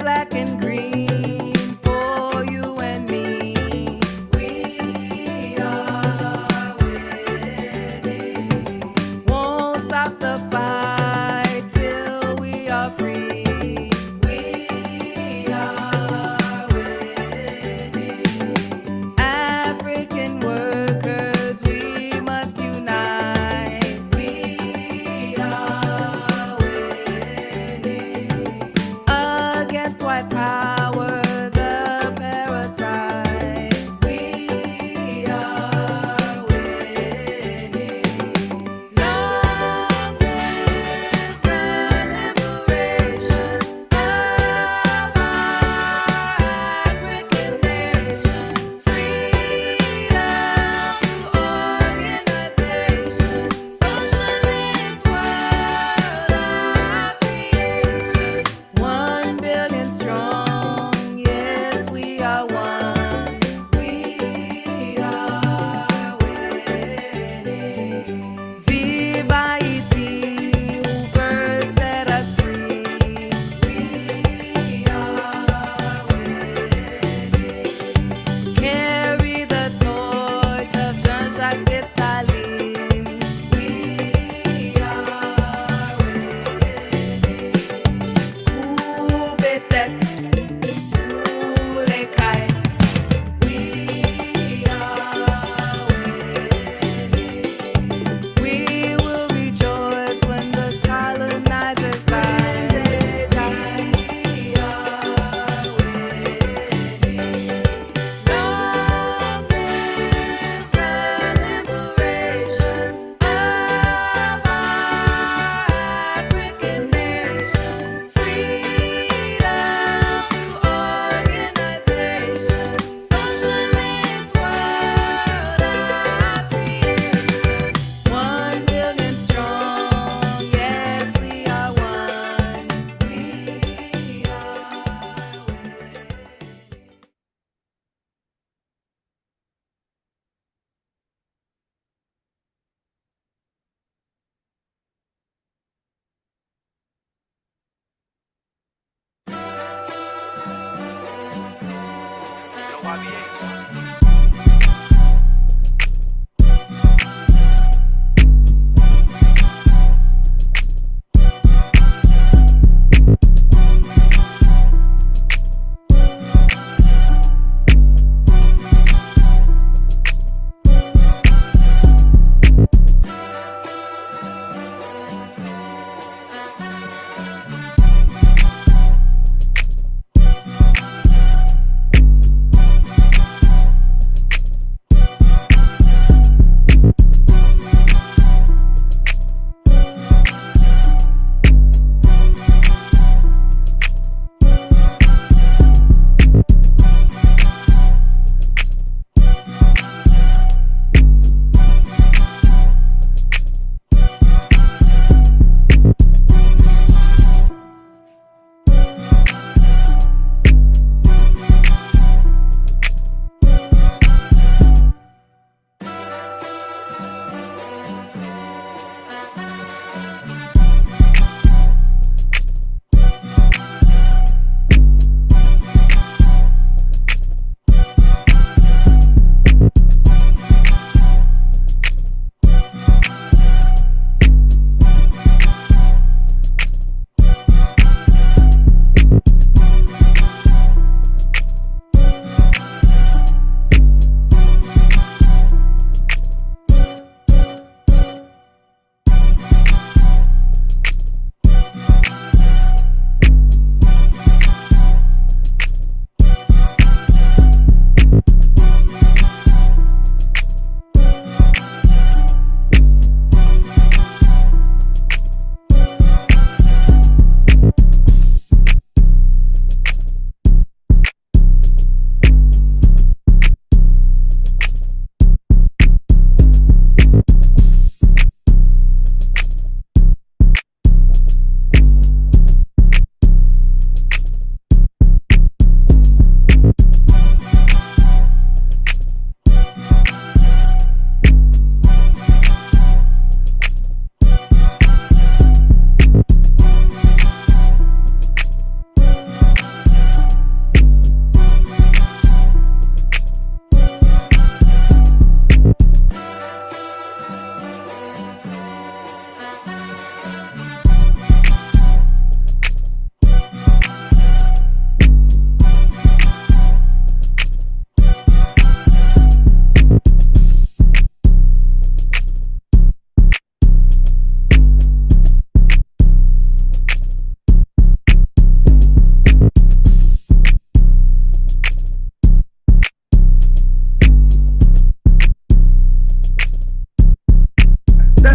black and green for you and me. We are winning. Won't stop the fight till we are free. We are winning. African workers, we must unite. We are winning against white power.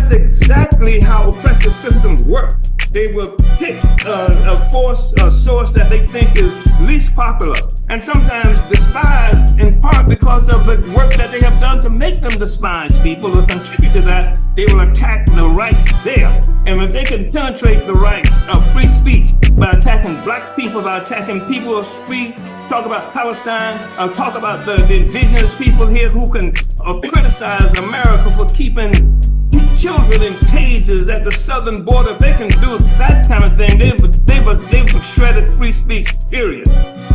that's exactly how oppressive systems work. They will pick a source that they think is least popular, and sometimes despise in part because of the work that they have done to make them despise people or contribute to that. They will attack the rights there. And if they can penetrate the rights of free speech by attacking black people, by attacking people who are free, talk about Palestine, talk about the indigenous people here who can criticize America for keeping children in cages at the southern border. If they can do that kind of thing, they've shredded free speech, period.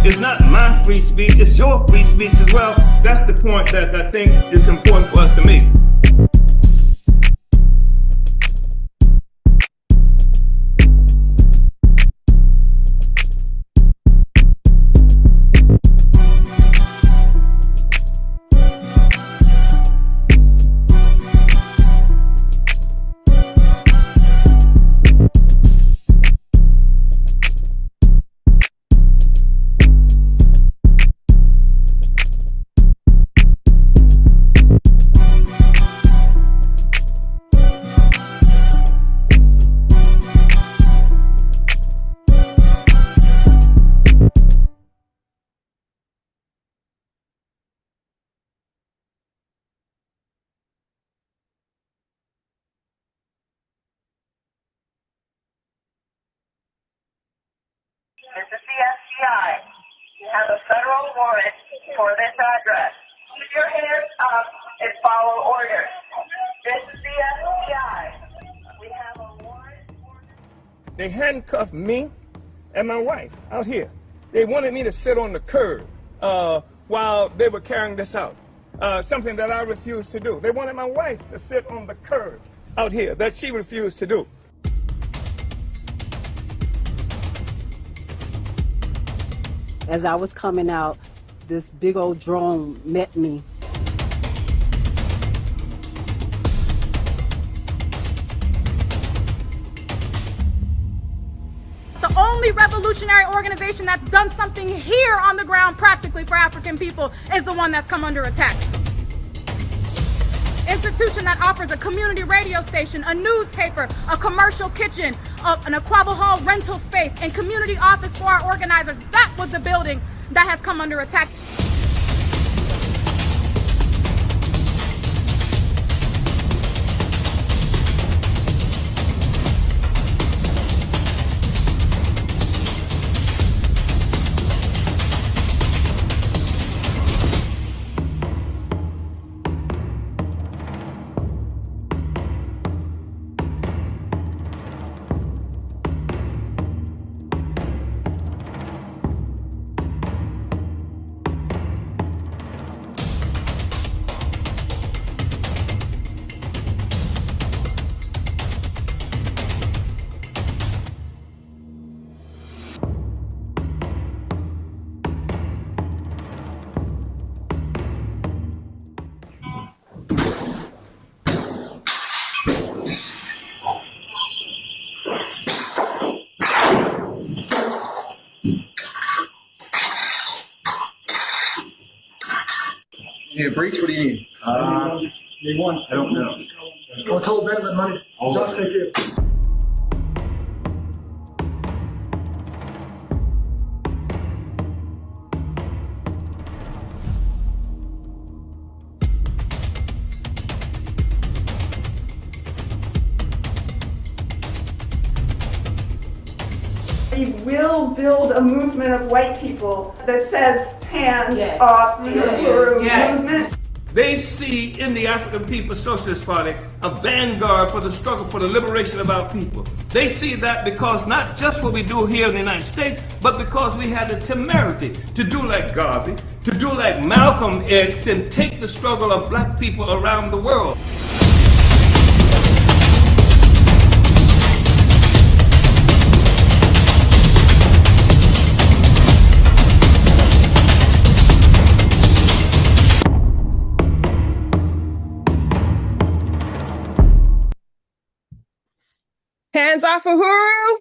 It's not my free speech, it's your free speech as well. That's the point that I think is important for us to make. This is the FBI. You have a federal warrant for this address. Keep your hands up and follow orders. This is the FBI. We have a warrant for this. They handcuffed me and my wife out here. They wanted me to sit on the curb while they were carrying this out, something that I refused to do. They wanted my wife to sit on the curb out here, that she refused to do. As I was coming out, this big old drone met me. The only revolutionary organization that's done something here on the ground practically for African people is the one that's come under attack. Institution that offers a community radio station, a newspaper, a commercial kitchen, an Aquaba Hall rental space, and community office for our organizers. That was the building that has come under attack. You need a breach? What do you need? Need one. I don't know. Let's hold that with money. Hold Thank you. We will build a movement of white people that says hands off the Uhuru movement. They see in the African People's Socialist Party a vanguard for the struggle for the liberation of our people. They see that because not just what we do here in the United States, but because we had the temerity to do like Garvey, to do like Malcolm X, and take the struggle of black people around the world. Hands off Uhuru.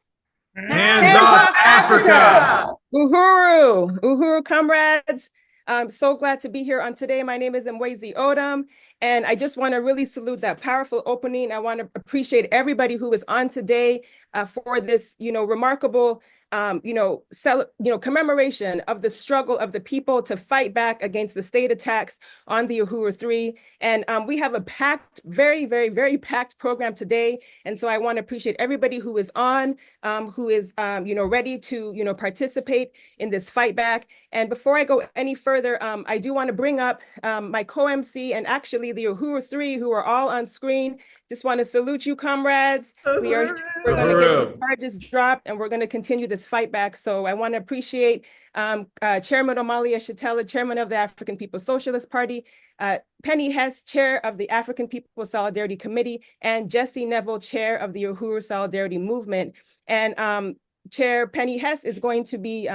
Hands off Africa. Uhuru comrades. I'm so glad to be here on today. My name is Mwezi Odom, and I just want to really salute that powerful opening. I want to appreciate everybody who is on today for this, remarkable, commemoration of the struggle of the people to fight back against the state attacks on the Uhuru 3. And we have a packed, very, very, very packed program today. And so I want to appreciate everybody who is on, who is, ready to, participate in this fight back. And before I go any further, I do want to bring up my co-MC and actually the Uhuru 3 who are all on screen. Just want to salute you, comrades. We're going to get the charges dropped and we're going to continue this fight back. So I want to appreciate Chairman Amalia Shatella, Chairman of the African People's Socialist Party, Penny Hess, Chair of the African People's Solidarity Committee, and Jesse Neville, Chair of the Uhuru Solidarity Movement. And Chair Penny Hess is going to be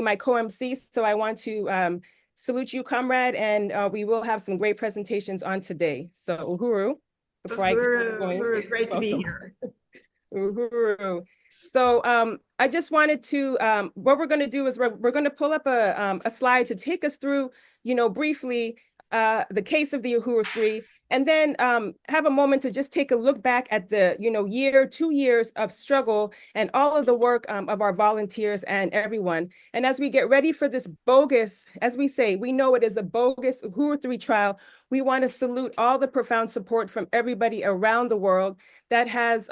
my co-MC. So I want to salute you, comrade, and we will have some great presentations on today. So Uhuru, before I get going. Uhuru, great to be here. Uhuru. So I just wanted to, what we're going to do is we're going to pull up a slide to take us through, briefly the case of the Uhuru 3, and then have a moment to just take a look back at the, 2 years of struggle and all of the work of our volunteers and everyone. And as we get ready for this bogus, as we say, we know it is a bogus Uhuru 3 trial. We want to salute all the profound support from everybody around the world that has,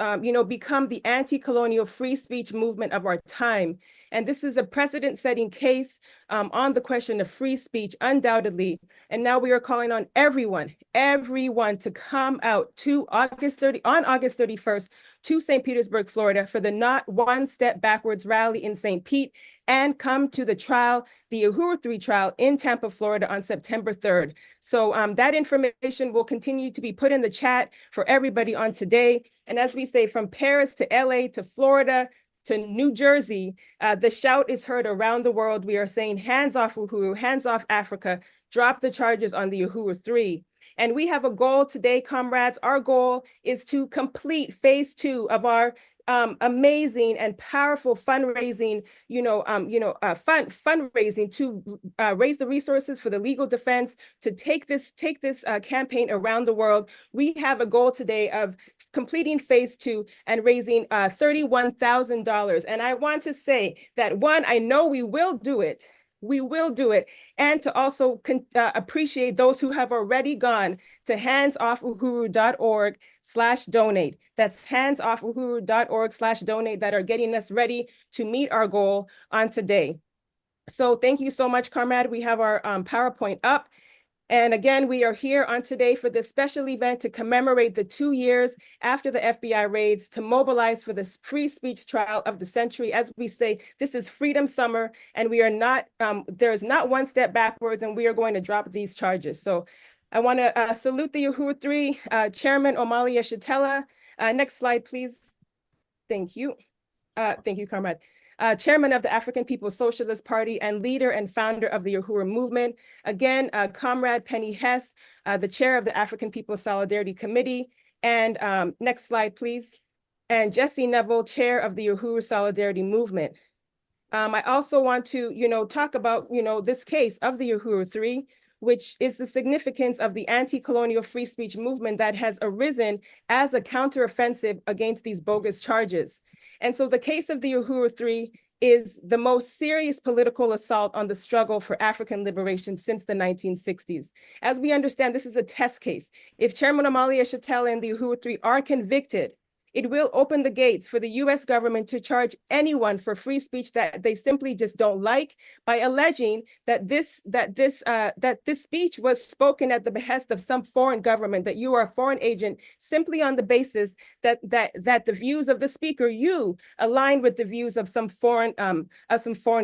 become the anti-colonial free speech movement of our time. And this is a precedent-setting case on the question of free speech, undoubtedly. And now we are calling on everyone to come out on August 31st to St. Petersburg, Florida for the Not One Step Backwards rally in St. Pete, and come to the trial, the Uhuru 3 trial in Tampa, Florida on September 3rd. So that information will continue to be put in the chat for everybody on today. And as we say, from Paris to LA to Florida to New Jersey, the shout is heard around the world. We are saying hands off Uhuru, hands off Africa, drop the charges on the Uhuru 3. And we have a goal today, comrades. Our goal is to complete phase 2 of our amazing and powerful fundraising, fundraising to raise the resources for the legal defense, to take this campaign around the world. We have a goal today of completing phase 2 and raising $31,000. And I want to say that, one, I know we will do it. We will do it. And to also appreciate those who have already gone to handsoffuhuru.org/donate. That's handsoffuhuru.org/donate that are getting us ready to meet our goal on today. So thank you so much, comrade. We have our PowerPoint up. And again, we are here on today for this special event to commemorate the 2 years after the FBI raids, to mobilize for this free speech trial of the century. As we say, this is Freedom Summer, and we are not, there is not one step backwards, and we are going to drop these charges. So I want to salute the Uhuru 3, Chairman Amalia Shatella. Next slide, please. Thank you. Thank you, comrade. Chairman of the African People's Socialist Party and leader and founder of the Uhuru movement. Again, Comrade Penny Hess, the chair of the African People's Solidarity Committee. And next slide, please. And Jesse Neville, chair of the Uhuru Solidarity Movement. I also want to, talk about, this case of the Uhuru 3, which is the significance of the anti-colonial free speech movement that has arisen as a counteroffensive against these bogus charges. And so the case of the Uhuru 3 is the most serious political assault on the struggle for African liberation since the 1960s. As we understand, this is a test case. If Chairman Amalia Shatella and the Uhuru 3 are convicted, it will open the gates for the US government to charge anyone for free speech that they simply just don't like, by alleging that this speech was spoken at the behest of some foreign government, that you are a foreign agent, simply on the basis that the views of the speaker, you, align with the views of some foreign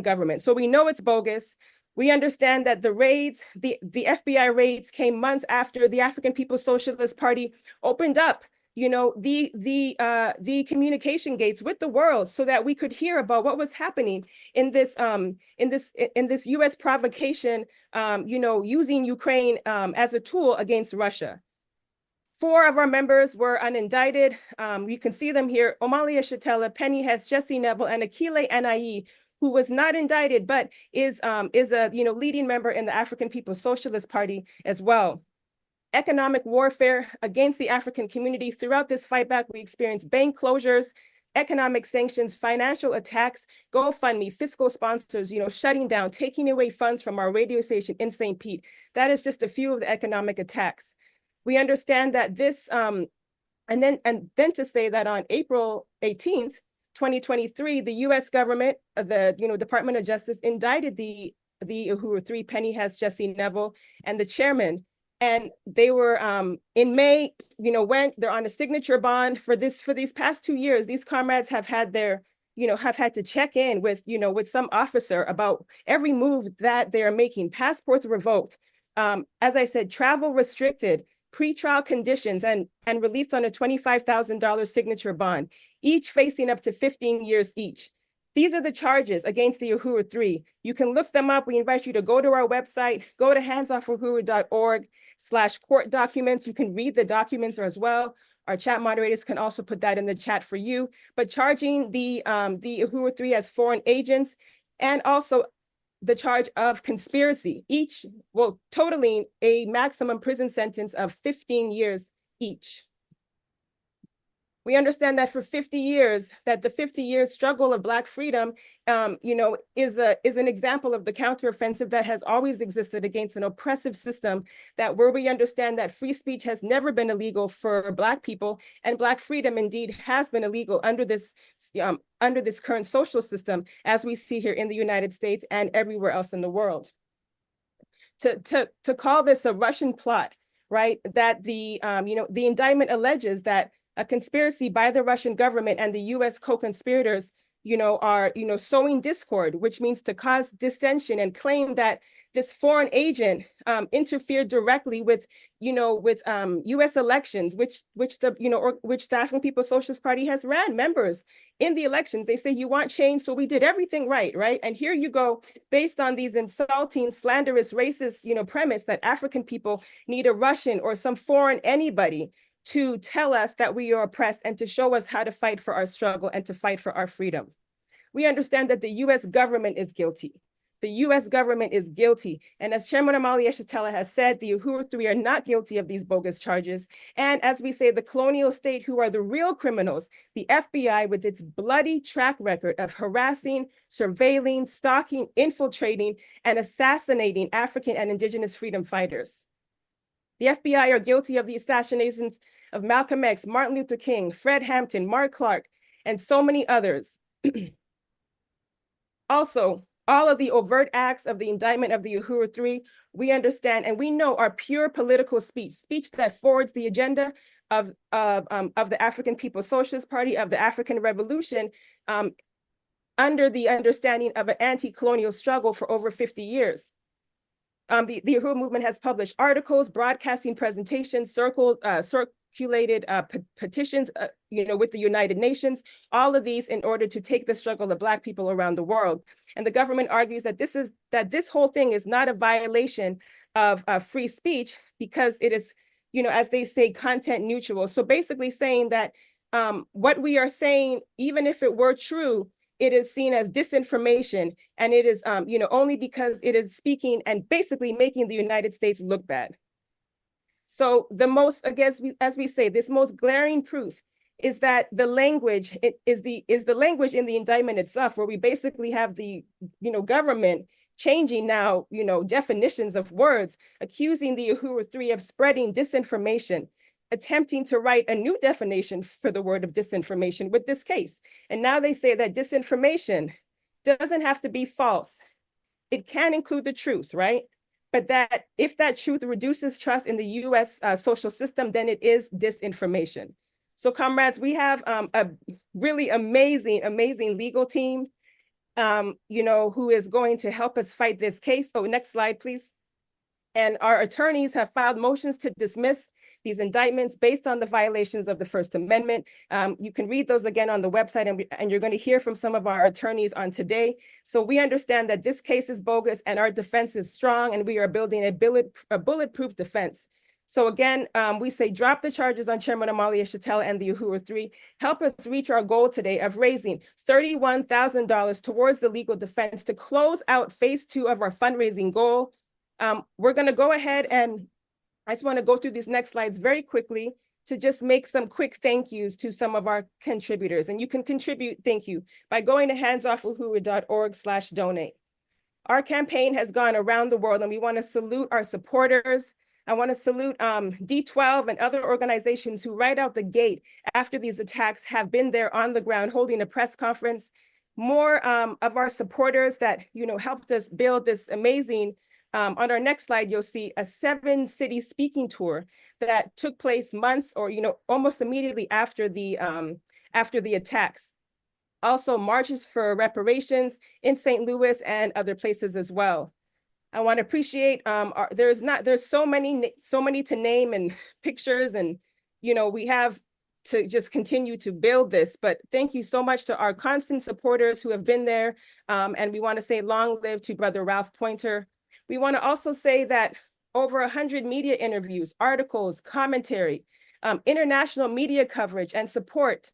government. So we know it's bogus. We understand that the raids, the FBI raids, came months after the African People's Socialist Party opened up the communication gates with the world, so that we could hear about what was happening in this U.S. provocation, using Ukraine as a tool against Russia. 4 of our members were unindicted. You can see them here: Amalia Shatella, Penny Hess, Jesse Neville, and Akile Anai, who was not indicted, but is a leading member in the African People's Socialist Party as well. Economic warfare against the African community. Throughout this fight back, we experienced bank closures, economic sanctions, financial attacks, GoFundMe, fiscal sponsors, shutting down, taking away funds from our radio station in St. Pete. That is just a few of the economic attacks. We understand that this, and then to say that on April 18th, 2023, the U.S. government, the Department of Justice indicted the Uhuru 3, Penny Hess, Jesse Neville, and the chairman. And they were in May, they're on a signature bond for these past 2 years. These comrades have had to check in with some officer about every move that they are making. Passports revoked, as I said, travel restricted, pre-trial conditions, and released on a $25,000 signature bond, each facing up to 15 years each. These are the charges against the Uhuru 3. You can look them up. We invite you to go to our website, go to handsoffuhuru.org/court documents. You can read the documents as well. Our chat moderators can also put that in the chat for you. But charging the Uhuru 3 as foreign agents, and also the charge of conspiracy, totaling a maximum prison sentence of 15 years each. We understand that for 50 years, that the 50-year struggle of Black freedom, is an example of the counteroffensive that has always existed against an oppressive system, where we understand that free speech has never been illegal for Black people, and Black freedom indeed has been illegal under this current social system, as we see here in the United States and everywhere else in the world. To call this a Russian plot, right? That the indictment alleges that a conspiracy by the Russian government and the U.S. co-conspirators, are, sowing discord, which means to cause dissension, and claim that this foreign agent interfered directly with U.S. elections, which the African People's Socialist Party has ran members in the elections. They say, you want change, so we did everything right, right? And here you go, based on these insulting, slanderous, racist, premise that African people need a Russian or some foreign anybody to tell us that we are oppressed and to show us how to fight for our struggle and to fight for our freedom. We understand that the U.S. government is guilty. The U.S. government is guilty. And as Chairman Amalia Shatella has said, the Uhuru 3 are not guilty of these bogus charges. And as we say, the colonial state, who are the real criminals, the FBI, with its bloody track record of harassing, surveilling, stalking, infiltrating, and assassinating African and indigenous freedom fighters. The FBI are guilty of the assassinations of Malcolm X, Martin Luther King, Fred Hampton, Mark Clark, and so many others. Also, all of the overt acts of the indictment of the Uhuru 3, we understand and we know are pure political speech that forwards the agenda of the African People's Socialist Party, of the African Revolution, under the understanding of an anti-colonial struggle for over 50 years. The Uhuru movement has published articles, broadcasting presentations, circulated petitions, with the United Nations, all of these in order to take the struggle of Black people around the world. And the government argues that this whole thing is not a violation of free speech, because it is, as they say, content neutral. So basically saying that what we are saying, even if it were true, it is seen as disinformation, and it is, only because it is speaking and basically making the United States look bad. So the most, as we say, this most glaring proof is that the language is the language in the indictment itself, where we basically have the, government changing now, definitions of words, accusing the Uhuru 3 of spreading disinformation, attempting to write a new definition for the word of disinformation with this case. And now they say that disinformation doesn't have to be false. It can include the truth, right? But that if that truth reduces trust in the US social system, then it is disinformation. So comrades, we have a really amazing legal team, who is going to help us fight this case. So next slide, please. And our attorneys have filed motions to dismiss these indictments based on the violations of the First Amendment. You can read those again on the website, and you're going to hear from some of our attorneys on today. So we understand that this case is bogus and our defense is strong, and we are building a bulletproof defense. So again, we say drop the charges on Chairman Amalia Shatella and the Uhuru 3. Help us reach our goal today of raising $31,000 towards the legal defense to close out phase 2 of our fundraising goal. We're going to go ahead and I just want to go through these next slides very quickly to just make some quick thank yous to some of our contributors. And you can contribute, thank you, by going to handsoffuhuru.org/donate. Our campaign has gone around the world and we want to salute our supporters. I want to salute D12 and other organizations who right out the gate after these attacks have been there on the ground holding a press conference. More of our supporters that helped us build this amazing on our next slide, you'll see a 7-city speaking tour that took place months or almost immediately after the attacks. Also, marches for reparations in St. Louis and other places as well. I want to appreciate there's so many to name and pictures, and we have to just continue to build this. But thank you so much to our constant supporters who have been there, and we want to say long live to Brother Ralph Pointer. We want to also say that over 100 media interviews, articles, commentary, international media coverage and support.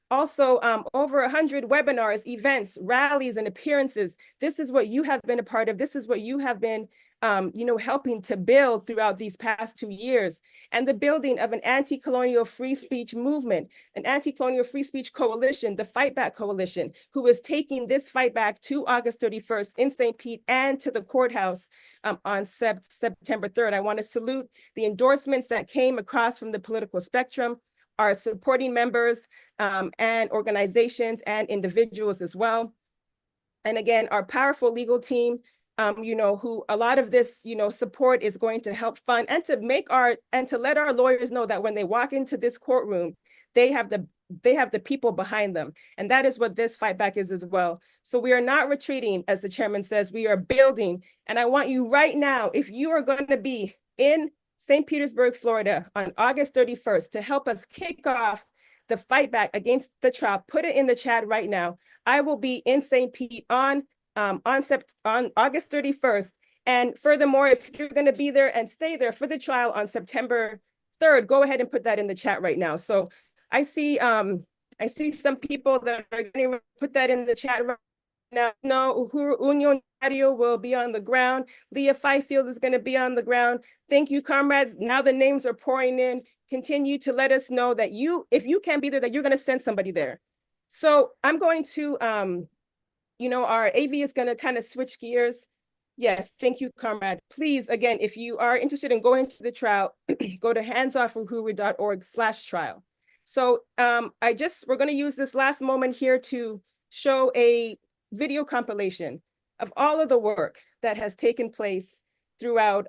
Also, over 100 webinars, events, rallies, and appearances. This is what you have been a part of. This is what you have been, helping to build throughout these past 2 years. And the building of an anti-colonial free speech movement, an anti-colonial free speech coalition, the Fightback Coalition, who is taking this fight back to August 31st in St. Pete and to the courthouse on September 3rd. I want to salute the endorsements that came across from the political spectrum, our supporting members and organizations and individuals as well. And again, our powerful legal team, who a lot of this, support is going to help fund and to let our lawyers know that when they walk into this courtroom, they have the people behind them. And that is what this fight back is as well. So we are not retreating, as the chairman says, we are building. And I want you right now, if you are going to be in St. Petersburg, Florida on August 31st to help us kick off the fight back against the trial, put it in the chat right now. I will be in St. Pete on August 31st. And furthermore, if you're going to be there and stay there for the trial on September 3rd, go ahead and put that in the chat right now. So I see some people that are going to put that in the chat right now. No, Uhuru Union will be on the ground. Leah Fifield is going to be on the ground. Thank you, comrades. Now the names are pouring in. Continue to let us know that if you can't be there, that you're going to send somebody there. So I'm going to, our AV is going to kind of switch gears. Yes, thank you, comrade. Please, again, if you are interested in going to the trial, go to handsoffuhuru.org/trial. So we're going to use this last moment here to show a video compilation of all of the work that has taken place throughout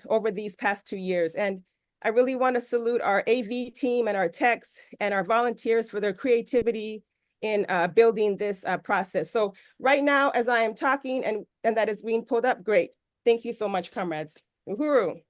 over these past 2 years. And I really want to salute our AV team and our techs and our volunteers for their creativity in building this process. So right now, as I am talking and that is being pulled up, great. Thank you so much, comrades. Uhuru.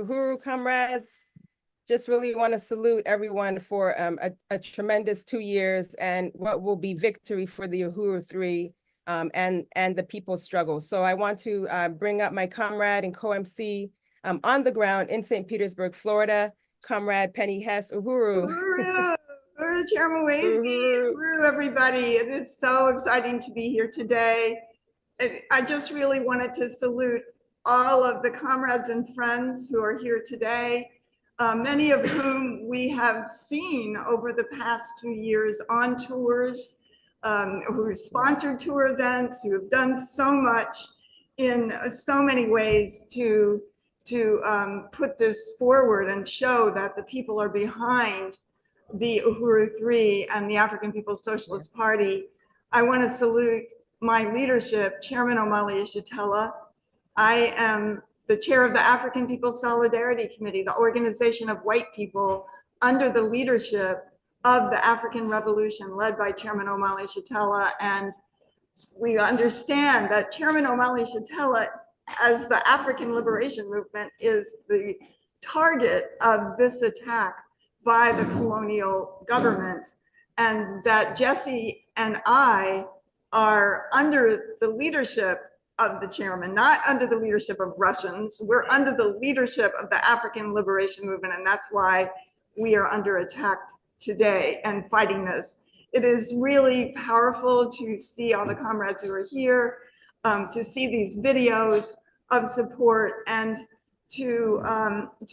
Uhuru comrades. Just really want to salute everyone for a tremendous 2 years and what will be victory for the Uhuru 3 and the people's struggle. So I want to bring up my comrade and co-MC on the ground in St. Petersburg, Florida, Comrade Penny Hess. Uhuru. Uhuru, Chairman Wasey, Uhuru, everybody. It is so exciting to be here today. I just really wanted to salute all of the comrades and friends who are here today, many of whom we have seen over the past 2 years on tours, who sponsored tour events, who have done so much in so many ways to put this forward and show that the people are behind the Uhuru 3 and the African People's Socialist Party. I want to salute my leadership, Chairman Omali Yeshitela. I am the chair of the African People's Solidarity Committee, the organization of white people under the leadership of the African Revolution led by Chairman Omali Yeshitela. And we understand that Chairman Omali Yeshitela, as the African Liberation Movement, is the target of this attack by the colonial government, and that Jesse and I are under the leadership of the chairman, not under the leadership of Russians. We're under the leadership of the African Liberation Movement, and that's why we are under attack today and fighting this. It is really powerful to see all the comrades who are here, to see these videos of support, and to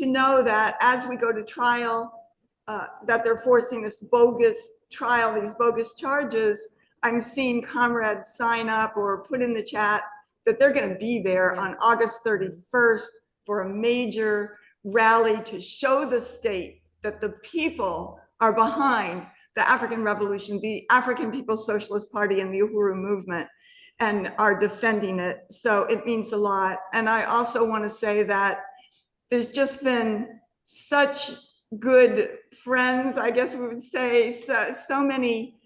know that as we go to trial, that they're forcing this bogus trial, these bogus charges. I'm seeing comrades sign up or put in the chat that they're going to be there on August 31st for a major rally to show the state that the people are behind the African Revolution, the African People's Socialist Party, and the Uhuru movement, and are defending it. So it means a lot. And I also want to say that there's just been such good friends, I guess we would say, so many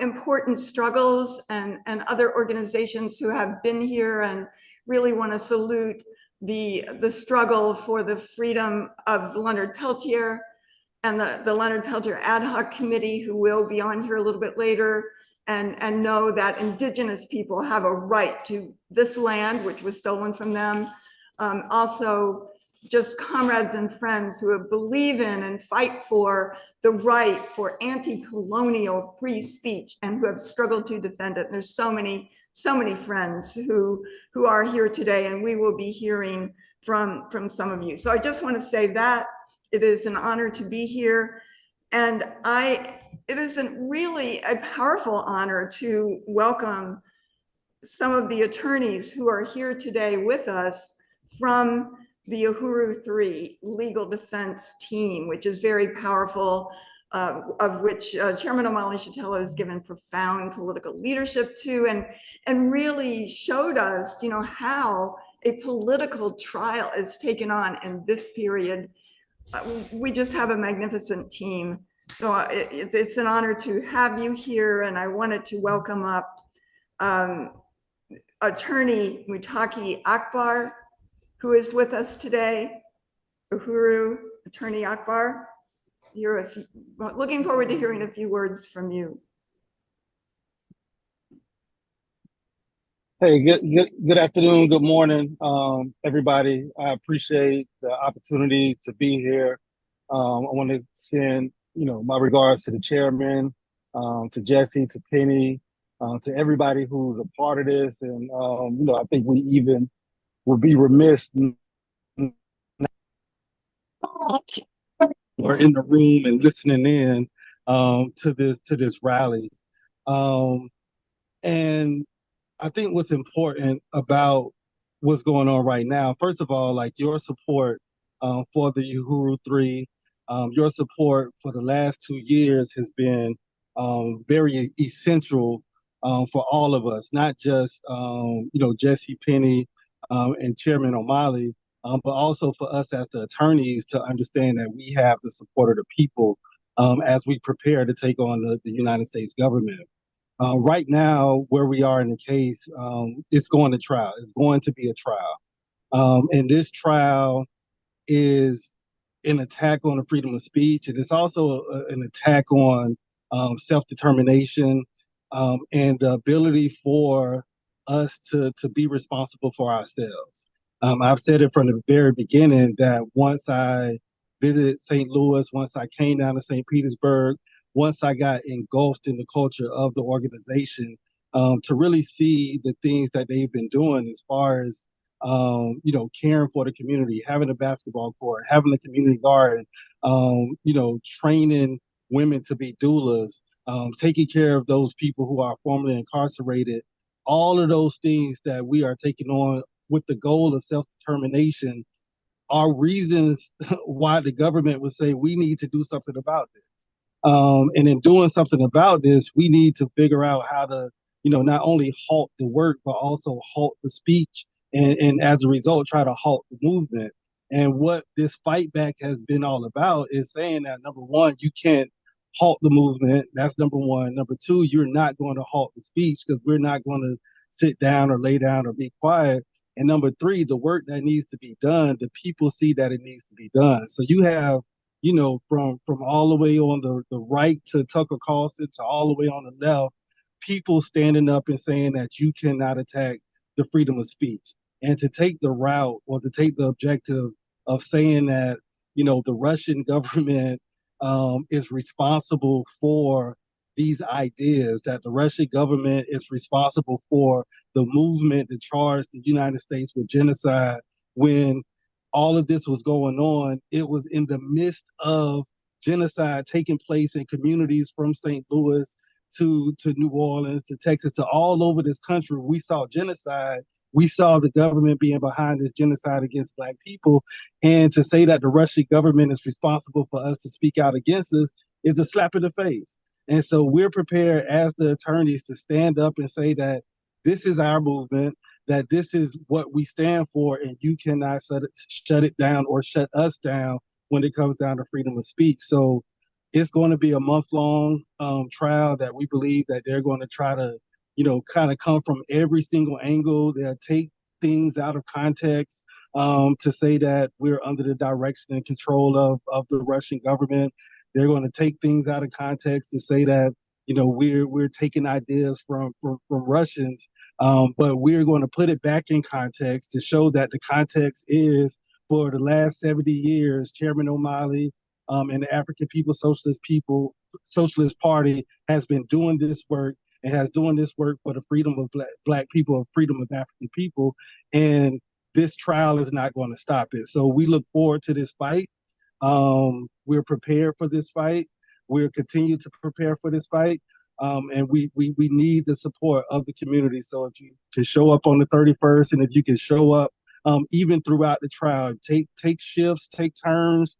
important struggles and other organizations who have been here, and really want to salute the struggle for the freedom of Leonard Peltier and the Leonard Peltier Ad Hoc Committee, who will be on here a little bit later, and know that Indigenous people have a right to this land, which was stolen from them. Also, just comrades and friends who believe in and fight for the right for anti-colonial free speech and who have struggled to defend it. And there's so many friends who are here today, and we will be hearing from some of you. So I just want to say that it is an honor to be here. And it is really a powerful honor to welcome some of the attorneys who are here today with us from the Uhuru 3 legal defense team, which is very powerful, of which Chairman Omali Yeshitela has given profound political leadership to, and really showed us, how a political trial is taken on in this period. We just have a magnificent team. So it's an honor to have you here, and I wanted to welcome up Attorney Mutaki Akbar, who is with us today. Uhuru, Attorney Akbar, looking forward to hearing a few words from you. Hey, good afternoon, good morning, everybody. I appreciate the opportunity to be here. I want to send, my regards to the chairman, to Jesse, to Penny, to everybody who's a part of this. And, I think we even would be remiss or in the room and listening in to this rally. And I think what's important about what's going on right now, first of all, like your support for the Uhuru 3, your support for the last 2 years has been very essential for all of us, not just, Jesse, Penny, and Chairman Omali, but also for us as the attorneys to understand that we have the support of the people as we prepare to take on the United States government. Right now, where we are in the case, it's going to trial. It's going to be a trial. And this trial is an attack on the freedom of speech. And it's also an attack on self-determination and the ability for us to be responsible for ourselves. I've said it from the very beginning that once I visited St. Louis, once I came down to St. Petersburg, once I got engulfed in the culture of the organization, to really see the things that they've been doing as far as caring for the community, having a basketball court, having a community garden, training women to be doulas, taking care of those people who are formerly incarcerated, all of those things that we are taking on with the goal of self-determination are reasons why the government would say we need to do something about this. And in doing something about this, we need to figure out how to, not only halt the work, but also halt the speech. And as a result, try to halt the movement. And what this fight back has been all about is saying that, number one, you can't halt the movement. That's number one. Number two, you're not going to halt the speech because we're not going to sit down or lay down or be quiet. And number three, the work that needs to be done, the people see that it needs to be done. So you have, from all the way on the right to Tucker Carlson to all the way on the left, people standing up and saying that you cannot attack the freedom of speech. And to take the route or to take the objective of saying that, the Russian government is responsible for these ideas, that the Russian government is responsible for the movement that charged the United States with genocide. When all of this was going on, it was in the midst of genocide taking place in communities from St. Louis to New Orleans to Texas to all over this country. We saw genocide. We saw the government being behind this genocide against Black people. And to say that the Russian government is responsible for us to speak out against us is a slap in the face. And so we're prepared as the attorneys to stand up and say that this is our movement, that this is what we stand for, and you cannot shut it down or shut us down when it comes down to freedom of speech. So it's going to be a month-long trial that we believe that they're going to try to, kind of come from every single angle. They'll take things out of context to say that we're under the direction and control of the Russian government. They're going to take things out of context to say that, we're taking ideas from Russians, but we're going to put it back in context to show that the context is for the last 70 years, Chairman O'Malley and the African Socialist Party has been doing this work and has doing this work for the freedom of Black people and freedom of African people. And this trial is not going to stop it. So we look forward to this fight. We're prepared for this fight. We'll continue to prepare for this fight. And we need the support of the community. So if you can show up on the 31st, and if you can show up even throughout the trial, take shifts, take turns,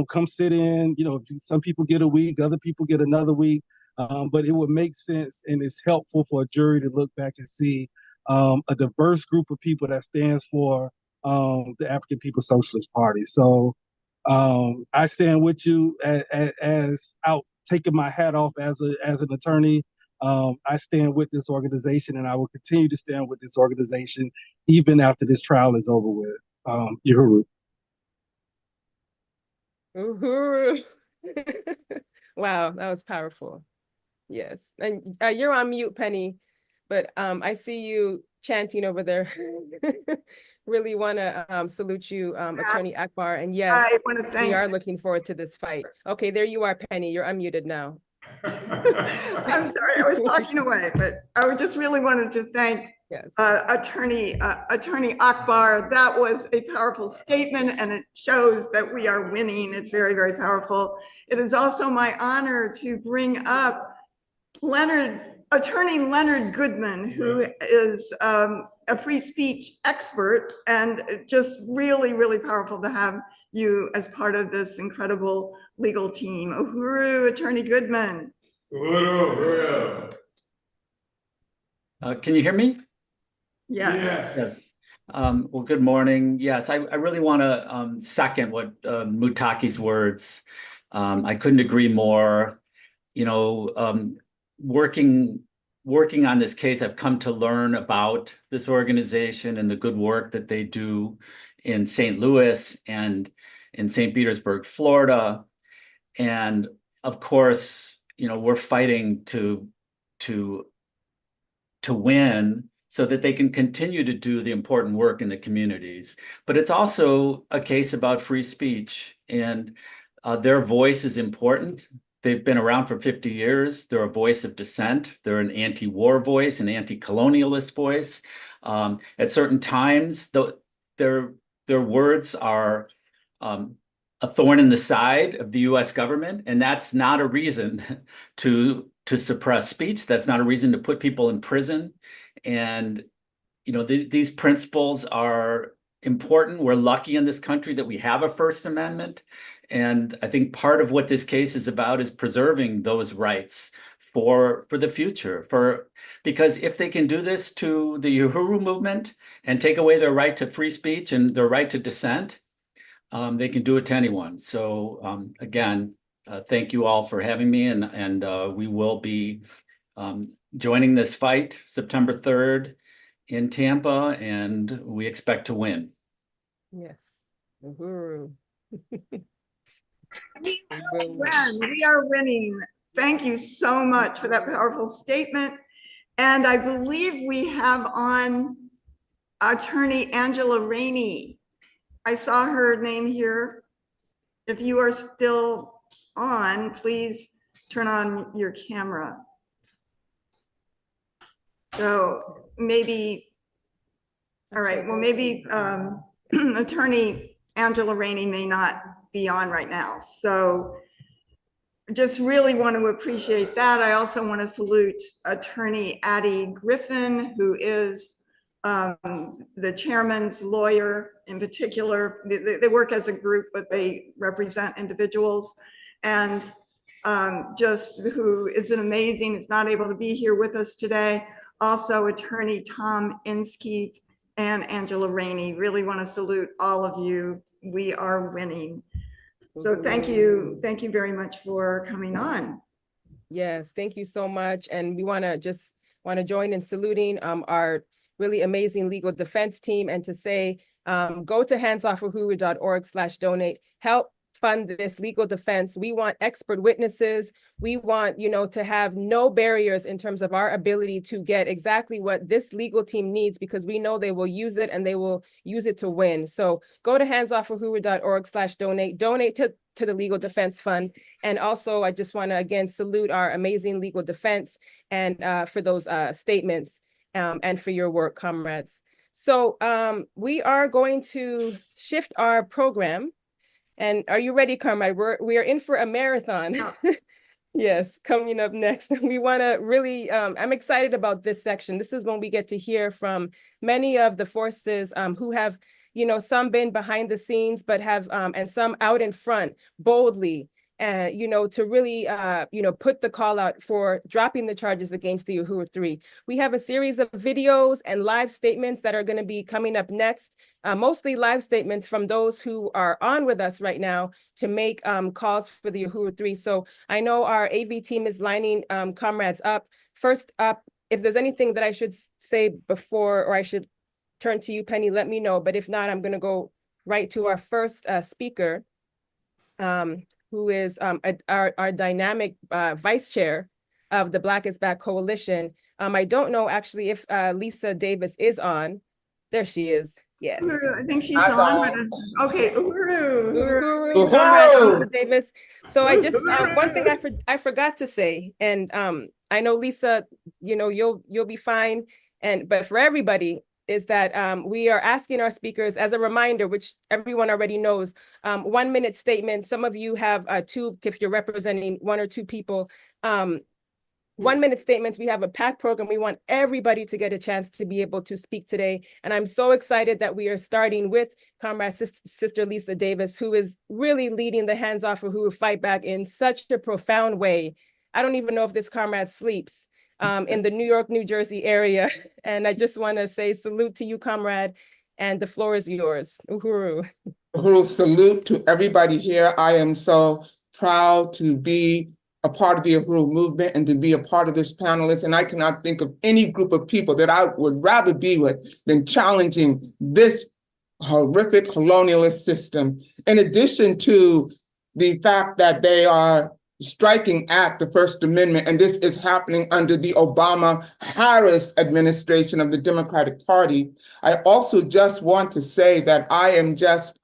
come sit in. Some people get a week, other people get another week. But it would make sense, and it's helpful for a jury to look back and see a diverse group of people that stands for the African People's Socialist Party. So I stand with you as out taking my hat off as an attorney. I stand with this organization, and I will continue to stand with this organization even after this trial is over with. Uhuru. Uhuru. Wow, that was powerful. Yes, and you're on mute, Penny, but I see you chanting over there. Really want to salute you, Attorney Akbar, and yes, I want to thank we are looking forward to this fight. Okay, there you are, Penny. You're unmuted now. I'm sorry, I was talking away, but I just really wanted to thank Yes. Attorney Akbar. That was a powerful statement, and it shows that we are winning. It's very, very powerful. It is also my honor to bring up Attorney Leonard Goodman, who is a free speech expert, and just really, really powerful to have you as part of this incredible legal team. Uhuru, Attorney Goodman. Uhuru. Can you hear me? Yes. Yes. Well, good morning. Yes, I really want to second what Mutaki's words. I couldn't agree more. Working on this case, I've come to learn about this organization and the good work that they do in St. Louis. And in St. Petersburg, Florida. And of course, we're fighting to win so that they can continue to do the important work in the communities. But it's also a case about free speech, and their voice is important. They've been around for 50 years. They're a voice of dissent. They're an anti-war voice, an anti-colonialist voice. At certain times, their words are a thorn in the side of the U.S. government, and that's not a reason to suppress speech. That's not a reason to put people in prison. And these principles are important. We're lucky in this country that we have a First Amendment, and I think part of what this case is about is preserving those rights for the future. Because if they can do this to the Uhuru movement and take away their right to free speech and their right to dissent, they can do it to anyone. So again, thank you all for having me, and we will be joining this fight September 3rd in Tampa, and we expect to win. Yes. Uhuru. We are winning. Thank you so much for that powerful statement. And I believe we have on Attorney Angela Rainey. I saw her name here. If you are still on, please turn on your camera. So maybe, all right, well, maybe Attorney Angela Rainey may not be on right now. So just really want to appreciate that. I also want to salute Attorney Addie Griffin, who is the chairman's lawyer in particular. They work as a group, but they represent individuals. And just who is an amazing, is not able to be here with us today. Also, Attorney Tom Inskeep and Angela Rainey. Really want to salute all of you. We are winning. So thank you very much for coming on. Yes, thank you so much. And we want to join in saluting our really amazing legal defense team, and to say, go to handsoffuhuru.org/donate. Help fund this legal defense. We want expert witnesses. We want, to have no barriers in terms of our ability to get exactly what this legal team needs, because we know they will use it and they will use it to win. So go to handsoffuhuru.org/donate, donate to the Legal Defense Fund. And also, I just want to again salute our amazing legal defense and for those statements and for your work, comrades. So we are going to shift our program. And are you ready, comrade? We are in for a marathon. Yeah. Yes, coming up next. We want to really, I'm excited about this section. This is when we get to hear from many of the forces who have, some been behind the scenes, but have, and some out in front boldly, and, to really, put the call out for dropping the charges against the Uhuru 3. We have a series of videos and live statements that are going to be coming up next, mostly live statements from those who are on with us right now to make calls for the Uhuru 3. So I know our AV team is lining comrades up. First up, if there's anything that I should say before, or I should turn to you, Penny, let me know. But if not, I'm going to go right to our first speaker, who is our dynamic vice chair of the Black is Back Coalition. I don't know actually if Lisa Davis is on. There she is. Yes. I think she's on. Okay, Uhuru, comrade Lisa Davis. So I just one thing I forgot to say, and I know Lisa, you'll be fine. But for everybody, is that we are asking our speakers, as a reminder, which everyone already knows, 1 minute statements. Some of you have two, if you're representing one or two people. 1 minute statements. We have a packed program. We want everybody to get a chance to be able to speak today. And I'm so excited that we are starting with Comrade Sister Lisa Davis, who is really leading the Hands Off Uhuru Fight Back in such a profound way. I don't even know if this comrade sleeps in the New York, New Jersey area. And I just want to say salute to you, comrade, and the floor is yours. Uhuru. Uhuru, salute to everybody here. I am so proud to be a part of the Uhuru movement and to be a part of this panelist. And I cannot think of any group of people that I would rather be with than challenging this horrific colonialist system, in addition to the fact that they are striking at the First Amendment, and this is happening under the Obama-Harris administration of the Democratic Party. I also just want to say that I am just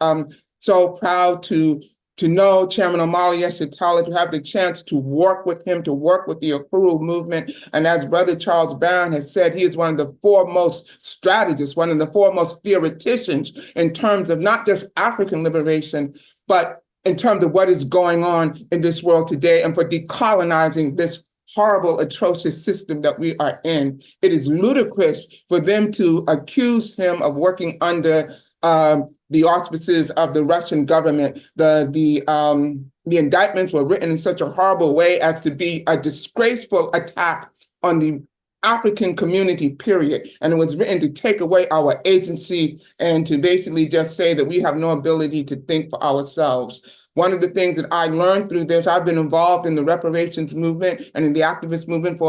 so proud to know Chairman Omali Yeshitela, to have the chance to work with him, to work with the Uhuru movement. And as Brother Charles Barron has said, he is one of the foremost strategists, one of the foremost theoreticians in terms of not just African liberation, but in terms of what is going on in this world today and for decolonizing this horrible, atrocious system that we are in. It is ludicrous for them to accuse him of working under the auspices of the Russian government. The indictments were written in such a horrible way as to be a disgraceful attack on the African community, period. And it was written to take away our agency and to basically just say that we have no ability to think for ourselves. One of the things that I learned through this, I've been involved in the reparations movement and in the activist movement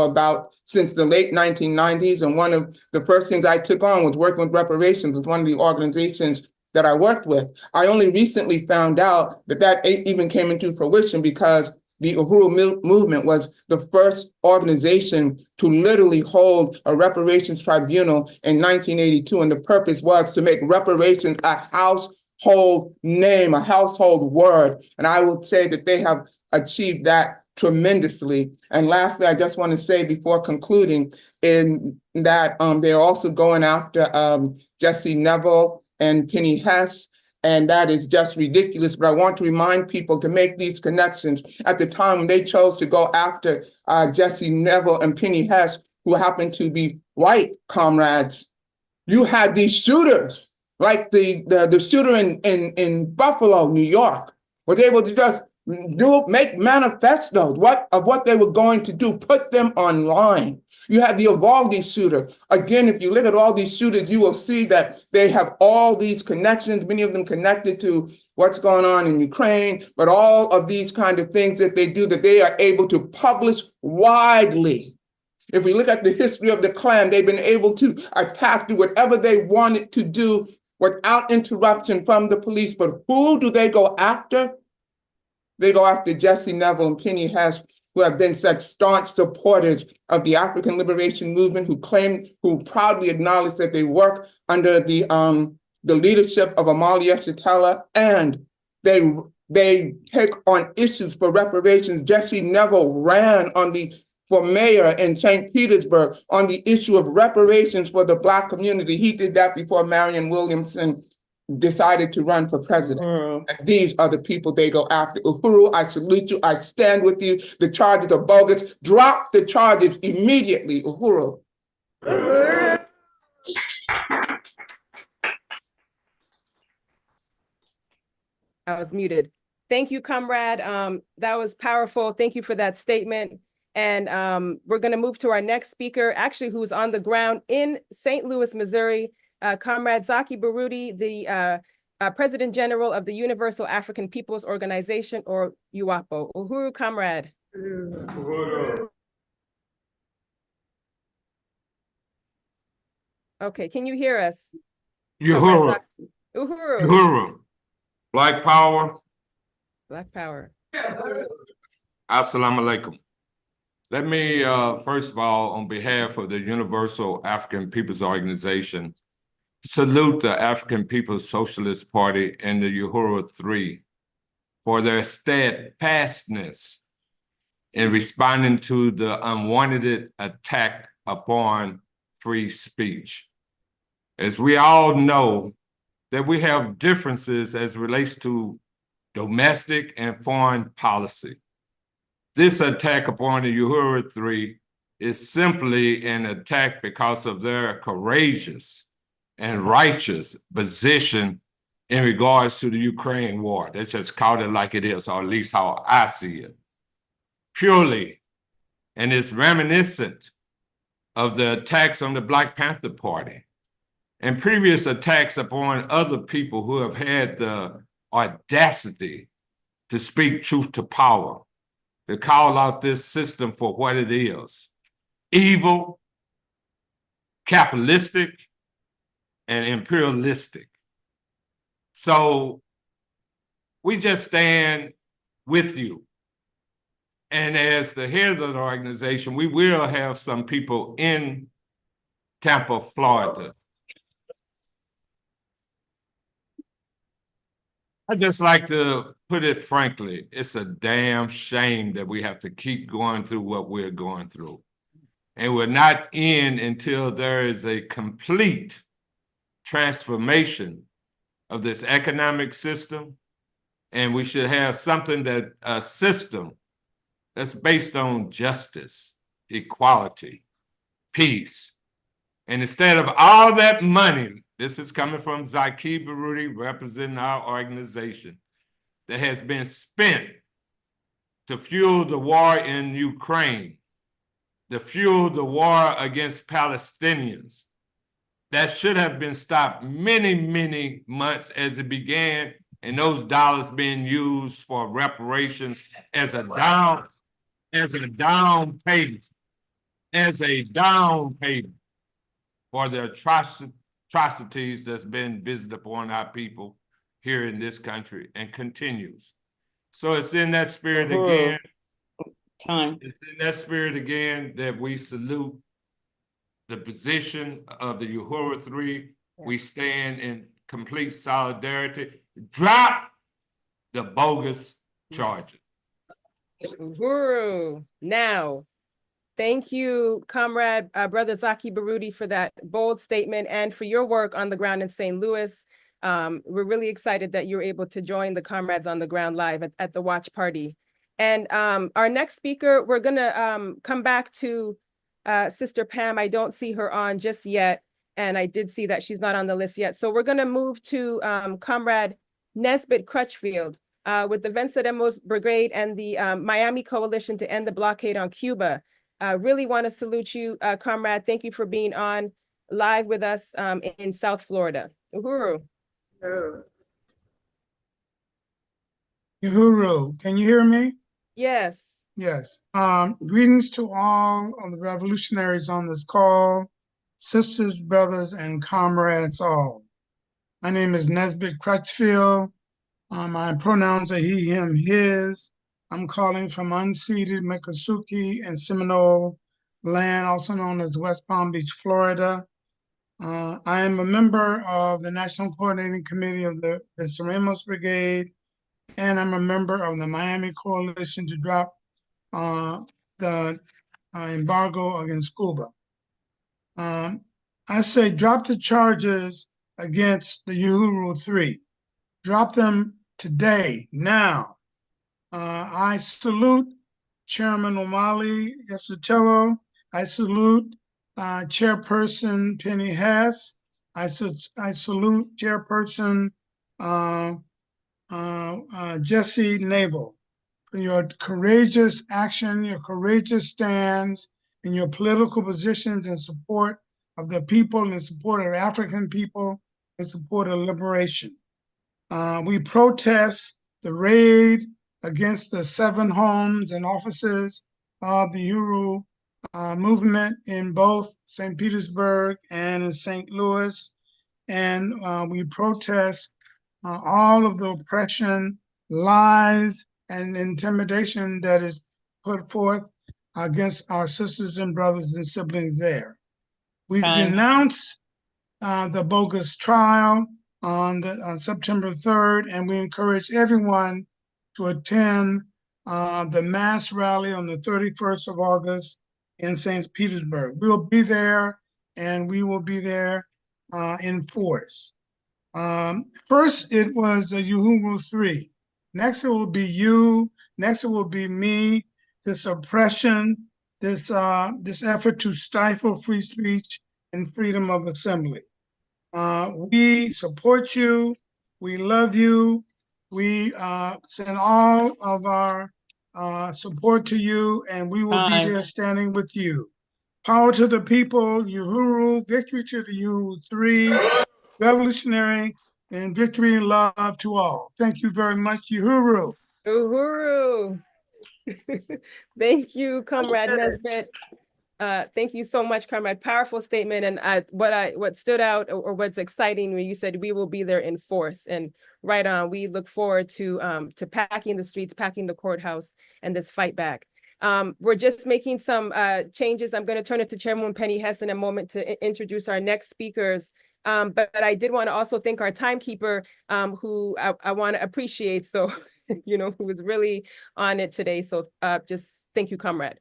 since the late 1990s. And one of the first things I took on was working with reparations with one of the organizations that I worked with. I only recently found out that even came into fruition because the Uhuru movement was the first organization to literally hold a reparations tribunal in 1982. And the purpose was to make reparations a household name, a household word. And I would say that they have achieved that tremendously. And lastly, I just want to say before concluding in that they're also going after Jesse Neville and Penny Hess. And that is just ridiculous. But I want to remind people to make these connections. At the time when they chose to go after Jesse Neville and Penny Hess, who happened to be white comrades, you had these shooters, like the shooter in Buffalo, New York, was able to just make manifestos of what they were going to do, put them online. You had the Uvalde shooter. Again, if you look at all these shooters, you will see that they have all these connections, many of them connected to what's going on in Ukraine, but all of these kind of things that they do that they are able to publish widely. If we look at the history of the Klan, they've been able to attack, do whatever they wanted to do without interruption from the police. But who do they go after? They go after Jesse Neville and Penny Hess, who have been such staunch supporters of the African liberation movement, who proudly acknowledge that they work under the leadership of Omali Yeshitela, and they take on issues for reparations. Jesse Neville ran for mayor in St. Petersburg on the issue of reparations for the Black community. He did that before Marion Williamson decided to run for president. And these are the people they go after. Uhuru, I salute you. I stand with you. The charges are bogus. Drop the charges immediately, Uhuru. I was muted. Thank you, comrade. That was powerful. Thank you for that statement. And we're going to move to our next speaker, actually, who's on the ground in St. Louis, Missouri. Comrade Zaki Baruti, the President General of the Universal African Peoples Organization, or UAPO. Uhuru, comrade. Uhuru. Okay, can you hear us? Uhuru. Uhuru. Uhuru. Black power. Black power. Assalamu alaikum. Let me, first of all, on behalf of the Universal African Peoples Organization, salute the African People's Socialist Party and the Uhuru 3 for their steadfastness in responding to the unwanted attack upon free speech. As we all know, that we have differences as relates to domestic and foreign policy. This attack upon the Uhuru 3 is simply an attack because of their courageous and righteous position in regards to the Ukraine war. Let's just call it like it is, or at least how I see it. Purely, and it's reminiscent of the attacks on the Black Panther Party and previous attacks upon other people who have had the audacity to speak truth to power, to call out this system for what it is: evil, capitalistic, and imperialistic. So we just stand with you. And as the head of the organization, we will have some people in Tampa, Florida. I just like to put it frankly, it's a damn shame that we have to keep going through what we're going through. And we're not in until there is a complete transformation of this economic system. And we should have something that a system that's based on justice, equality, peace. And instead of all that money, this is coming from Zaki Baruti, representing our organization, that has been spent to fuel the war in Ukraine, to fuel the war against Palestinians, that should have been stopped many, many months as it began, and those dollars being used for reparations as a down payment, for the atrocities that's been visited upon our people here in this country and continues. So it's in that spirit again. It's in that spirit again that we salute the position of the Uhuru 3. We stand in complete solidarity. Drop the bogus charges. Uhuru, now. Thank you, Comrade Brother Zaki Baruti, for that bold statement and for your work on the ground in St. Louis. We're really excited that you're able to join the Comrades on the Ground live at the watch party. And our next speaker, we're going to come back to Sister Pam. I don't see her on just yet, and I did see that she's not on the list yet. So we're going to move to Comrade Nesbitt Crutchfield with the Venceremos Brigade and the Miami Coalition to End the Blockade on Cuba. Really want to salute you, Comrade. Thank you for being on live with us in South Florida. Uhuru. Uhuru, can you hear me? Yes. Yes. Greetings to all of the revolutionaries on this call, sisters, brothers, and comrades all. My name is Nesbitt Crutchfield. My pronouns are he, him, his. I'm calling from unceded Miccosukee and Seminole land, also known as West Palm Beach, Florida. I am a member of the National Coordinating Committee of the Venceremos Brigade, and I'm a member of the Miami Coalition to drop the embargo against Cuba. I say drop the charges against the Uhuru 3. Drop them today, now. I salute Chairman Omali Yesutelo. I salute Chairperson Penny Hess. I salute Chairperson Jesse Navel for your courageous action, your courageous stands, and your political positions in support of the people, in support of African people, in support of liberation. We protest the raid against the 7 homes and offices of the Uhuru movement in both St. Petersburg and in St. Louis. And we protest all of the oppression, lies, and intimidation that is put forth against our sisters and brothers and siblings there. We denounce the bogus trial on September 3rd, and we encourage everyone to attend the mass rally on the 31st of August in St. Petersburg. We'll be there, and we will be there in force. First, it was the Uhuru 3. Next, it will be you. Next, it will be me. This oppression, this effort to stifle free speech and freedom of assembly. We support you. We love you. We send all of our support to you, and we will be there standing with you. Power to the people, Uhuru, victory to the Uhuru 3, revolutionary, and victory and love to all. Thank you very much, Uhuru. Uhuru. Thank you, Comrade Nesbitt. Thank you so much, Comrade. Powerful statement. And what stood out or what's exciting when you said we will be there in force, and right on. We look forward to packing the streets, packing the courthouse, and this fight back. We're just making some changes. I'm going to turn it to Chairwoman Penny Hess in a moment to introduce our next speakers. But I did want to also thank our timekeeper, who I want to appreciate. So, who was really on it today. So just thank you, Comrade.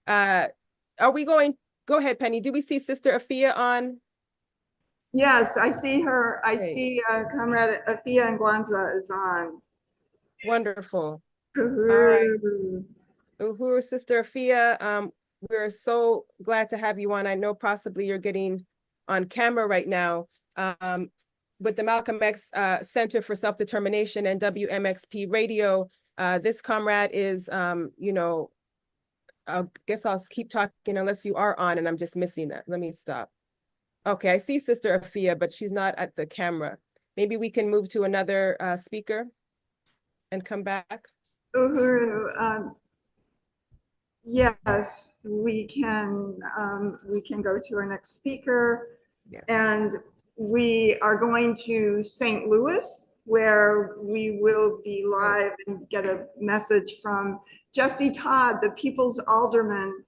Are we going? Go ahead, Penny. Do we see Sister Afia on? Yes, I see her. I Great. see Comrade Afia Ngwanza is on. Wonderful. Uhuru. All right. Uhuru, Sister Afia, we're so glad to have you on. I know possibly you're getting on camera right now. With the Malcolm X Center for Self-Determination and WMXP Radio, this comrade is, I guess I'll keep talking unless you are on and I'm just missing that. Let me stop. Okay, I see Sister Afia, but she's not at the camera. Maybe we can move to another speaker and come back. Uhuru, yes, we can go to our next speaker. Yes. And we are going to St. Louis, where we will be live and get a message from Jesse Todd, the People's Alderman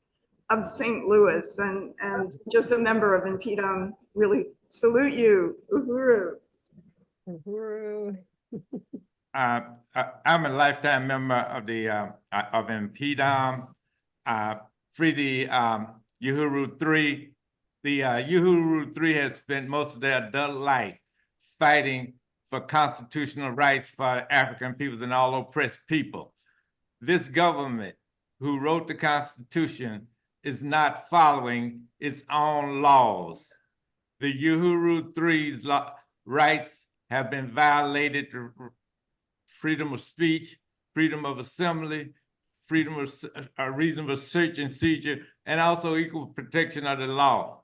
of St. Louis, and just a member of Impedum. Really salute you, Uhuru. Uhuru. I'm a lifetime member of the of Impedum, free the Uhuru 3. The Uhuru 3 has spent most of their adult life fighting for constitutional rights for African peoples and all oppressed people. This government, who wrote the Constitution, is not following its own laws. The Uhuru 3's rights have been violated: freedom of speech, freedom of assembly, freedom of reasonable search and seizure, and also equal protection of the law.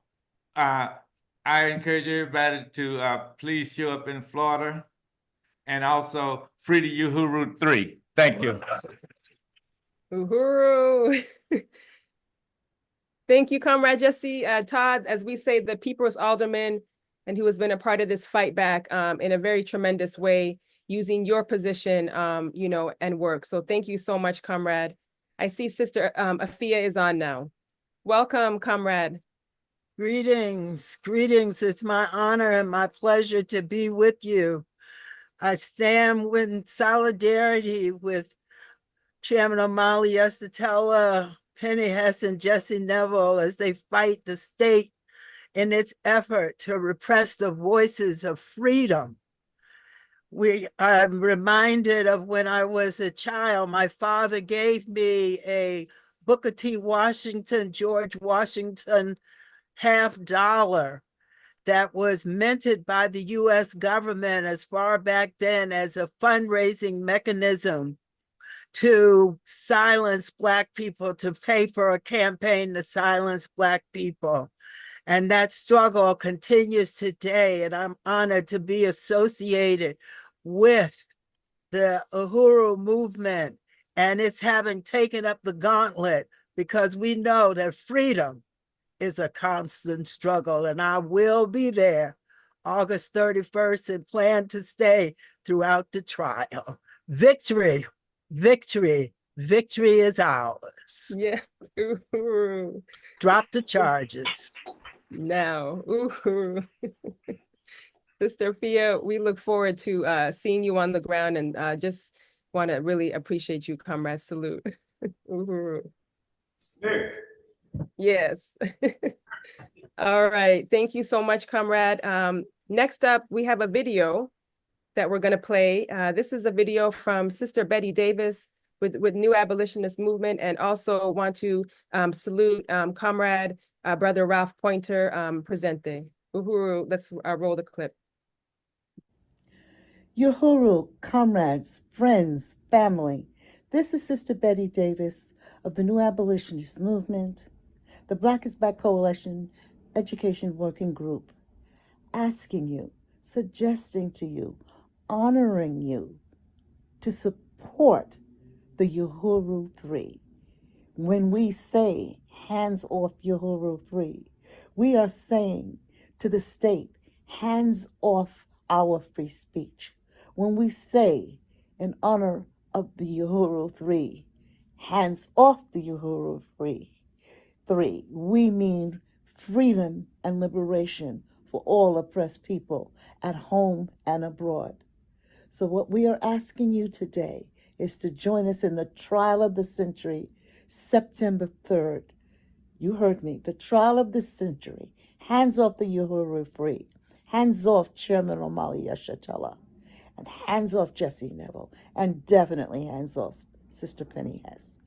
I encourage everybody to please show up in Florida, and also free the Uhuru 3. Thank you. Uhuru. Thank you, Comrade Jesse. Todd, as we say, the People's Alderman, and who has been a part of this fight back in a very tremendous way, using your position, and work. So thank you so much, Comrade. I see Sister Afia is on now. Welcome, Comrade. Greetings, greetings. It's my honor and my pleasure to be with you. I stand in solidarity with Chairman Omali Yesatella, Penny Hess, and Jesse Neville as they fight the state in its effort to repress the voices of freedom. I'm reminded of when I was a child, my father gave me a Booker T. Washington, George Washington $50 that was minted by the US government as far back then as a fundraising mechanism to silence Black people, to pay for a campaign to silence Black people. And that struggle continues today, and I'm honored to be associated with the Uhuru movement, and it's having taken up the gauntlet, because we know that freedom is a constant struggle, and I will be there August 31st and plan to stay throughout the trial. Victory, victory, victory is ours. Yeah. Uhuru. Drop the charges. Now, Uhuru. Sister Afia, we look forward to seeing you on the ground, and just want to really appreciate you, Comrade. Salute. Uhuru. Nick. Yes. All right. Thank you so much, Comrade. Next up, we have a video that we're going to play. This is a video from Sister Betty Davis with New Abolitionist Movement, and also want to salute Comrade Brother Ralph Pointer Presente. Uhuru, let's roll the clip. Uhuru, comrades, friends, family. This is Sister Betty Davis of the New Abolitionist Movement, the Black is Back Coalition Education Working Group, asking you, suggesting to you, honoring you to support the Uhuru 3 when we say hands off Uhuru 3. We are saying to the state, hands off our free speech. When we say, in honor of the Uhuru 3, hands off the Uhuru 3, we mean freedom and liberation for all oppressed people at home and abroad. So what we are asking you today is to join us in the trial of the century, September 3rd. You heard me, the trial of the century. Hands off the Uhuru 3. Hands off Chairman Omali Yeshitela. And hands off Jesse Neville. And definitely hands off Sister Penny Hess.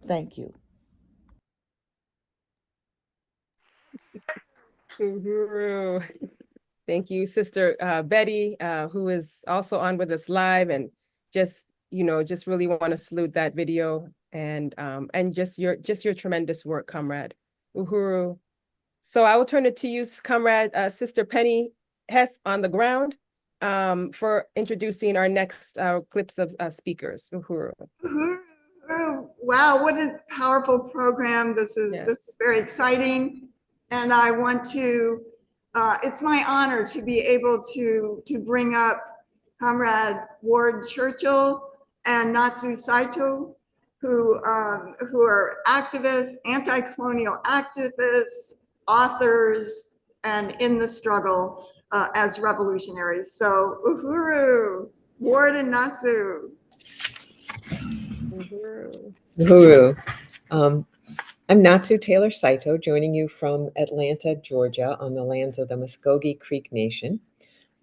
Thank you. Uhuru. Thank you, Sister Betty, who is also on with us live, and just really want to salute that video and just your tremendous work, comrade Uhuru. So I will turn it to you, comrade Sister Penny Hess on the ground, for introducing our next clips of speakers. Uhuru. Wow, what a powerful program. This is very exciting. And I want to, it's my honor to be able to bring up Comrade Ward Churchill and Natsu Saito, who are activists, anti-colonial activists, authors, and in the struggle as revolutionaries. So Uhuru, Ward and Natsu. Uhuru. I'm Natsu Taylor Saito, joining you from Atlanta, Georgia, on the lands of the Muskogee Creek Nation.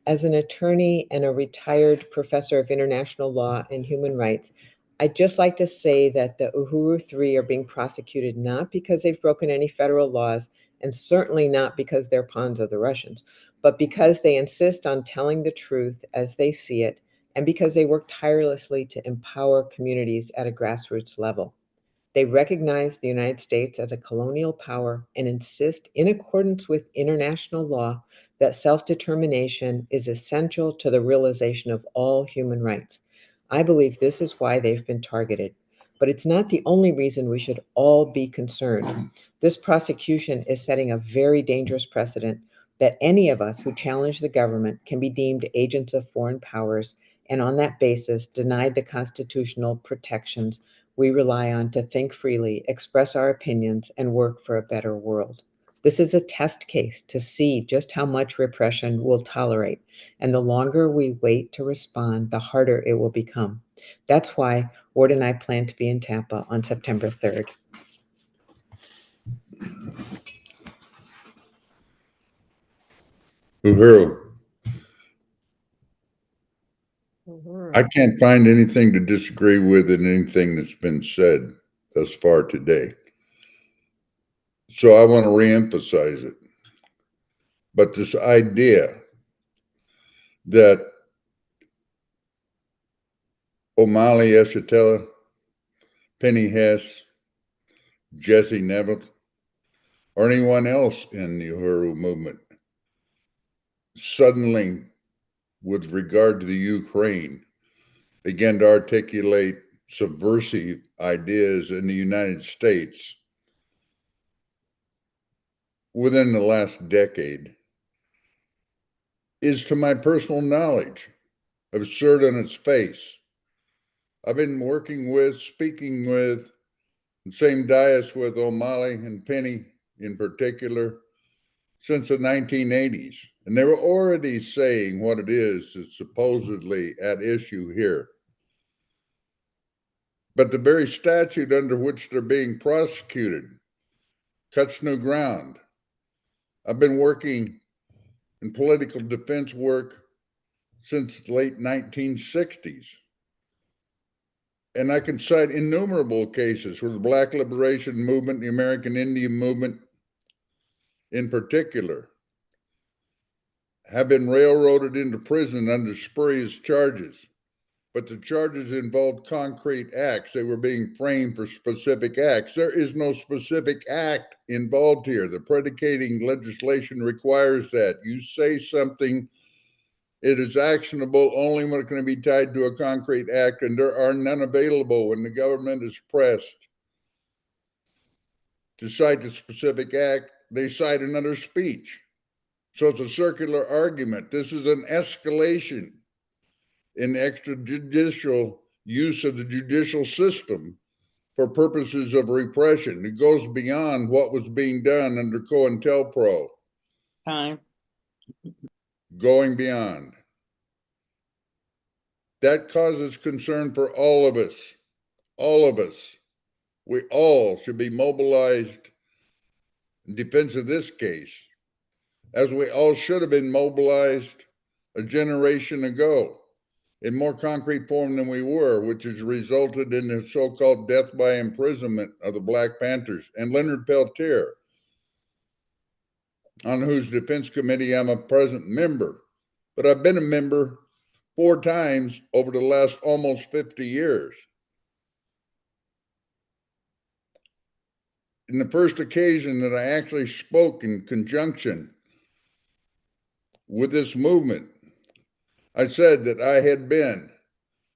As an attorney and a retired professor of international law and human rights, I'd just like to say that the Uhuru 3 are being prosecuted not because they've broken any federal laws, and certainly not because they're pawns of the Russians, but because they insist on telling the truth as they see it, and because they work tirelessly to empower communities at a grassroots level. They recognize the United States as a colonial power and insist, in accordance with international law, that self-determination is essential to the realization of all human rights. I believe this is why they've been targeted, but it's not the only reason we should all be concerned. This prosecution is setting a very dangerous precedent that any of us who challenge the government can be deemed agents of foreign powers, and on that basis denied the constitutional protections we rely on to think freely, express our opinions, and work for a better world. This is a test case to see just how much repression we'll tolerate, and the longer we wait to respond, the harder it will become. That's why Ward and I plan to be in Tampa on September 3rd. Uhuru. I can't find anything to disagree with in anything that's been said thus far today. So I want to reemphasize it. But this idea that Omali Yeshitela, Penny Hess, Jesse Neville, or anyone else in the Uhuru movement suddenly, with regard to the Ukraine, began to articulate subversive ideas in the United States within the last decade is, to my personal knowledge, absurd on its face. I've been speaking with, the same dais with Omali and Penny in particular since the 1980s. And they were already saying what it is that's supposedly at issue here. But the very statute under which they're being prosecuted cuts no ground. I've been working in political defense work since the late 1960s. And I can cite innumerable cases where the Black Liberation Movement, the American Indian Movement in particular, have been railroaded into prison under spurious charges. But the charges involved concrete acts. They were being framed for specific acts. There is no specific act involved here. The predicating legislation requires that you say something, it is actionable only when it can be tied to a concrete act, and there are none available when the government is pressed to cite the specific act, they cite another speech. So it's a circular argument. This is an escalation in extrajudicial use of the judicial system for purposes of repression. It goes beyond what was being done under COINTELPRO. Time. Going beyond. That causes concern for all of us. All of us. We all should be mobilized in defense of this case, as we all should have been mobilized a generation ago in more concrete form than we were, which has resulted in the so-called death by imprisonment of the Black Panthers and Leonard Peltier, on whose defense committee I'm a present member. But I've been a member 4 times over the last almost 50 years. In the first occasion that I actually spoke in conjunction with this movement, I said that I had been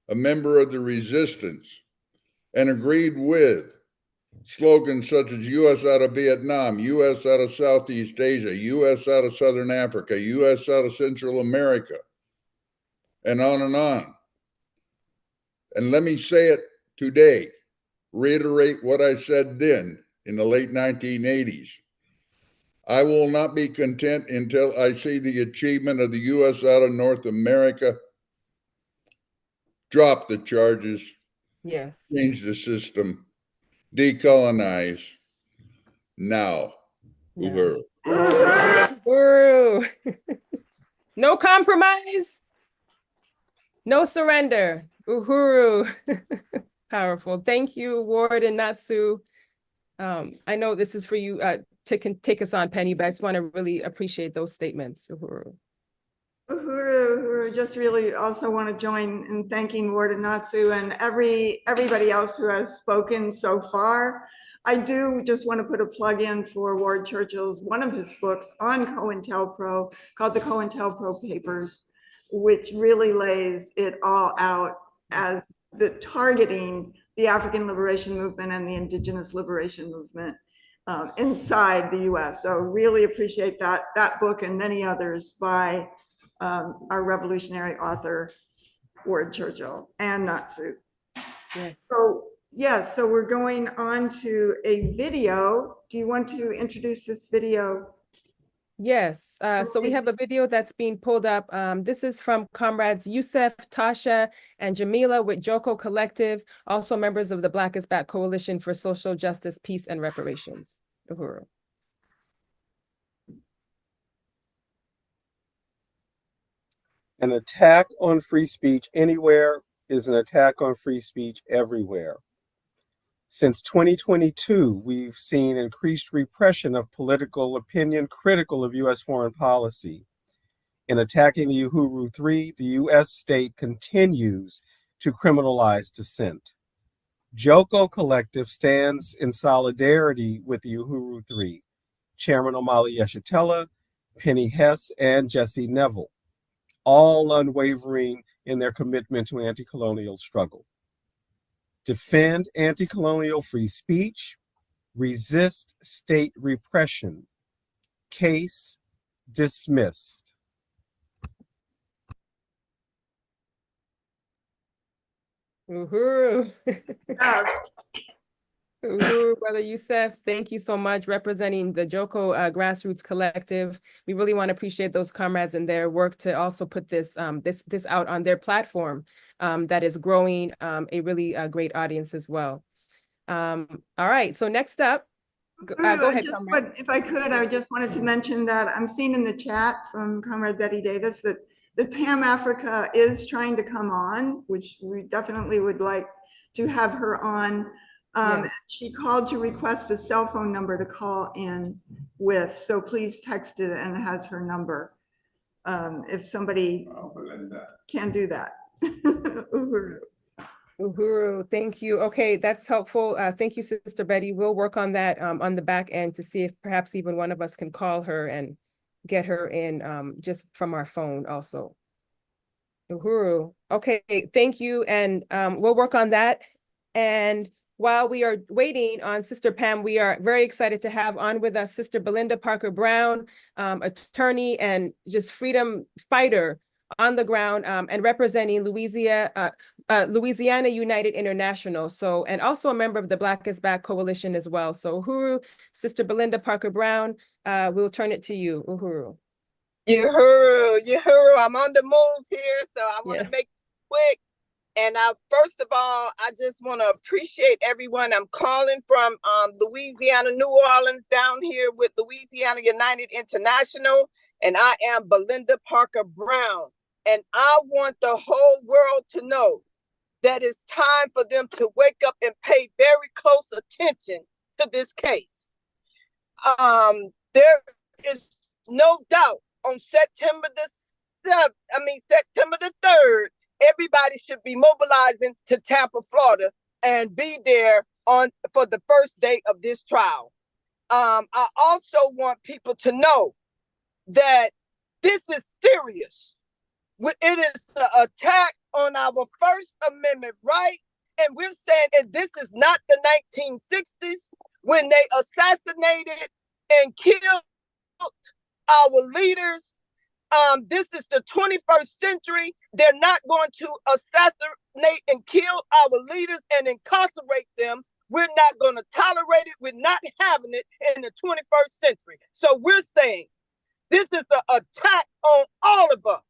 a member of the resistance and agreed with slogans such as U.S. out of Vietnam, U.S. out of Southeast Asia, U.S. out of Southern Africa, U.S. out of Central America, and on and on. And let me say it today, reiterate what I said then in the late 1980s. I will not be content until I see the achievement of the U.S. out of North America. Drop the charges. Yes. Change the system. Decolonize. Now. Uhuru. Uhuru. No compromise. No surrender. Uhuru. Powerful. Thank you, Ward and Natsu. I know this is for you to take us on, Penny, but I just want to really appreciate those statements, Uhuru. Uhuru, just really also want to join in thanking Ward and Natsu and everybody else who has spoken so far. I do just want to put a plug in for Ward Churchill's, one of his books on COINTELPRO called the COINTELPRO Papers, which really lays it all out as the targeting the African liberation movement and the indigenous liberation movement inside the US. So really appreciate that book and many others by our revolutionary author, Ward Churchill and Natsu. Yes. So yes, so we're going on to a video. Do you want to introduce this video? Yes, so we have a video that's being pulled up. This is from comrades Youssef, Tasha, and Jamila with Joko Collective, also members of the Black is Back Coalition for Social Justice, Peace, and Reparations. Uhuru. An attack on free speech anywhere is an attack on free speech everywhere. Since 2022, we've seen increased repression of political opinion critical of U.S. foreign policy. In attacking the Uhuru 3, the U.S. state continues to criminalize dissent. Joko Collective stands in solidarity with the Uhuru 3, Chairman Omali Yeshitela, Penny Hess, and Jesse Neville, all unwavering in their commitment to anti-colonial struggle. Defend anti-colonial free speech, resist state repression. Case dismissed. Uhuru. Uhuru, Brother Youssef, thank you so much representing the Joko Grassroots Collective. We really want to appreciate those comrades and their work to also put this this out on their platform that is growing a really great audience as well. All right, so next up, go ahead, comrade. If I could, I just wanted to mention that I'm seeing in the chat from Comrade Betty Davis that Pam Africa is trying to come on, which we definitely would like to have her on. Yes. She called to request a cell phone number to call in with, so please text it and it has her number. If somebody can do that. Uhuru. Uhuru, thank you. Okay, that's helpful. Thank you, Sister Betty. We'll work on that on the back end to see if perhaps even one of us can call her and get her in just from our phone also. Uhuru, okay, thank you. And we'll work on that. And while we are waiting on Sister Pam, we are very excited to have on with us Sister Belinda Parker Brown, attorney and just freedom fighter on the ground, and representing Louisiana United International. So, and also a member of the Black is Back Coalition as well. So Uhuru, Sister Belinda Parker Brown, we'll turn it to you, Uhuru. Uhuru, I'm on the move here, so I want to Yes. make it quick. And first of all, I just want to appreciate everyone. I'm calling from Louisiana, New Orleans, down here with Louisiana United International, and I am Belinda Parker Brown. And I want the whole world to know that it's time for them to wake up and pay very close attention to this case. There is no doubt on September the 3rd, everybody should be mobilizing to Tampa, Florida, and be there for the first day of this trial. I also want people to know that this is serious. It is an attack on our First Amendment right, and we're saying that this is not the 1960s when they assassinated and killed our leaders. This is the 21st century. They're not going to assassinate and kill our leaders and incarcerate them. We're not going to tolerate it. We're not having it in the 21st century. So we're saying this is an attack on all of us.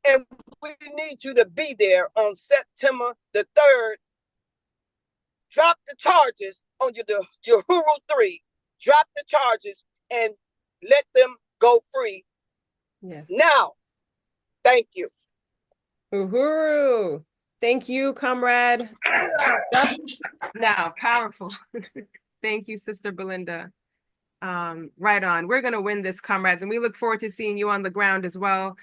And we need you to be there on September the 3rd. Drop the charges on your Uhuru 3. Drop the charges and let them go free. Yes. Now, thank you. Uhuru. Thank you, comrade. Now, powerful. Thank you, Sister Belinda. Right on. We're going to win this, comrades, and we look forward to seeing you on the ground as well,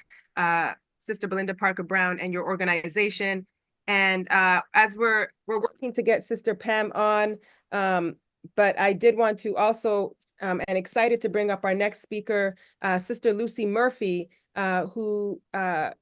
Sister Belinda Parker Brown and your organization. And as we're working to get Sister Pam on, but I did want to also, and excited to bring up our next speaker, Sister Lucy Murphy, who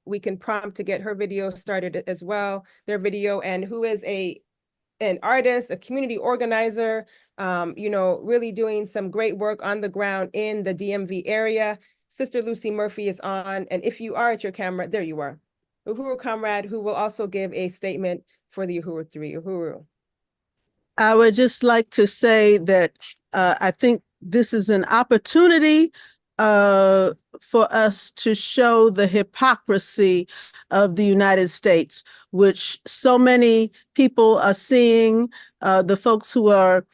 we can prompt to get her video started as well, their video, and who is an artist, a community organizer, really doing some great work on the ground in the DMV area. Sister Lucy Murphy is on, and if you are at your camera, there you are. Uhuru Comrade, who will also give a statement for the Uhuru 3. Uhuru. I would just like to say that I think this is an opportunity for us to show the hypocrisy of the United States, which so many people are seeing, the folks who are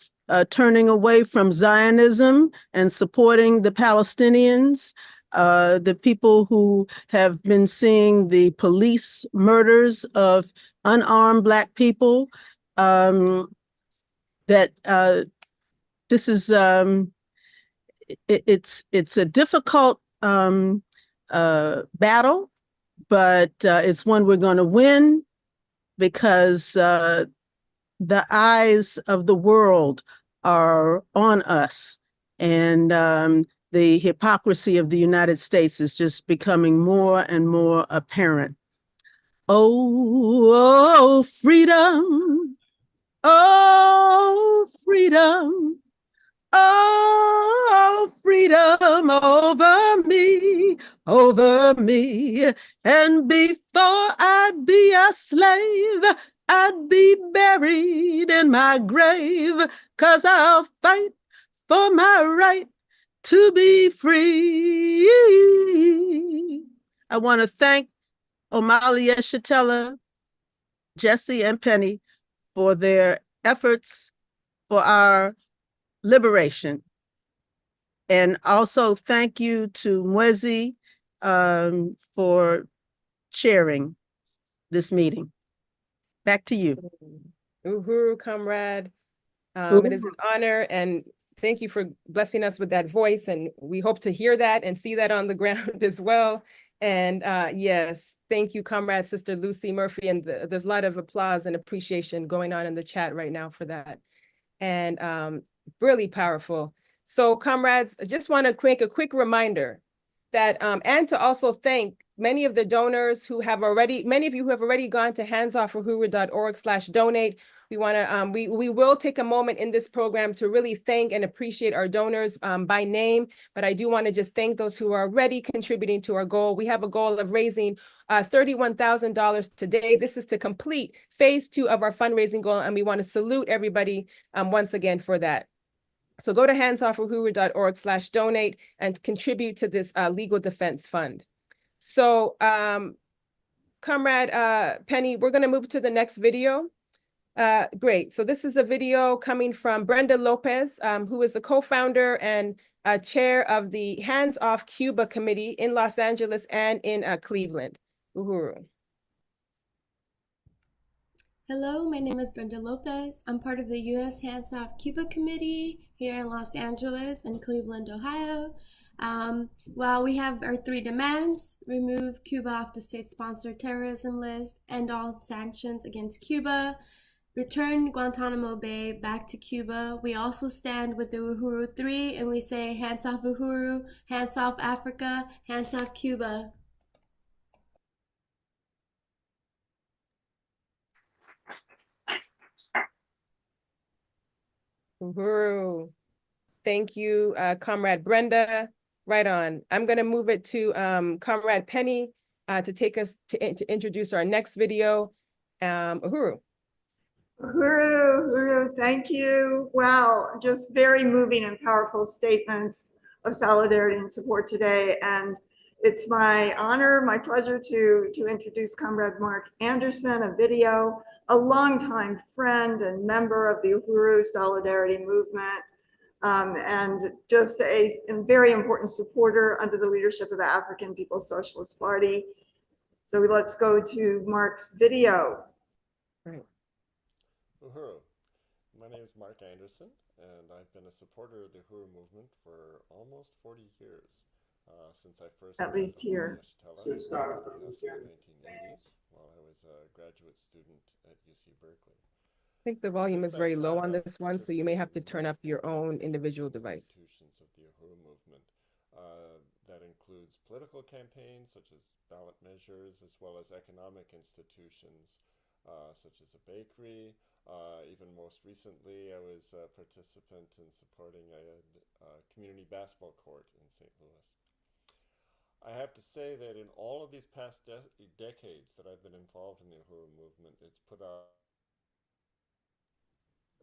turning away from Zionism and supporting the Palestinians, the people who have been seeing the police murders of unarmed Black people, that this is it's a difficult battle, but it's one we're going to win because the eyes of the world are on us, and the hypocrisy of the United States is just becoming more and more apparent. Oh, freedom. Oh, freedom. Oh, freedom over me. And before I'd be a slave, I'd be buried in my grave, 'cause I'll fight for my right to be free. I want to thank Omalia Shatella, Jesse, and Penny for their efforts for our liberation. And also thank you to Mwezi for chairing this meeting. Back to you. Uhuru, comrade. It is an honor, and thank you for blessing us with that voice. And we hope to hear that and see that on the ground as well. And yes, thank you, comrade, Sister Lucy Murphy. And there's a lot of applause and appreciation going on in the chat right now for that. And really powerful. So comrades, I just want to make a quick reminder that, and to also thank many of the donors who have already, many of you who have already gone to handsoffuhuru.org/donate. We want to, we will take a moment in this program to really thank and appreciate our donors by name, but I do want to just thank those who are already contributing to our goal. We have a goal of raising $31,000 today. This is to complete phase 2 of our fundraising goal, and we want to salute everybody once again for that. So go to handsoffuhuru.org/donate and contribute to this legal defense fund. So Comrade Penny, we're going to move to the next video. Great. So this is a video coming from Brenda Lopez, who is the co-founder and chair of the Hands Off Cuba Committee in Los Angeles and in Cleveland. Uhuru. Hello, my name is Brenda Lopez. I'm part of the U.S. Hands Off Cuba Committee here in Los Angeles and Cleveland, Ohio. Well, we have our 3 demands: remove Cuba off the state-sponsored terrorism list, end all sanctions against Cuba, return Guantanamo Bay back to Cuba. We also stand with the Uhuru 3, and we say hands off Uhuru, hands off Africa, hands off Cuba. Uhuru. Thank you, Comrade Brenda. Right on. I'm going to move it to Comrade Penny to take us to introduce our next video. Uhuru. Uhuru, thank you. Wow, just very moving and powerful statements of solidarity and support today. And it's my honor, my pleasure to introduce Comrade Mark Anderson, a video, a longtime friend and member of the Uhuru Solidarity Movement, and just a very important supporter under the leadership of the African People's Socialist Party. So let's go to Mark's video. Right. Uhuru. My name is Mark Anderson, and I've been a supporter of the Uhuru movement for almost 40 years, since I first At least here. in the 1980s while I was a graduate student at UC Berkeley. I think the volume is very low on this one, so you may have to turn up your own individual device. Institutions of the Uhuru movement. That includes political campaigns such as ballot measures, as well as economic institutions such as a bakery. Even most recently, I was a participant in supporting a community basketball court in St. Louis. I have to say that in all of these past decades that I've been involved in the Uhuru movement, it's put out.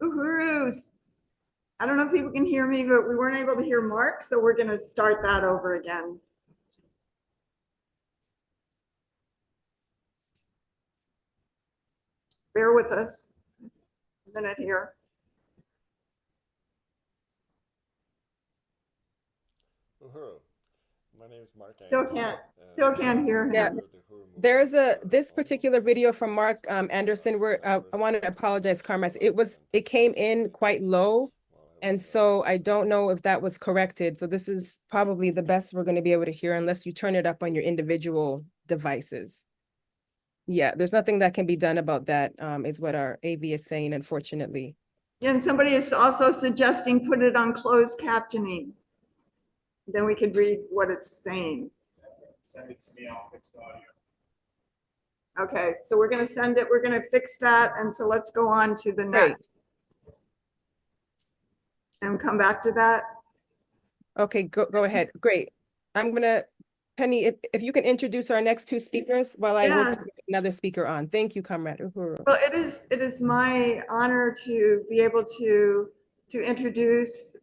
Uhurus. I don't know if people can hear me, but we weren't able to hear Mark, so we're going to start that over again. Just bear with us a minute here. Uhuru. My name is Mark. Still can't hear him. Yeah. There's this particular video from Mark Anderson where I want to apologize, Carmen. It came in quite low, and so I don't know if that was corrected. So this is probably the best we're going to be able to hear unless you turn it up on your individual devices. Yeah, there's nothing that can be done about that, is what our AV is saying, unfortunately. Yeah, and somebody is also suggesting put it on closed captioning. Then we could read what it's saying. Send it to me, I'll fix the audio. Okay, so we're going to send it. We're going to fix that. And so let's go on to the next. And come back to that. Okay, go ahead. Great. I'm going to, Penny, if you can introduce our next 2 speakers while I work to get another speaker on. Thank you, Comrade Uhuru. Well, it is my honor to be able to introduce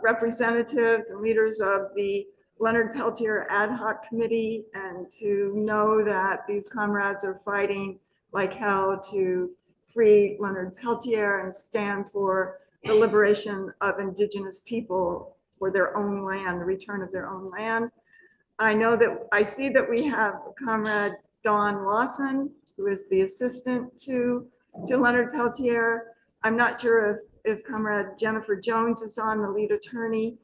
representatives and leaders of the Leonard Peltier Ad Hoc Committee, and to know that these comrades are fighting like hell to free Leonard Peltier and stand for the liberation of Indigenous people for their own land, the return of their own land. I see that we have Comrade Dawn Lawson, who is the assistant to Leonard Peltier. I'm not sure if Comrade Jennifer Jones is on, the lead attorney,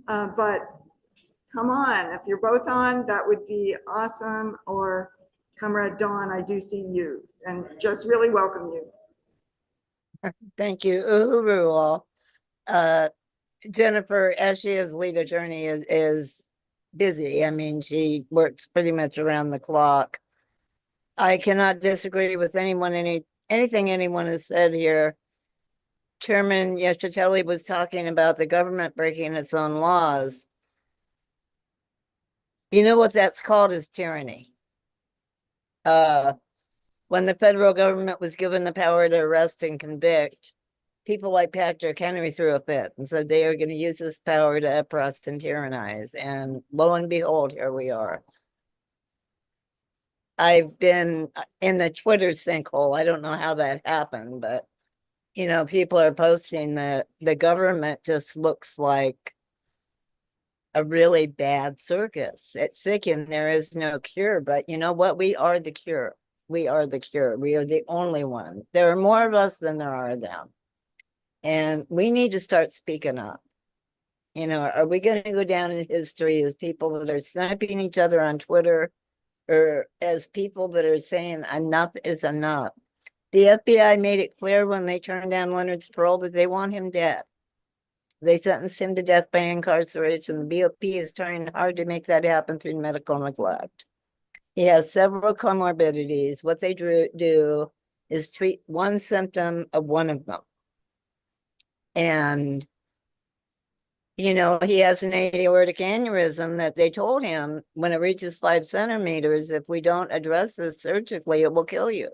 but come on, if you're both on, that would be awesome. Or Comrade Dawn, I do see you, and just really welcome you. Thank you, Uhuru. Jennifer, as she is lead attorney, is busy. I mean, she works pretty much around the clock. I cannot disagree with anything anyone has said here. Chairman Yeshiteli was talking about the government breaking its own laws. You know what that's called is tyranny. When the federal government was given the power to arrest and convict, people like Patrick Henry threw a fit and said they are going to use this power to oppress and tyrannize. And lo and behold, here we are. I've been in the Twitter sinkhole. I don't know how that happened, but you know, people are posting that the government just looks like a really bad circus. It's sick and there is no cure, but you know what? We are the cure. We are the cure. We are the only one. There are more of us than there are of them. And we need to start speaking up. You know, are we going to go down in history as people that are sniping each other on Twitter, or as people that are saying enough is enough? The FBI made it clear when they turned down Leonard's parole that they want him dead. They sentenced him to death by incarceration. The BOP is trying hard to make that happen through medical neglect. He has several comorbidities. What they do is treat one symptom of one of them. And, you know, he has an aortic aneurysm that they told him when it reaches 5 centimeters, if we don't address this surgically, it will kill you.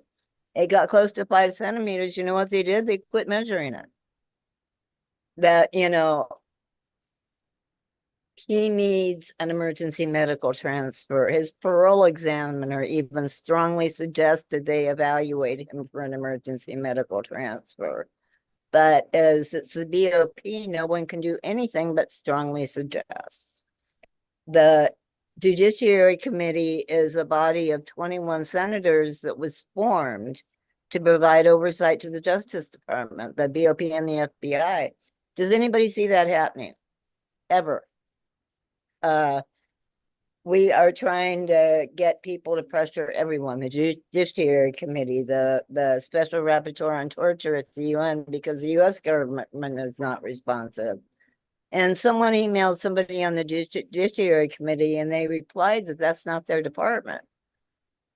It got close to 5 centimeters. You know what they did? They quit measuring it. That, you know, he needs an emergency medical transfer. His parole examiner even strongly suggested they evaluate him for an emergency medical transfer. But as it's the BOP, no one can do anything but strongly suggest. The Judiciary Committee is a body of 21 senators that was formed to provide oversight to the Justice Department, the BOP and the FBI. Does anybody see that happening? Ever? We are trying to get people to pressure everyone, the Judiciary Committee, the Special Rapporteur on Torture at the UN, because the US government is not responsive. And someone emailed somebody on the Judiciary Committee and they replied that that's not their department.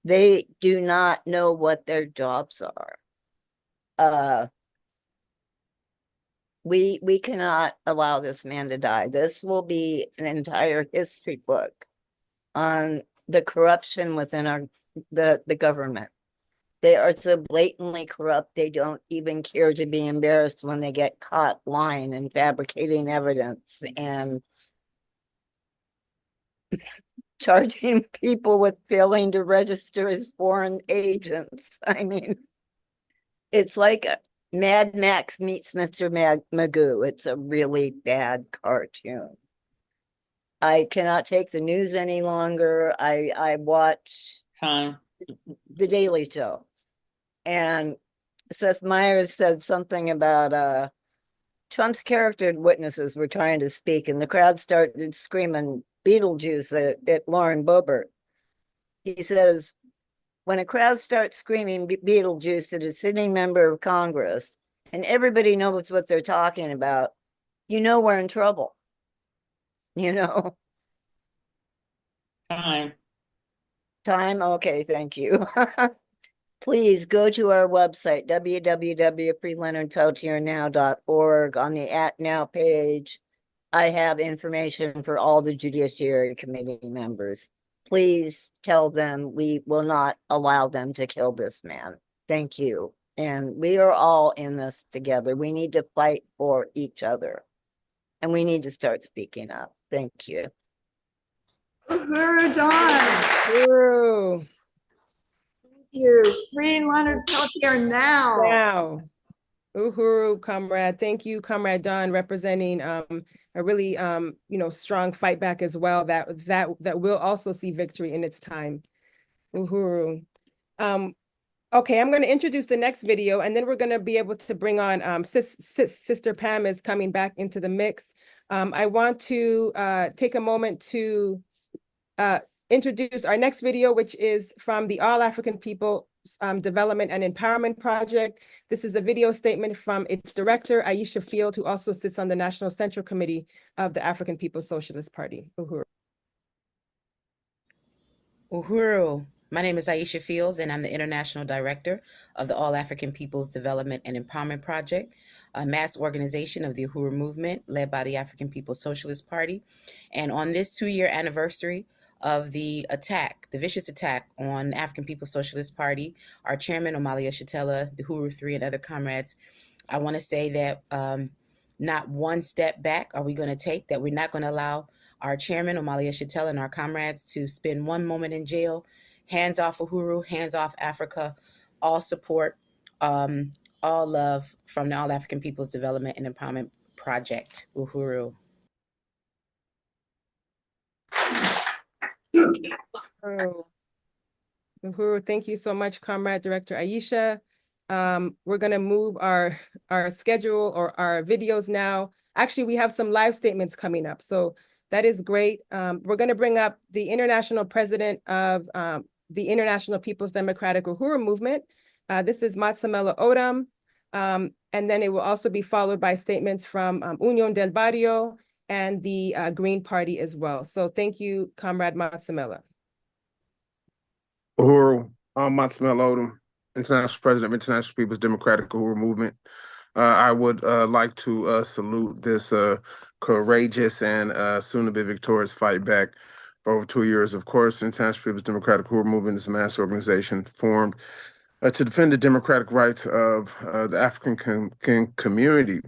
They do not know what their jobs are. We cannot allow this man to die. This will be an entire history book on the corruption within the government. They are so blatantly corrupt, they don't even care to be embarrassed when they get caught lying and fabricating evidence and charging people with failing to register as foreign agents. I mean, it's like Mad Max meets Mr. Magoo. It's a really bad cartoon. I cannot take the news any longer. I watch The Daily Show. And Seth Meyers said something about Trump's character witnesses were trying to speak, and the crowd started screaming Beetlejuice at Lauren Boebert. He says, when a crowd starts screaming Beetlejuice at a sitting member of Congress, and everybody knows what they're talking about, you know we're in trouble. You know? Time. Okay, thank you. Please go to our website, www.freeleonardpeltiernow.org. On the Act Now page, I have information for all the Judiciary Committee members. Please tell them we will not allow them to kill this man. Thank you. And we are all in this together. We need to fight for each other. And we need to start speaking up. Thank you. Uhuru, Dawn. Uhuru. Thank you. Free Leonard Peltier now. Now. Uhuru, comrade. Thank you, Comrade Don, representing a really strong fight back as well that will also see victory in its time. Uhuru. Okay, I'm going to introduce the next video, and then we're going to be able to bring on Sister Pam is coming back into the mix. I want to take a moment to introduce our next video, which is from the All African People Development and Empowerment Project. This is a video statement from its director, Aisha Field, who also sits on the National Central Committee of the African People's Socialist Party. Uhuru. Uhuru. My name is Aisha Fields, and I'm the International Director of the All African Peoples Development and Empowerment Project, a mass organization of the Uhuru movement led by the African People's Socialist Party. And on this 2-year anniversary of the attack, the vicious attack on the African People's Socialist Party, our chairman, Omalia Shatella, the Uhuru 3, and other comrades, I want to say that not one step back are we going to take, that we're not going to allow our chairman, Omalia Shatella, and our comrades to spend one moment in jail. Hands off Uhuru, hands off Africa, all support, all love from the All African People's Development and Empowerment Project, Uhuru. Uhuru, thank you so much, Comrade Director Aisha. We're going to move our schedule or our videos now. Actually, we have some live statements coming up, so that is great. We're going to bring up the international president of the International People's Democratic Uhuru Movement. This is Matsamela Odom, and then it will also be followed by statements from Unión del Barrio and the Green Party as well. So thank you, Comrade Matsamela. Uhuru, I'm Matsamela Odom, International President of International People's Democratic Uhuru Movement. I would like to salute this courageous and soon-to-be victorious fight back for over 2 years. Of course, International People's Democratic Uhuru Movement is a mass organization formed to defend the democratic rights of the African community.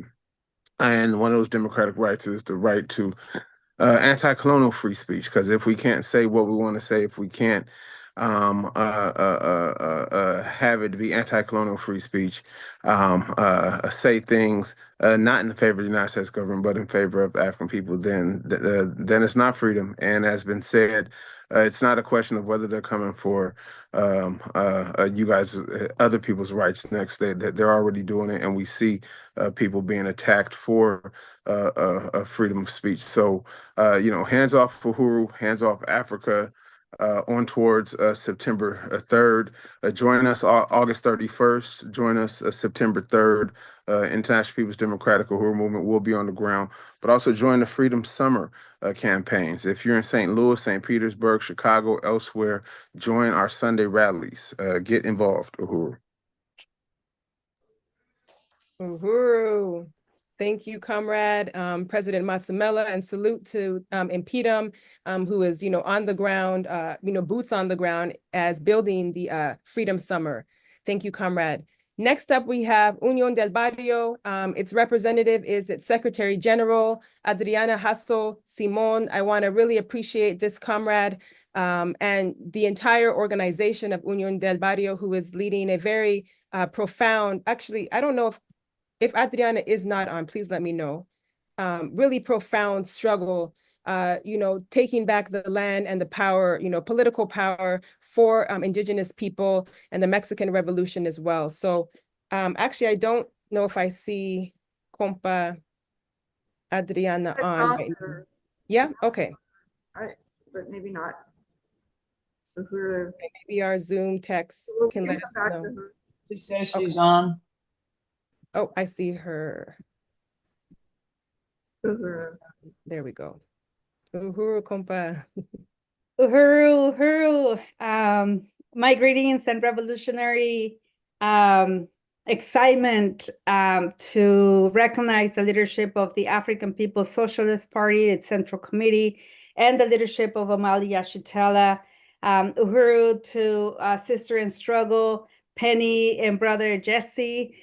And one of those democratic rights is the right to anti-colonial free speech, because if we can't say what we want to say, if we can't have it to be anti-colonial free speech, say things not in favor of the United States government, but in favor of African people, then it's not freedom. And as been said, it's not a question of whether they're coming for you guys, other people's rights next. They're already doing it, and we see people being attacked for freedom of speech. So, hands off Uhuru, hands off Africa. On towards September 3rd. Join us August 31st. Join us September 3rd. International People's Democratic Uhuru Movement will be on the ground, but also join the Freedom Summer campaigns. If you're in St. Louis, St. Petersburg, Chicago, elsewhere, join our Sunday rallies. Get involved, Uhuru. Uhuru. Thank you, Comrade President Matsamela, and salute to Impedum, who is, on the ground, boots on the ground as building the Freedom Summer. Thank you, Comrade. Next up, we have Unión del Barrio. Its representative is its Secretary General, Adriana Hasso Simon. I want to really appreciate this comrade and the entire organization of Unión del Barrio, who is leading a very profound, actually, I don't know if Adriana is not on, please let me know. Really profound struggle, taking back the land and the power, political power for indigenous people and the Mexican Revolution as well. So actually, I don't know if I see Compa Adriana on right now. Yeah, okay. But maybe not. Uhuru. Maybe our Zoom text can let us know. She says she's on. Oh, I see her. Uhuru. There we go. Uhuru, compa. Uhuru, Uhuru. My greetings and revolutionary excitement to recognize the leadership of the African People's Socialist Party, its Central Committee, and the leadership of Omalia Shatella. Uhuru to Sister in Struggle, Penny and Brother Jesse.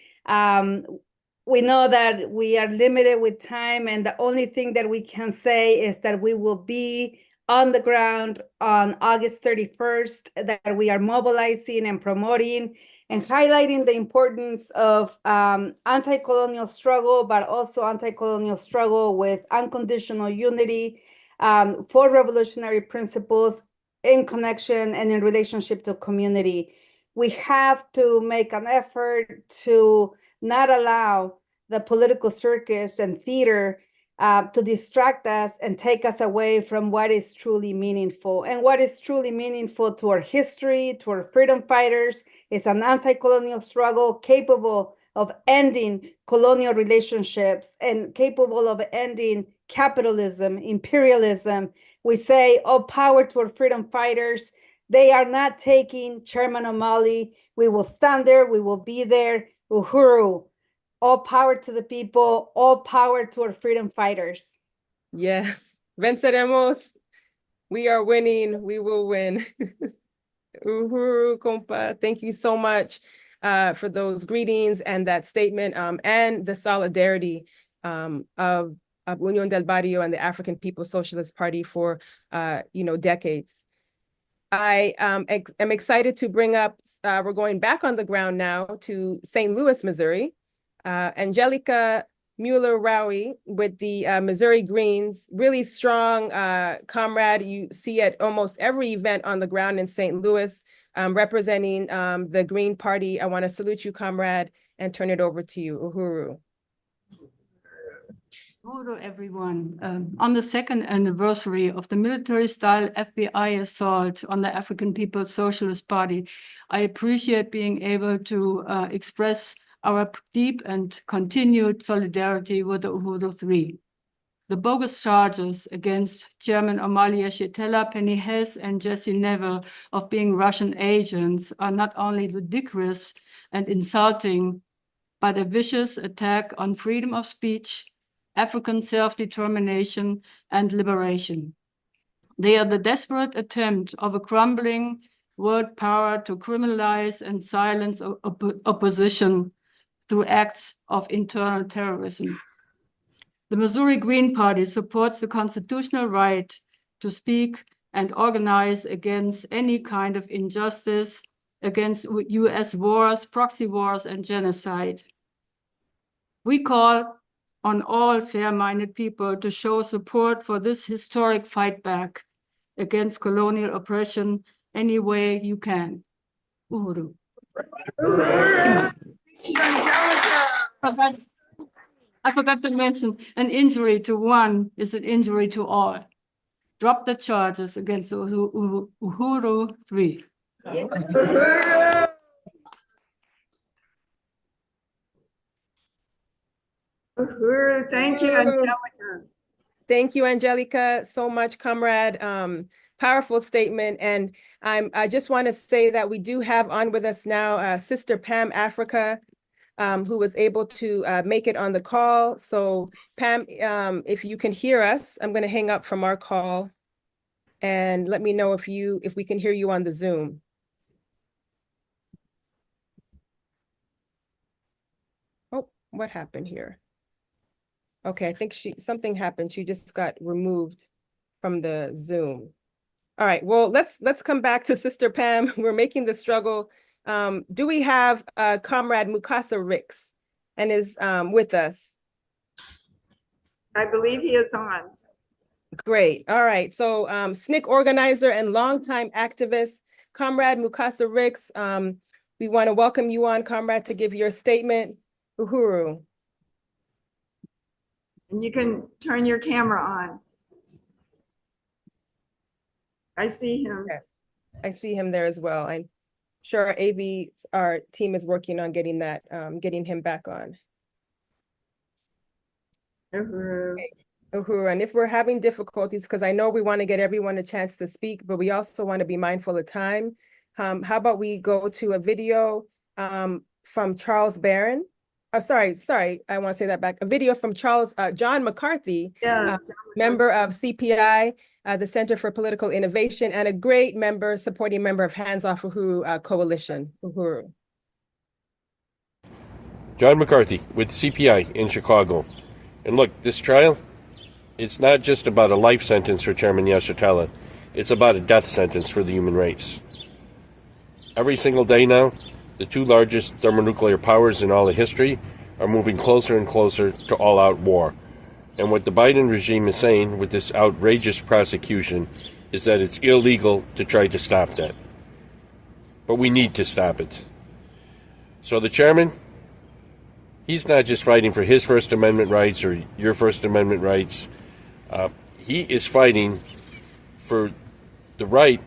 We know that we are limited with time, and the only thing that we can say is that we will be on the ground on August 31st, that we are mobilizing and promoting and highlighting the importance of anti-colonial struggle, but also anti-colonial struggle with unconditional unity for revolutionary principles in connection and in relationship to community. We have to make an effort to not allow the political circus and theater to distract us and take us away from what is truly meaningful. And what is truly meaningful to our history, to our freedom fighters, is an anti-colonial struggle capable of ending colonial relationships and capable of ending capitalism, imperialism. We say, all power to our freedom fighters. They are not taking Chairman O'Malley. We will stand there. We will be there. Uhuru. All power to the people. All power to our freedom fighters. Yes. Venceremos. We are winning. We will win. Uhuru, compa. Thank you so much for those greetings and that statement and the solidarity of Unión del Barrio and the African People's Socialist Party for decades. I am excited to bring up, we're going back on the ground now to St. Louis, Missouri. Angelica Mueller-Rowie with the Missouri Greens, really strong comrade you see at almost every event on the ground in St. Louis, representing the Green Party. I want to salute you, comrade, and turn it over to you, Uhuru. Hello, everyone. On the second anniversary of the military-style FBI assault on the African People's Socialist Party, I appreciate being able to express our deep and continued solidarity with the Uhuru 3. The bogus charges against Chairman Amalia Shetela, Penny Hess, and Jesse Neville of being Russian agents are not only ludicrous and insulting, but a vicious attack on freedom of speech, African self-determination, and liberation. They are the desperate attempt of a crumbling world power to criminalize and silence opposition through acts of internal terrorism. The Missouri Green Party supports the constitutional right to speak and organize against any kind of injustice, against US wars, proxy wars, and genocide. We call on all fair-minded people to show support for this historic fight back against colonial oppression any way you can. Uhuru. I forgot to mention, an injury to one is an injury to all. Drop the charges against the Uhuru 3. Uhuru, thank you, Angelica. Thank you, Angelica, so much, comrade. Powerful statement. And I just want to say that we do have on with us now Sister Pam Africa, who was able to make it on the call. So Pam, if you can hear us, I'm going to hang up from our call and let me know if we can hear you on the Zoom. Oh, what happened here? Okay, I think something happened. She just got removed from the Zoom. All right, well, let's come back to Sister Pam. We're making the struggle. Do we have Comrade Mukasa Ricks and is with us? I believe he is on. Great. All right. So SNCC organizer and longtime activist, Comrade Mukasa Ricks, we want to welcome you on, Comrade, to give your statement. Uhuru. And you can turn your camera on. I see him. Yes, I see him there as well. I'm sure our team is working on getting that, getting him back on. Uhuru. Okay. Uhuru, and if we're having difficulties, because I know we want to get everyone a chance to speak, but we also want to be mindful of time. How about we go to a video from Charles Barron? Oh, sorry, I want to say that back. A video from John McCarthy, Yes, member of CPI, the Center for Political Innovation, and a great supporting member of Hands Off Uhuru Coalition. Uhuru. John McCarthy with CPI in Chicago. And look, this trial, it's not just about a life sentence for Chairman Yeshitela. It's about a death sentence for the human race. Every single day now, the two largest thermonuclear powers in all of history are moving closer and closer to all-out war. And what the Biden regime is saying with this outrageous prosecution is that it's illegal to try to stop that. But we need to stop it. So the chairman, he's not just fighting for his First Amendment rights or your First Amendment rights. He is fighting for the right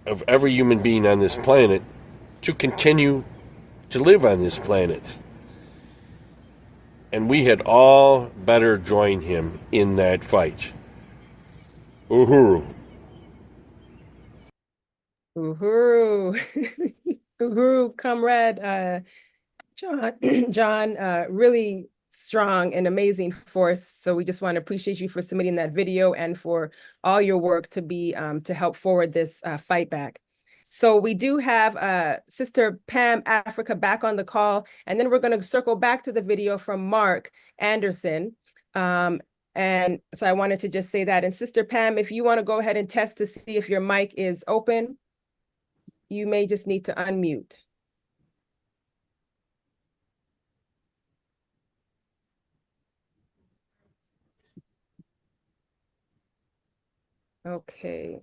of every human being on this planet to continue to live on this planet. And we had all better join him in that fight. Uhuru. Uhuru, Uhuru, comrade, John, John, really strong and amazing force. So we just want to appreciate you for submitting that video and for all your work to be to help forward this fight back. So we do have Sister Pam Africa back on the call, and then we're going to circle back to the video from Mark Anderson. And so I wanted to just say that. And Sister Pam, if you want to go ahead and test to see if your mic is open, you may just need to unmute. Okay.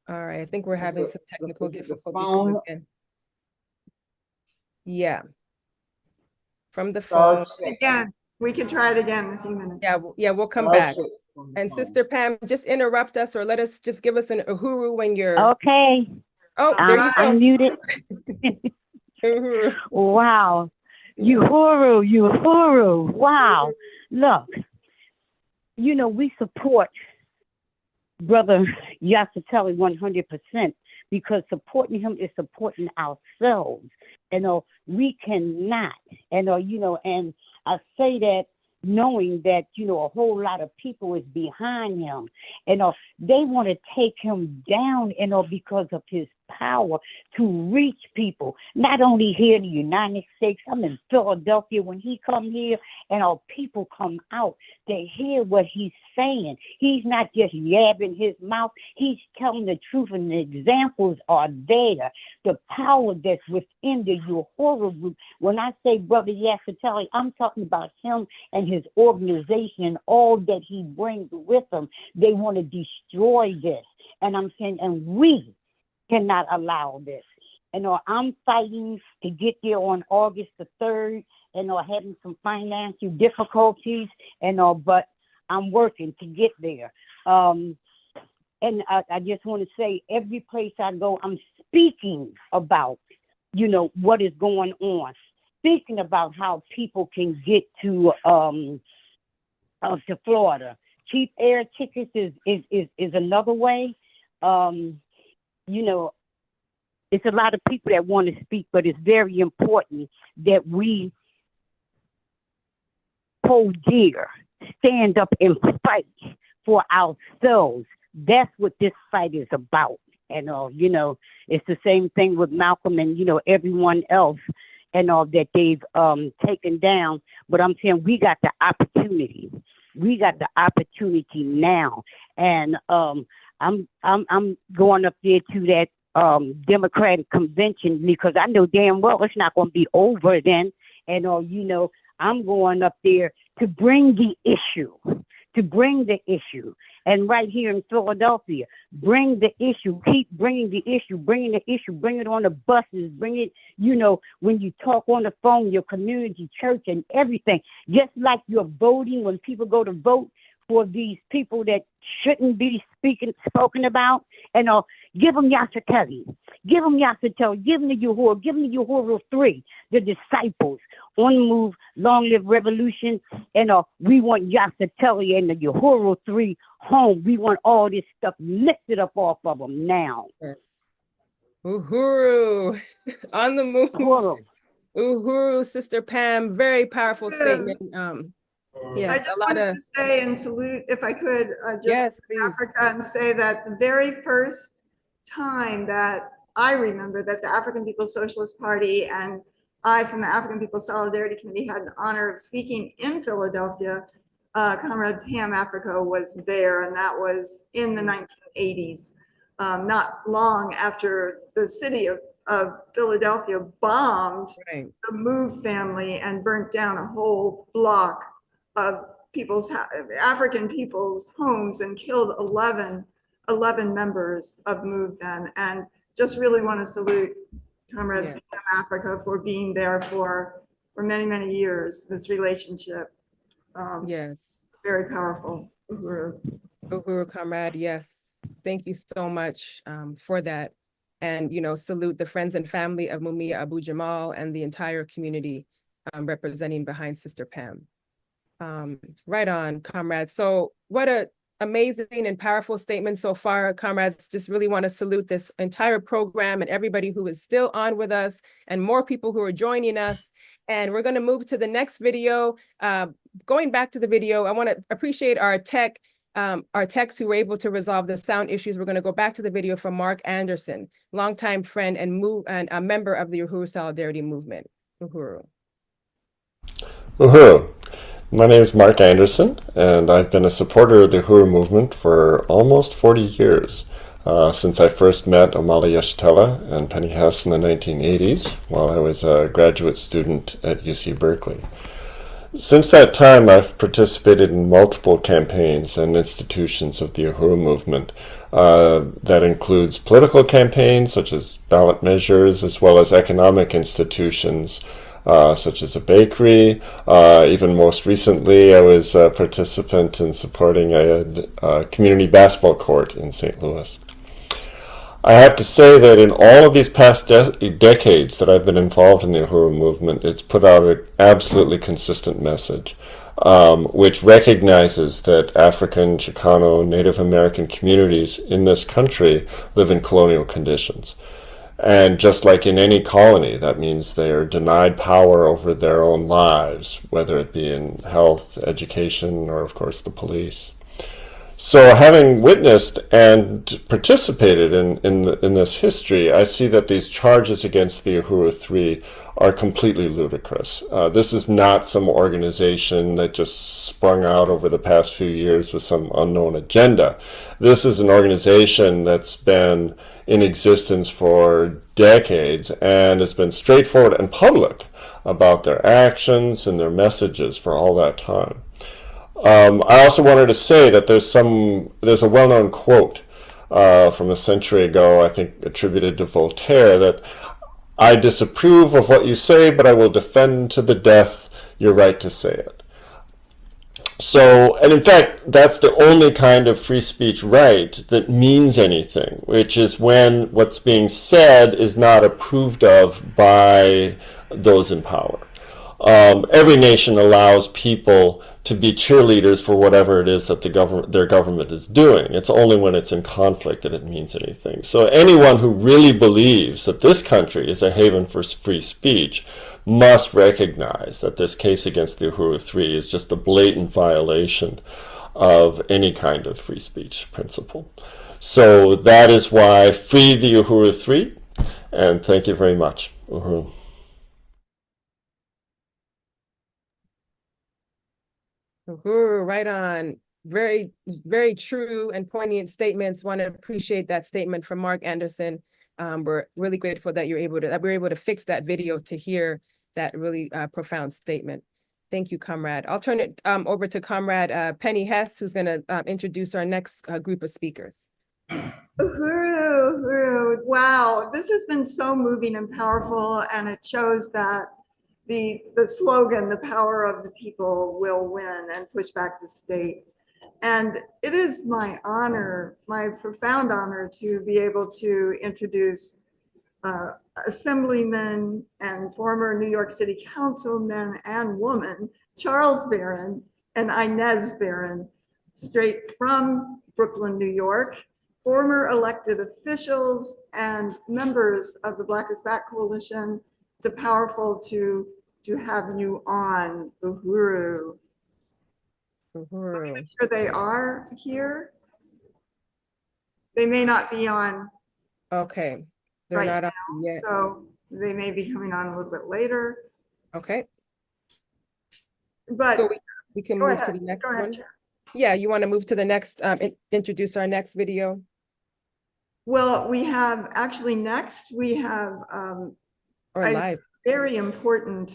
All right, I think we're having some technical difficulties again. Yeah. From the phone. Again, we can try it again in a few minutes. Yeah, we'll come back. And Sister Pam, just interrupt us or just give us an Uhuru when you're. Okay. Oh, there you go. Unmuted. Uhuru. Wow. Uhuru. Wow. Look, we support Brother Yasateli 100% because supporting him is supporting ourselves. We cannot, and I say that knowing that, a whole lot of people is behind him. They want to take him down, because of his power to reach people, not only here in the United States. I'm in Philadelphia. When he come here and our people come out, they hear what he's saying. He's not just yabbing his mouth. He's telling the truth, and the examples are there. The power that's within the Uhuru group. When I say Brother Yasateli, I'm talking about him and his organization and all that he brings with him. They want to destroy this. And I'm saying, and we cannot allow this. I'm fighting to get there on August the 3rd, having some financial difficulties, but I'm working to get there. And I just want to say, every place I go, I'm speaking about, what is going on, speaking about how people can get to Florida. Cheap air tickets is another way. It's a lot of people that want to speak, but it's very important that we hold dear, stand up and fight for ourselves. That's what this fight is about. It's the same thing with Malcolm and, everyone else that they've taken down. But I'm saying we got the opportunity. We got the opportunity now. And I'm going up there to that Democratic convention because I know damn well it's not going to be over then. And I'm going up there to bring the issue. And right here in Philadelphia, bring the issue, keep bringing the issue, bring it on the buses, bring it, when you talk on the phone, your community, church, and everything. Just like you're voting when people go to vote for these people that shouldn't be spoken about, give them Yasateli, give them Yasateli, give them the Uhuru, give them the Uhuru 3, the disciples, on the move, long live revolution, we want Yasateli and the Uhuru 3 home. We want all this stuff lifted up off of them now. Yes. Uhuru, on the move. Uhuru, Sister Pam, very powerful statement. I just wanted to say and salute, if I could, just Africa and say that the very first time that I remember that the African People's Socialist Party and I from the African People's Solidarity Committee had the honor of speaking in Philadelphia, Comrade Pam Africa was there, and that was in the 1980s, not long after the city of Philadelphia bombed the Move family and burnt down a whole block of African people's homes and killed 11 members of Move then. And just really want to salute Comrade Pam Africa for being there for many, many years, this relationship. Very powerful. Uhuru, comrade, yes. Thank you so much for that. And, salute the friends and family of Mumia Abu Jamal and the entire community representing behind Sister Pam. Right on, comrade. So what a amazing and powerful statements so far, comrades. Just really want to salute this entire program and everybody who is still on with us and more people who are joining us. And we're going to move to the next video. Going back to the video, I want to appreciate our techs who were able to resolve the sound issues. We're going to go back to the video from Mark Anderson, longtime friend and a member of the Uhuru Solidarity Movement. Uhuru. Uhuru. My name is Mark Anderson, and I've been a supporter of the Uhuru movement for almost 40 years, since I first met Omali Yeshitela and Penny Hess in the 1980s while I was a graduate student at UC Berkeley. Since that time, I've participated in multiple campaigns and institutions of the Uhuru movement. That includes political campaigns such as ballot measures, as well as economic institutions such as a bakery. Even most recently, I was a participant in supporting a community basketball court in St. Louis. I have to say that in all of these past decades that I've been involved in the Uhuru movement, it's put out an absolutely consistent message, which recognizes that African, Chicano, Native American communities in this country live in colonial conditions. And just like in any colony, that means they are denied power over their own lives, whether it be in health, education, or of course the police. So having witnessed and participated in this history, I see that these charges against the Uhuru 3 are completely ludicrous. This is not some organization that just sprung out over the past few years with some unknown agenda. This is an organization that's been in existence for decades and has been straightforward and public about their actions and their messages for all that time. I also wanted to say that there's a well-known quote from a century ago, I think attributed to Voltaire, that I disapprove of what you say, but I will defend to the death your right to say it. So, and in fact, that's the only kind of free speech right that means anything, which is when what's being said is not approved of by those in power. Every nation allows people to be cheerleaders for whatever it is that their government is doing. It's only when it's in conflict that it means anything. So anyone who really believes that this country is a haven for free speech must recognize that this case against the Uhuru 3 is just a blatant violation of any kind of free speech principle. So that is why free the Uhuru 3, and thank you very much, Uhuru. Uhuru, right on. Very, very true and poignant statements. Want to appreciate that statement from Mark Anderson. We're really grateful that we're able to fix that video to hear that really profound statement. Thank you, comrade. I'll turn it over to comrade Penny Hess, who's going to introduce our next group of speakers. Uhuru, wow, this has been so moving and powerful, and it shows that the slogan, the power of the people will win and push back the state. And it is my honor, my profound honor, to be able to introduce Assemblyman and former New York City Councilman and woman, Charles Barron and Inez Barron, straight from Brooklyn, New York, former elected officials and members of the Black is Back Coalition. It's powerful to have you on, Uhuru. Uhuru. Make sure they are here. They may not be on. Okay, they're right not now, on yet. so they may be coming on a little bit later. Okay. But so we can move to the next go ahead, one. Chair. Yeah, you want to move to the next, introduce our next video? Well, we have actually next, we have a very important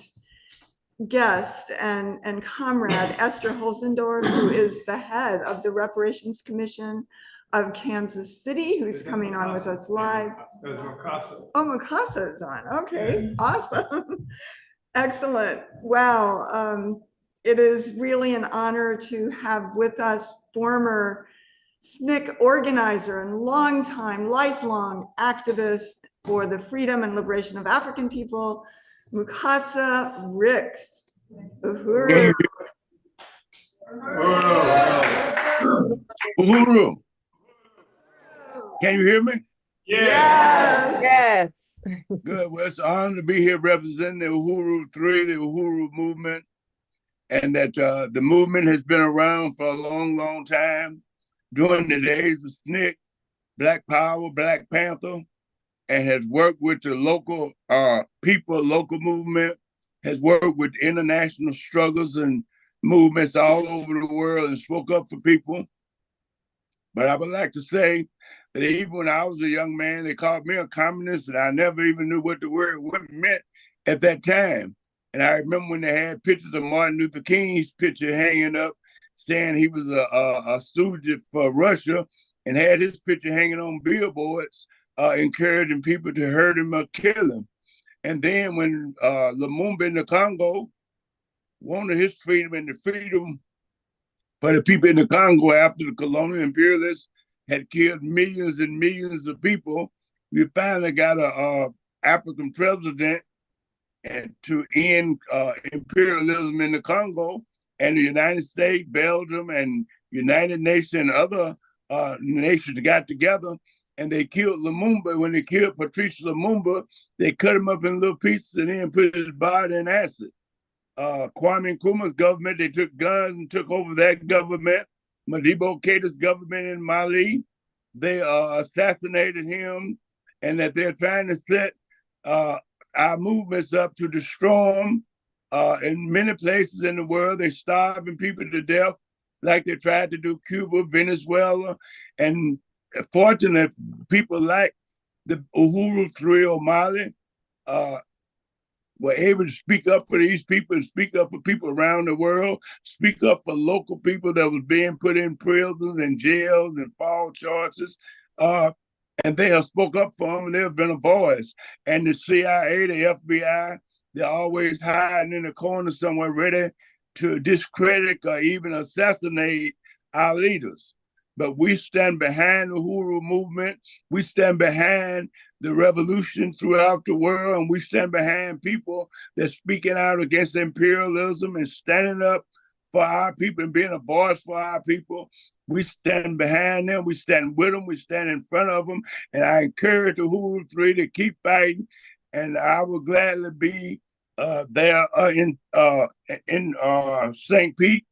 guest and comrade, Esther Holzendorf, who is the head of the Reparations Commission of Kansas City, who's coming on with us live. Oh, Mikasa is on. Okay, awesome. Excellent. Wow. It is really an honor to have with us former SNCC organizer and longtime, lifelong activist for the freedom and liberation of African people, Mukasa Ricks. Uhuru. Uhuru, can you hear me? Yes. Yes. Good. Well, it's an honor to be here representing the Uhuru 3, the Uhuru movement, and that the movement has been around for a long, long time during the days of SNCC, Black Power, Black Panther, and has worked with the local people, local movement, has worked with international struggles and movements all over the world and spoke up for people. But I would like to say that even when I was a young man, they called me a communist, and I never even knew what the word meant at that time. And I remember when they had pictures of Martin Luther King's picture hanging up, saying he was a stooge for Russia, and had his picture hanging on billboards, encouraging people to hurt him or kill him. And then when Lumumba in the Congo wanted his freedom and the freedom for the people in the Congo after the colonial imperialists had killed millions and millions of people, we finally got a African president and to end imperialism in the Congo, and the United States, Belgium, and United Nations and other nations got together, and they killed Lumumba. When they killed Patrice Lumumba, they cut him up in little pieces and then put his body in acid. Kwame Nkrumah's government, they took guns and took over that government. Modibo Keita's government in Mali, they assassinated him, and that they're trying to set our movements up to destroy them. In many places in the world, they're starving people to death, like they tried to do Cuba, Venezuela, and fortunately, people like the Uhuru 3 or Mali were able to speak up for these people and speak up for people around the world, speak up for local people that was being put in prisons and jails and false charges. And they have spoke up for them, and they've been a voice. And the CIA, the FBI, they're always hiding in the corner somewhere ready to discredit or even assassinate our leaders. But we stand behind the Uhuru movement. We stand behind the revolution throughout the world, and we stand behind people that's speaking out against imperialism and standing up for our people and being a voice for our people. We stand behind them. We stand with them. We stand in front of them. And I encourage the Uhuru 3 to keep fighting. And I will gladly be there in St. Pete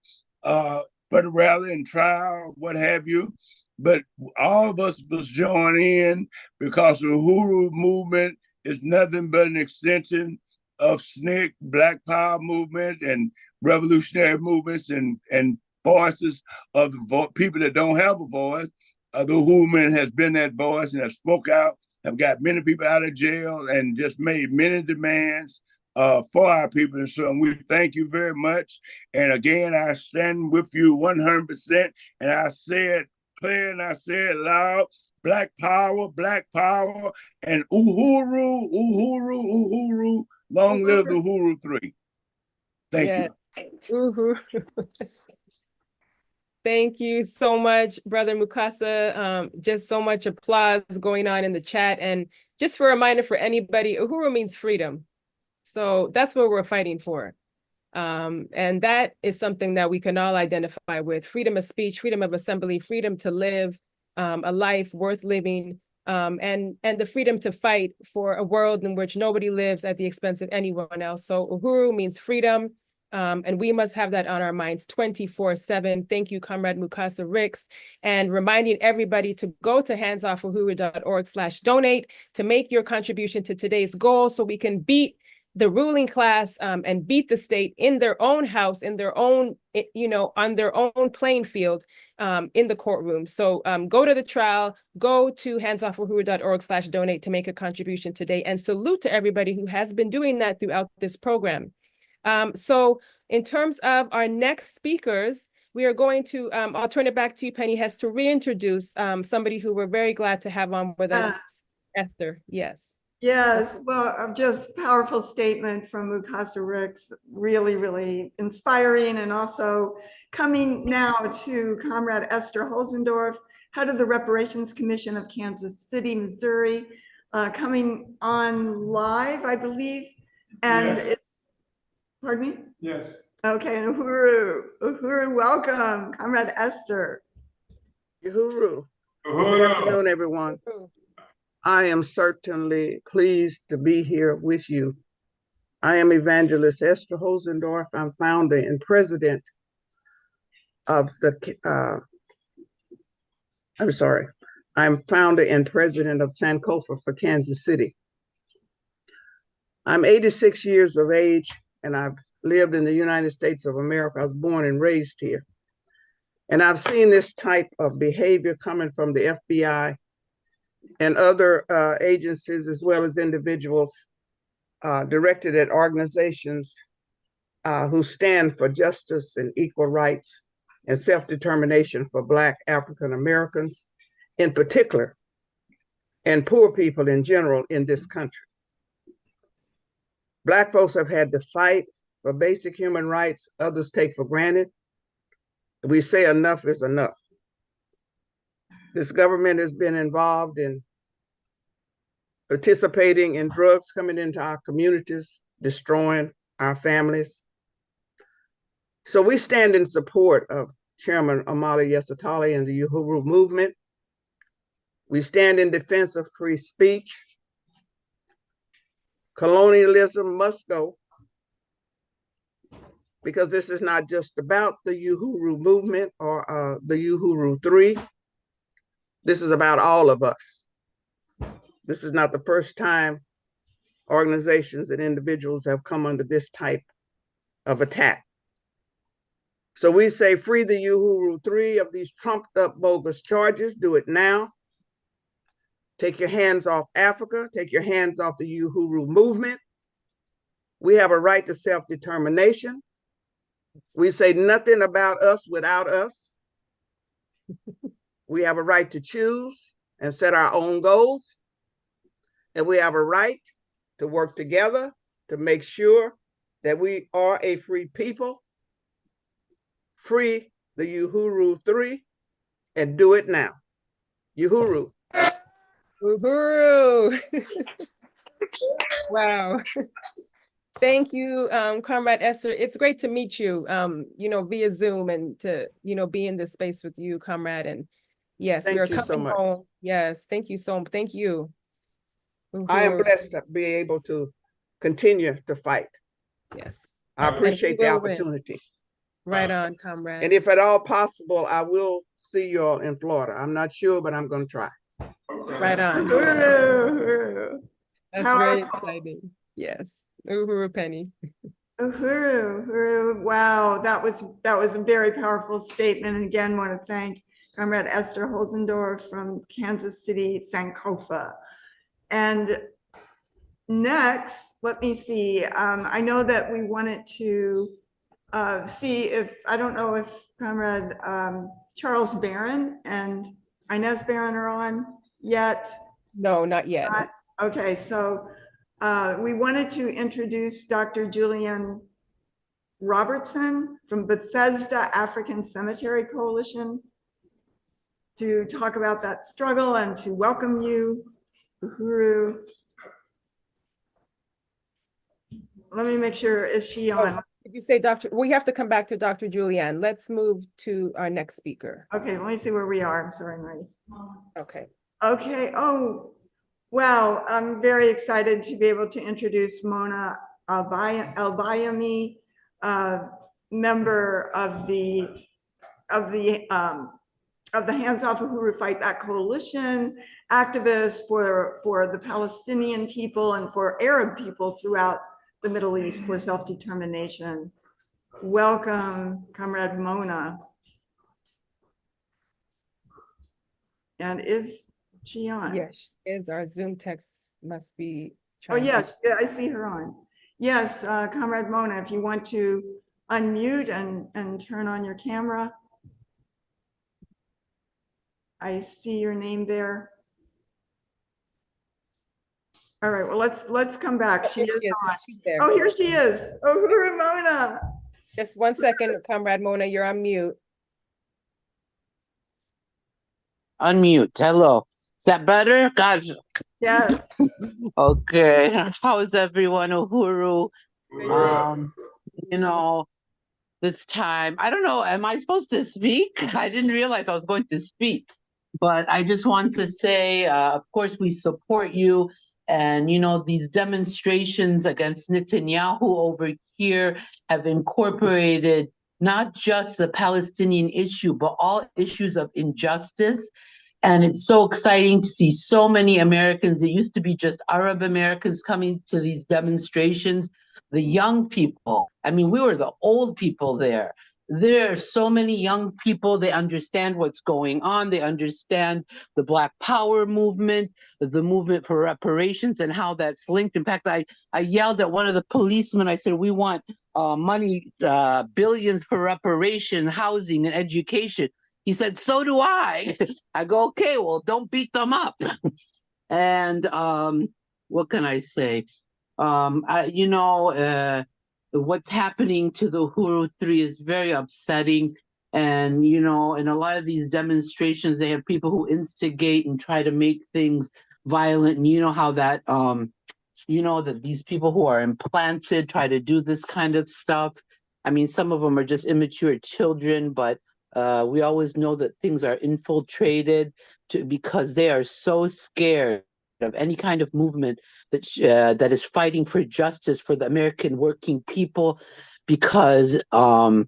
for the rally and trial, what have you. But all of us must join in, because the Uhuru movement is nothing but an extension of SNCC, Black Power movement, and revolutionary movements and voices of the people that don't have a voice. The Uhuru movement has been that voice and has spoke out, have got many people out of jail, and just made many demands for our people. And so we thank you very much. And again, I stand with you 100%. And I say it clear and I say it loud: Black Power, and Uhuru, Uhuru, Uhuru. Long live the Uhuru 3. Thank you. Uhuru. Thank you so much, Brother Mukasa. Just so much applause going on in the chat. And just for a reminder for anybody, Uhuru means freedom. So that's what we're fighting for. And that is something that we can all identify with: freedom of speech, freedom of assembly, freedom to live a life worth living, and the freedom to fight for a world in which nobody lives at the expense of anyone else. So Uhuru means freedom, and we must have that on our minds 24/7. Thank you, Comrade Mukasa Ricks, and reminding everybody to go to handsoffuhuru.org/donate to make your contribution to today's goal, so we can beat the ruling class and beat the state in their own house, in their own, on their own playing field in the courtroom. So go to the trial, go to handsoffuhuru.org/donate to make a contribution today, and salute to everybody who has been doing that throughout this program. So in terms of our next speakers, we are going to, I'll turn it back to you, Penny Hess, to reintroduce somebody who we're very glad to have on with us, Esther. Yes. Yes, well, just powerful statement from Mukasa Ricks, really, really inspiring. And also coming now to Comrade Esther Holzendorf, head of the Reparations Commission of Kansas City, Missouri, coming on live, I believe. And Yes. it's, pardon me? Yes. Okay, and Uhuru, welcome, Comrade Esther. Uhuru. Good Uhuru. afternoon, everyone. I am certainly pleased to be here with you. I am Evangelist Esther Hosendorf. I'm founder and president of I'm founder and president of Sankofa for Kansas City. I'm 86 years of age and I've lived in the United States of America. I was born and raised here. And I've seen this type of behavior coming from the FBI and other agencies, as well as individuals directed at organizations who stand for justice and equal rights and self-determination for Black African Americans in particular, and poor people in general in this country. Black folks have had to fight for basic human rights others take for granted. We say enough is enough. This government has been involved in participating in drugs coming into our communities, destroying our families. So we stand in support of Chairman Omali Yeshitela and the Uhuru movement. We stand in defense of free speech. Colonialism must go, because this is not just about the Uhuru movement or the Uhuru 3. This is about all of us. This is not the first time organizations and individuals have come under this type of attack. So we say free the Uhuru 3 of these trumped up bogus charges. Do it now. Take your hands off Africa. Take your hands off the Uhuru movement. We have a right to self-determination. We say nothing about us without us. We have a right to choose and set our own goals. And we have a right to work together to make sure that we are a free people. Free the Uhuru 3 and do it now. Uhuru. Uhuru. Wow. Thank you, Comrade Esther. It's great to meet you, via Zoom and to, be in this space with you, Comrade. And yes, we are Thank you so coming much. home. Yes, thank you so much. Thank you. I am Uhuru. blessed to be able to continue to fight. Yes. I appreciate the will win. opportunity. Right on, Comrade. And if at all possible, I will see you all in Florida. I'm not sure, but I'm going to try. Right on. Uhuru. That's very exciting. Yes. Uhuru Penny. Uhuru. Wow, that was a very powerful statement. And again, want to thank Comrade Esther Hosendorf from Kansas City, Sankofa. And next, let me see. I know that we wanted to see if, I don't know if Comrade Charles Barron and Inez Barron are on yet. No, not yet. Okay, so we wanted to introduce Dr. Julian Robertson from Bethesda African Cemetery Coalition to talk about that struggle and to welcome you, Uhuru. Let me make sure, is she on? If you say Dr., we have to come back to Dr. Julianne. Let's move to our next speaker. Okay, let me see where we are. I'm sorry, Marie. Okay. Okay, oh, wow. I'm very excited to be able to introduce Mona Albayami, member of the Hands Off Uhuru Fightback Coalition, activist for the Palestinian people and for Arab people throughout the Middle East for self-determination. Welcome, Comrade Mona. And is she on? Yes, is our Zoom text must be. Oh, yes, yeah, I see her on. Yes, Comrade Mona, if you want to unmute and turn on your camera. I see your name there. All right, well, let's come back. She is on. Oh, here she is. Uhuru Mona. Just 1 second, Comrade Mona, you're on mute. Unmute. Hello. Is that better? Gosh. Yes. Okay. How is everyone, Uhuru? this time. I don't know, am I supposed to speak? I didn't realize I was going to speak. But I just want to say, of course, we support you. And, you know, these demonstrations against Netanyahu over here have incorporated not just the Palestinian issue, but all issues of injustice. And it's so exciting to see so many Americans. It used to be just Arab Americans coming to these demonstrations. The young people, I mean, we were the old people there. There are so many young people. They understand what's going on. They understand the Black Power movement, the movement for reparations, and how that's linked. In fact, I yelled at one of the policemen. I said, we want money, billions for reparation, housing, and education. He said, so do I. I go, okay, well, don't beat them up. And what can I say? What's happening to the Uhuru 3 is very upsetting. And, you know, in a lot of these demonstrations, they have people who instigate and try to make things violent. And you know how that, that these people who are implanted try to do this kind of stuff. I mean, some of them are just immature children, but we always know that things are infiltrated because they are so scared of any kind of movement that is fighting for justice for the American working people, because when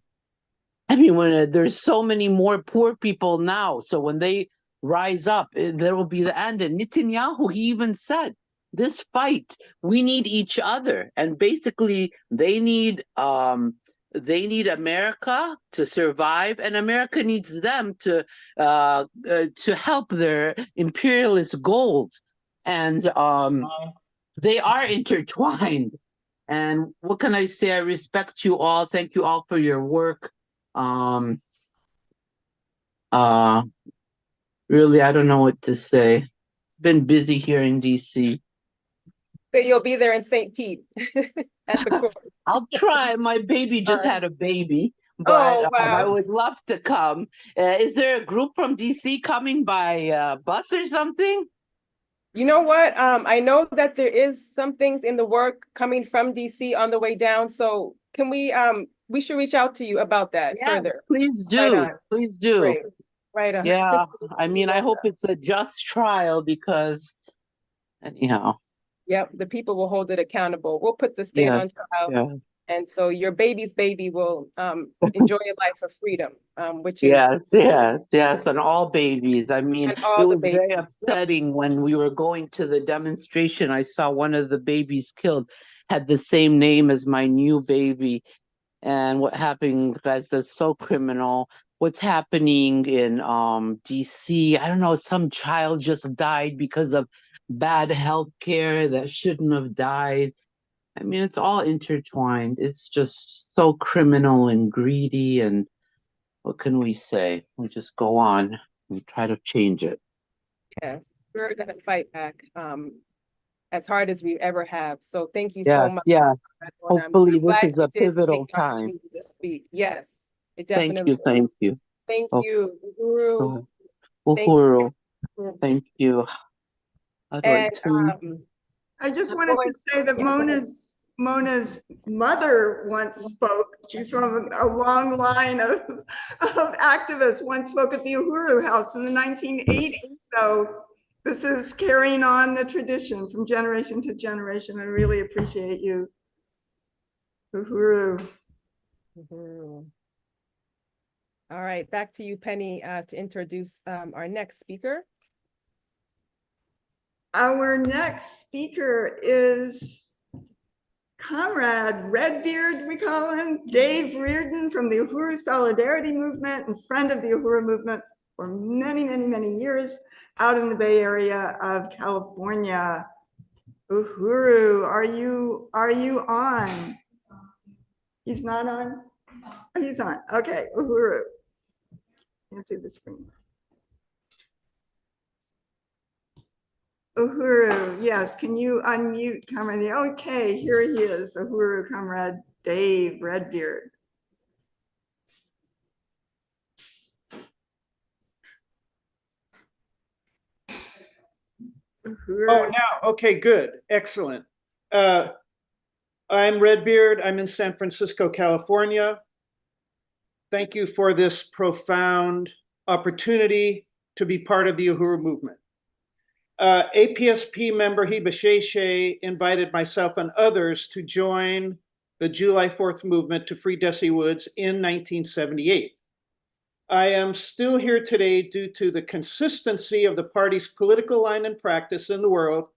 there's so many more poor people now, so when they rise up, there will be the end. And Netanyahu, he even said, this fight, we need each other, and basically they need America to survive, and America needs them to help their imperialist goals. And they are intertwined. And what can I say? I respect you all. Thank you all for your work. Really, I don't know what to say. It's been busy here in DC. So you'll be there in St. Pete at the court. I'll try. My baby just had a baby, but I would love to come. Is there a group from DC coming by bus or something? You know what? I know that there is some things in the work coming from DC on the way down. So can we should reach out to you about that further. Please do. Right, Please do. Great. Right on. Yeah. I mean, I hope it's a just trial, because anyhow. Yep, the people will hold it accountable. We'll put the state on trial. Yeah. And so your baby's baby will enjoy a life of freedom, which is yes, and all babies. I mean, it was very upsetting when we were going to the demonstration. I saw one of the babies killed had the same name as my new baby, and what happened, guys, that's so criminal. What's happening in DC? I don't know. Some child just died because of bad health care that shouldn't have died. I mean, it's all intertwined. It's just so criminal and greedy. And what can we say? We just go on and try to change it. Yes, we're going to fight back as hard as we ever have. So thank you so much. Yeah. Hopefully this is a pivotal time. To speak. Yes, it definitely. Thank you. Thank you, Uhuru. Uhuru. Thank you. I just wanted to say that Mona's mother once spoke. She's from a long line of activists, once spoke at the Uhuru House in the 1980s. So this is carrying on the tradition from generation to generation. I really appreciate you, Uhuru. All right, back to you, Penny, to introduce our next speaker. Our next speaker is Comrade Redbeard, we call him, Dave Reardon from the Uhuru Solidarity Movement and friend of the Uhuru Movement for many, many, many years out in the Bay Area of California. Uhuru, are you on? He's not on? Oh, he's on. Okay, Uhuru. Can't see the screen. Uhuru, yes, can you unmute Comrade? Okay, here he is, Uhuru, Comrade Dave Redbeard. Uhuru. Oh, now, okay, good, excellent. I'm Redbeard, I'm in San Francisco, California. Thank you for this profound opportunity to be part of the Uhuru movement. APSP member Hiba Sheshe invited myself and others to join the July 4th movement to free Desi Woods in 1978. I am still here today due to the consistency of the party's political line and practice in the world,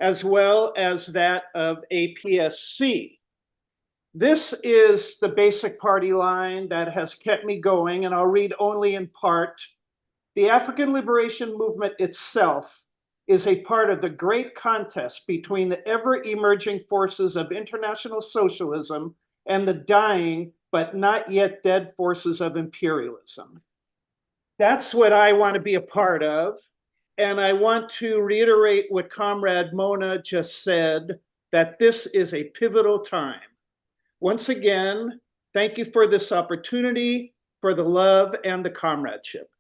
as well as that of APSC. This is the basic party line that has kept me going, and I'll read only in part. The African liberation movement itself is a part of the great contest between the ever-emerging forces of international socialism and the dying but not yet dead forces of imperialism. That's what I want to be a part of. And I want to reiterate what Comrade Mona just said, that this is a pivotal time. Once again, thank you for this opportunity, for the love and the comradeship.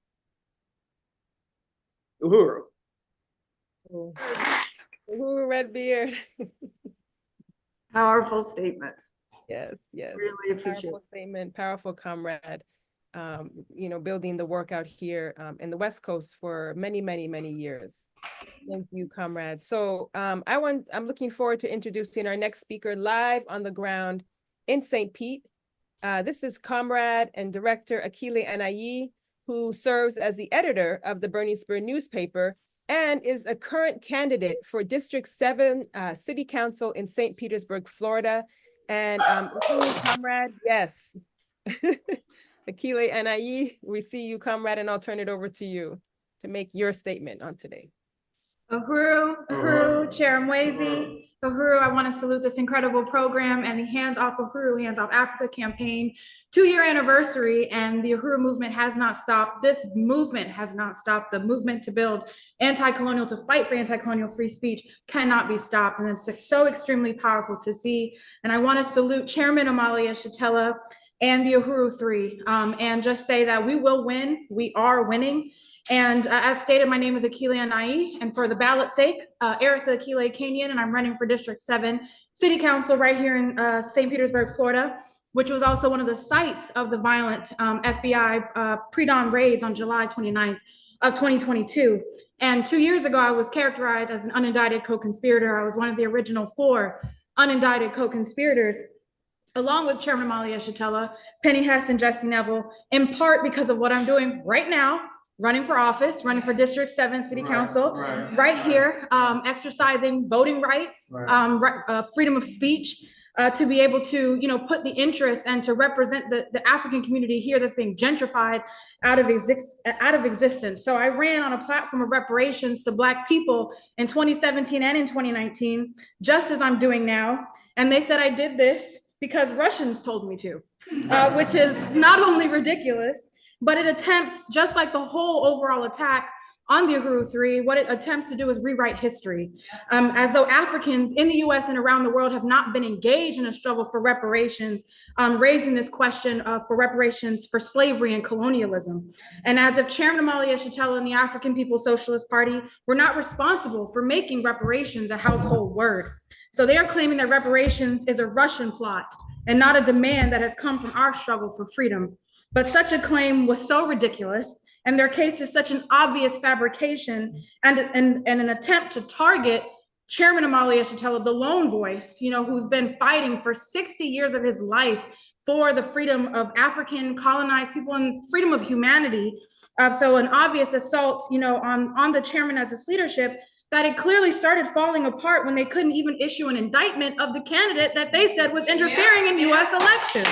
Uhuru. Uhuru Redbeard. Powerful statement. Yes, yes. Really appreciate Powerful statement, powerful comrade. You know, building the work out here in the West Coast for many, many, many years. Thank you, comrade. So I'm looking forward to introducing our next speaker live on the ground in St. Pete. This is comrade and director Akile Anayi, who serves as the editor of the Burning Spear newspaper and is a current candidate for District 7 City Council in St. Petersburg, Florida. And comrade, yes. Akile Anayi, we see you, comrade, and I'll turn it over to you to make your statement on today. Uhuru, Chair Mwezi, Uhuru, I want to salute this incredible program and the Hands Off Uhuru, Hands Off Africa campaign 2-year anniversary, and the Uhuru movement has not stopped. This movement has not stopped. The movement to build anti-colonial, to fight for anti-colonial free speech cannot be stopped, and it's so extremely powerful to see. And I want to salute Chairman Amalia Shatella and the Uhuru 3, and just say that we will win. We are winning. And as stated, my name is Akile Anayi, and for the ballot's sake, Eritha Akile Kenyan, and I'm running for District 7 City Council right here in St. Petersburg, Florida, which was also one of the sites of the violent FBI pre-dawn raids on July 29th of 2022. And 2 years ago, I was characterized as an unindicted co-conspirator. I was one of the original 4 unindicted co-conspirators, along with Chairman Amalia Shatella, Penny Hess, and Jesse Neville, in part because of what I'm doing right now, running for office, running for District 7 City Council, right here, exercising voting rights, freedom of speech, to be able to, put the interests and to represent the African community here that's being gentrified out of existence. So I ran on a platform of reparations to Black people in 2017 and in 2019, just as I'm doing now. And they said I did this because Russians told me to, which is not only ridiculous, but it attempts, just like the whole overall attack on the Uhuru 3, what it attempts to do is rewrite history, as though Africans in the US and around the world have not been engaged in a struggle for reparations, raising this question for reparations for slavery and colonialism. And as if Chairman Amalia Shatella and the African People's Socialist Party were not responsible for making reparations a household word. So they are claiming that reparations is a Russian plot and not a demand that has come from our struggle for freedom. But such a claim was so ridiculous, and their case is such an obvious fabrication and an attempt to target Chairman Amalia Shatella, the lone voice, who's been fighting for 60 years of his life for the freedom of African colonized people and freedom of humanity. So an obvious assault, on the chairman as his leadership, that it clearly started falling apart when they couldn't even issue an indictment of the candidate that they said was interfering in US elections.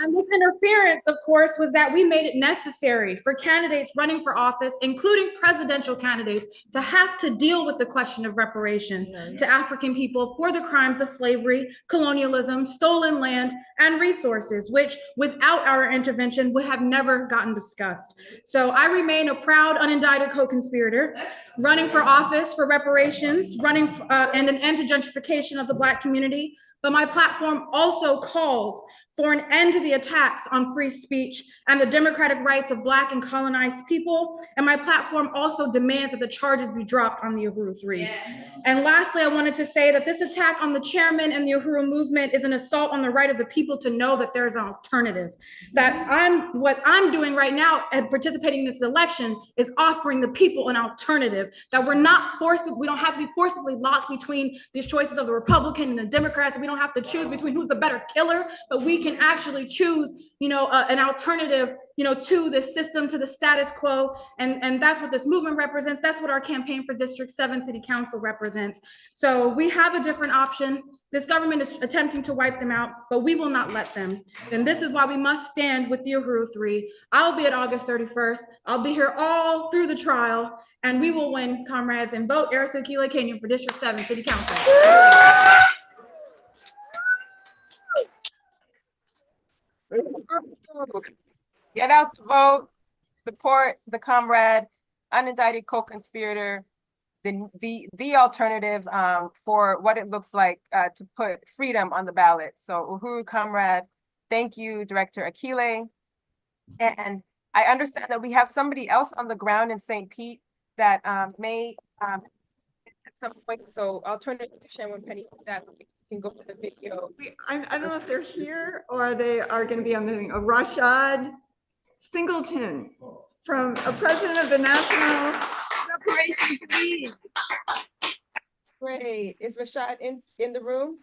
And this interference, of course, was that we made it necessary for candidates running for office, including presidential candidates, to have to deal with the question of reparations to African people for the crimes of slavery, colonialism, stolen land, and resources, which without our intervention would have never gotten discussed. So I remain a proud, unindicted co-conspirator, running for office for reparations, running and an end to gentrification of the Black community, But my platform also calls for an end to the attacks on free speech and the democratic rights of Black and colonized people. And my platform also demands that the charges be dropped on the Uhuru 3. Yes. And lastly, I wanted to say that this attack on the chairman and the Uhuru movement is an assault on the right of the people to know that there's an alternative. That what I'm doing right now and participating in this election is offering the people an alternative. That we don't have to be forcibly locked between these choices of the Republican and the Democrats. We don't have to choose between who's the better killer, but we can actually choose, an alternative, to this system, to the status quo. And that's what this movement represents. That's what our campaign for District 7 City Council represents. So we have a different option. This government is attempting to wipe them out, but we will not let them. And this is why we must stand with the Uhuru 3. I'll be at August 31st. I'll be here all through the trial, and we will win, comrades, and vote Erica Keeley Kenyon for District 7 City Council. Get out to vote, support the comrade, unindicted co-conspirator, the alternative for what it looks like to put freedom on the ballot. So Uhuru, comrade, thank you, Director Akile. And I understand that we have somebody else on the ground in St. Pete that may at some point. So I'll turn it to Sharon Penny that we can go to the video. I don't know if they're here or they are going to be on the thing. Rashad Singleton, from a president of the National Reparations League. Great. Is Rashad in the room?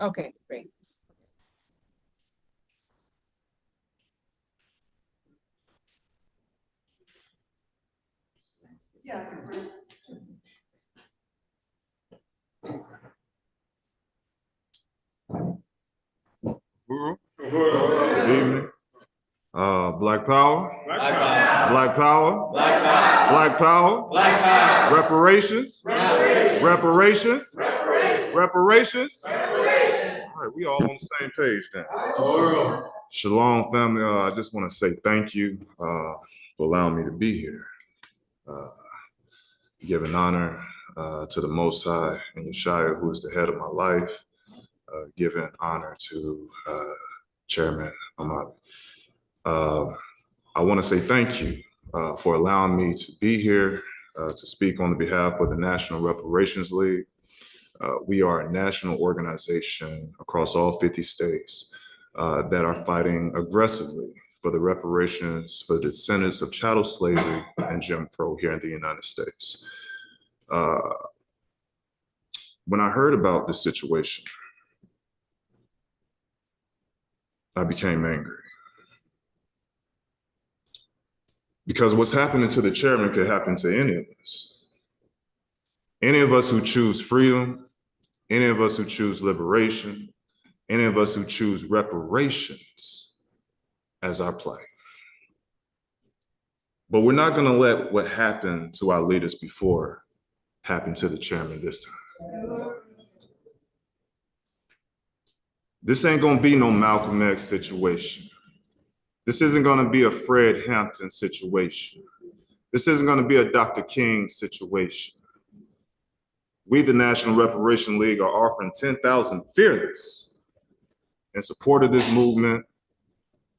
Okay, great. Yes. Uhuru. Good evening. Black Power. Black Power. Black Power. Black Power. Black Power. Black Power. Reparations. Reparations. Reparations. All right, we all on the same page then. Shalom, family. I just want to say thank you for allowing me to be here. Giving honor to the Most High and Yeshua, who is the head of my life. Giving honor to Chairman Ahmad. I want to say thank you for allowing me to be here to speak on behalf of the National Reparations League. We are a national organization across all 50 states that are fighting aggressively for the reparations for the descendants of chattel slavery and Jim Crow here in the United States. When I heard about this situation, I became angry. Because what's happening to the chairman could happen to any of us. Any of us who choose freedom, any of us who choose liberation, any of us who choose reparations as our plight. But we're not gonna let what happened to our leaders before happen to the chairman this time. This ain't gonna be no Malcolm X situation. This isn't gonna be a Fred Hampton situation. This isn't gonna be a Dr. King situation. We, the National Reparation League, are offering 10,000 fearless in support of this movement,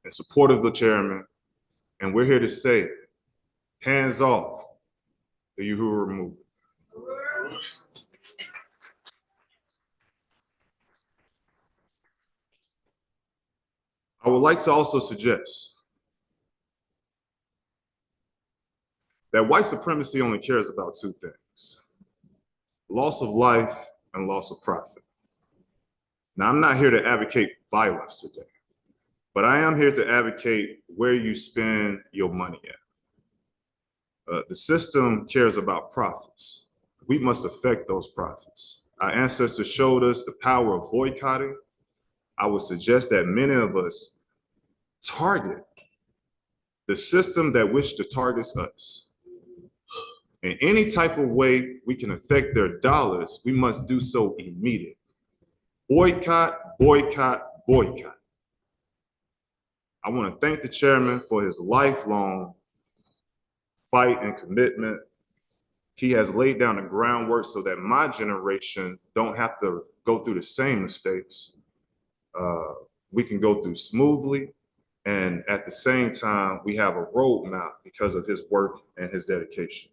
in support of the chairman, and we're here to say, hands off the Uhuru movement. I would like to also suggest that white supremacy only cares about two things: loss of life and loss of profit. Now, I'm not here to advocate violence today, but I am here to advocate where you spend your money at. The system cares about profits. We must affect those profits. Our ancestors showed us the power of boycotting. I would suggest that many of us target the system that wishes to target us. In any type of way we can affect their dollars, we must do so immediately. Boycott, boycott, boycott. I want to thank the chairman for his lifelong fight and commitment. He has laid down the groundwork so that my generation don't have to go through the same mistakes. We can go through smoothly, and at the same time, we have a roadmap because of his work and his dedication.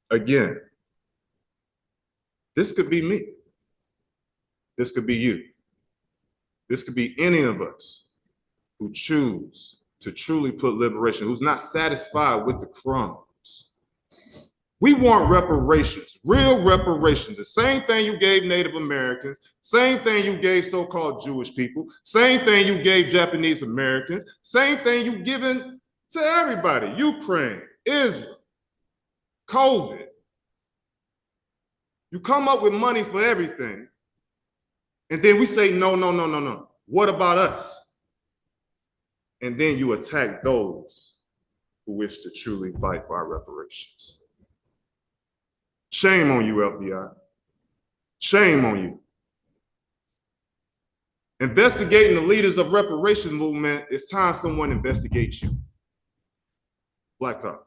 Again, this could be me. This could be you. This could be any of us who choose to truly put liberation, who's not satisfied with the crumbs. We want reparations, real reparations, the same thing you gave Native Americans, same thing you gave so-called Jewish people, same thing you gave Japanese Americans, same thing you've given to everybody, Ukraine, Israel, COVID. You come up with money for everything, and then we say, no, no, no, no, no. What about us? And then you attack those who wish to truly fight for our reparations. Shame on you, FBI. Shame on you. Investigating the leaders of reparation movement, it's time someone investigates you. Black Power.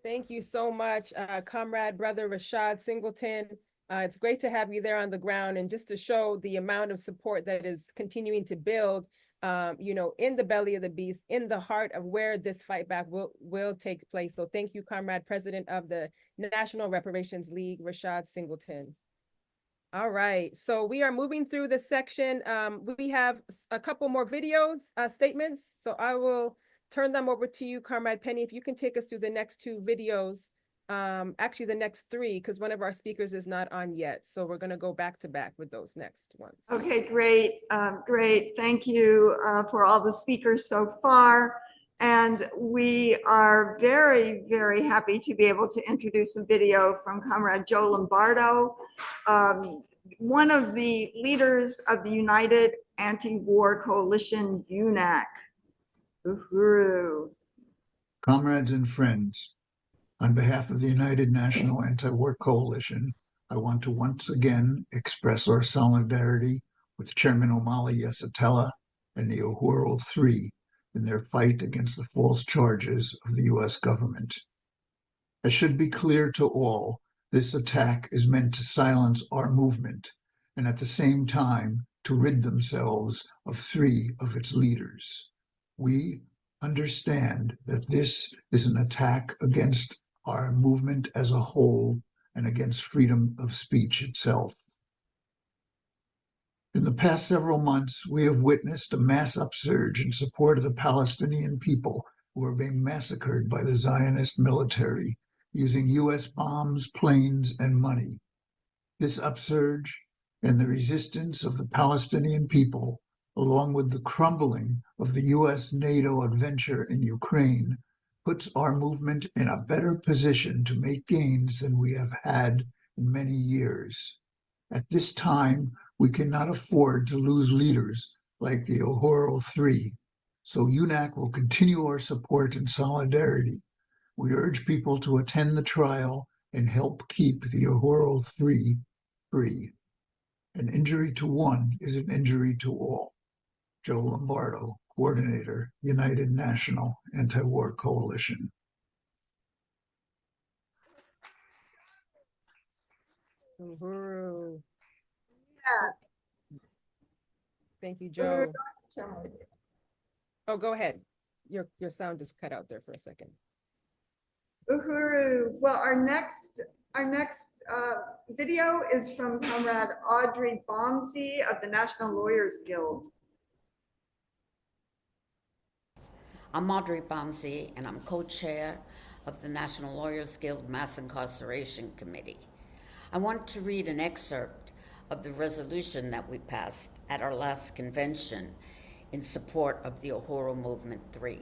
Thank you so much, comrade, brother Rashad Singleton. It's great to have you there on the ground, and just to show the amount of support that is continuing to build, in the belly of the beast, in the heart of where this fight back will take place. So thank you, comrade, president of the National Reparations League, Rashad Singleton. All right, so we are moving through this section. We have a couple more videos, statements, so I will turn them over to you, Comrade Penny. If you can take us through the next two videos, actually the next three, because one of our speakers is not on yet. So we're going to go back to back with those next ones. Okay, great. Great. Thank you for all the speakers so far. And we are very, very happy to be able to introduce a video from Comrade Joe Lombardo, one of the leaders of the United Anti-War Coalition, UNAC. Uhuru. Comrades and friends, on behalf of the United National Anti-War Coalition, I want to once again express our solidarity with Chairman Omali Yesitela and the Uhuru 3 in their fight against the false charges of the U.S. government. It should be clear to all, this attack is meant to silence our movement and at the same time to rid themselves of 3 of its leaders. We understand that this is an attack against our movement as a whole and against freedom of speech itself. In the past several months, we have witnessed a mass upsurge in support of the Palestinian people who are being massacred by the Zionist military using U.S. bombs, planes, and money. This upsurge and the resistance of the Palestinian people, along with the crumbling of the U.S.-NATO adventure in Ukraine, puts our movement in a better position to make gains than we have had in many years. At this time, we cannot afford to lose leaders like the Uhuru 3, so UNAC will continue our support and solidarity. We urge people to attend the trial and help keep the Uhuru 3 free. An injury to one is an injury to all. Joe Lombardo, Coordinator, United National Anti-War Coalition. Uhuru. Yeah. Thank you, Joe. Oh, go ahead. Your sound just cut out there for a second. Uhuru. Well, our next video is from Comrade Audrey Bomsey of the National Lawyers Guild. I'm Audrey Bomsey, and I'm co-chair of the National Lawyers Guild Mass Incarceration Committee. I want to read an excerpt of the resolution that we passed at our last convention in support of the Uhuru Movement 3.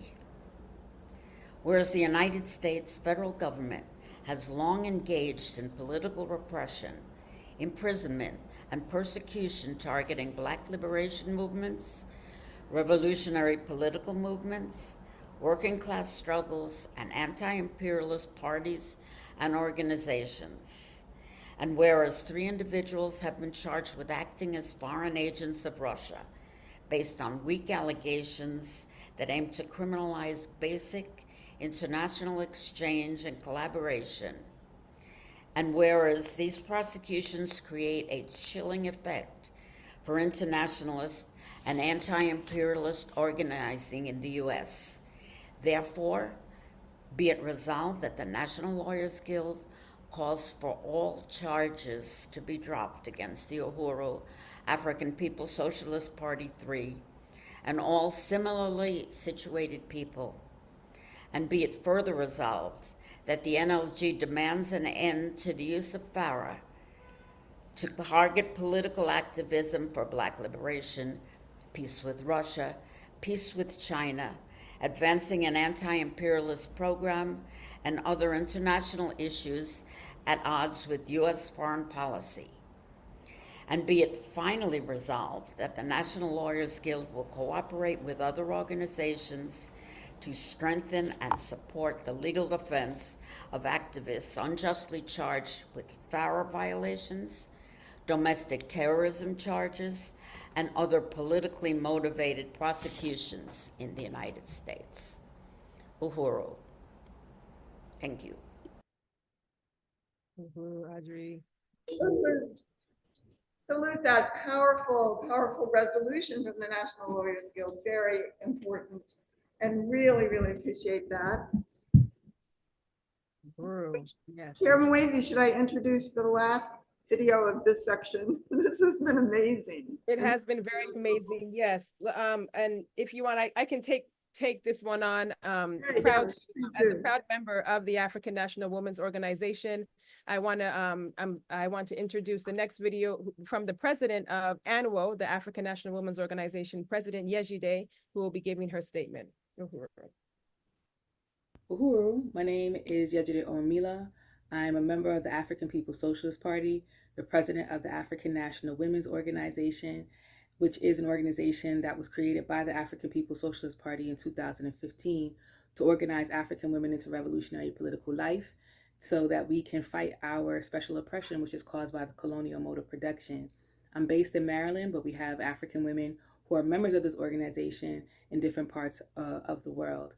Whereas the United States federal government has long engaged in political repression, imprisonment, and persecution targeting Black liberation movements, revolutionary political movements, working class struggles, and anti-imperialist parties and organizations. And whereas 3 individuals have been charged with acting as foreign agents of Russia, based on weak allegations that aim to criminalize basic international exchange and collaboration. And whereas these prosecutions create a chilling effect for internationalist and anti-imperialist organizing in the U.S., therefore, be it resolved that the National Lawyers Guild calls for all charges to be dropped against the Uhuru African People's Socialist Party 3 and all similarly situated people. And be it further resolved that the NLG demands an end to the use of FARA to target political activism for Black liberation, peace with Russia, peace with China, advancing an anti-imperialist program, and other international issues at odds with U.S. foreign policy. And be it finally resolved that the National Lawyers Guild will cooperate with other organizations to strengthen and support the legal defense of activists unjustly charged with FARA violations, domestic terrorism charges, and other politically motivated prosecutions in the United States. Uhuru. Thank you. Uhuru, Audrey. Salute that powerful, powerful resolution from the National Lawyers Guild. Very important, and really, really appreciate that. Uhuru, yes. Chairman Wasey, should I introduce the last video of this section? This has been amazing. It has been very amazing, yes. And if you want, I can take this one on. Proud as a proud member of the African National Women's Organization, I want to introduce the next video from the president of ANWO, the African National Women's Organization, President Yejide, who will be giving her statement. Uhuru, my name is Yejide Ormila. I'm a member of the African People's Socialist Party, the president of the African National Women's Organization, which is an organization that was created by the African People's Socialist Party in 2015 to organize African women into revolutionary political life so that we can fight our special oppression, which is caused by the colonial mode of production. I'm based in Maryland, but we have African women who are members of this organization in different parts of the world.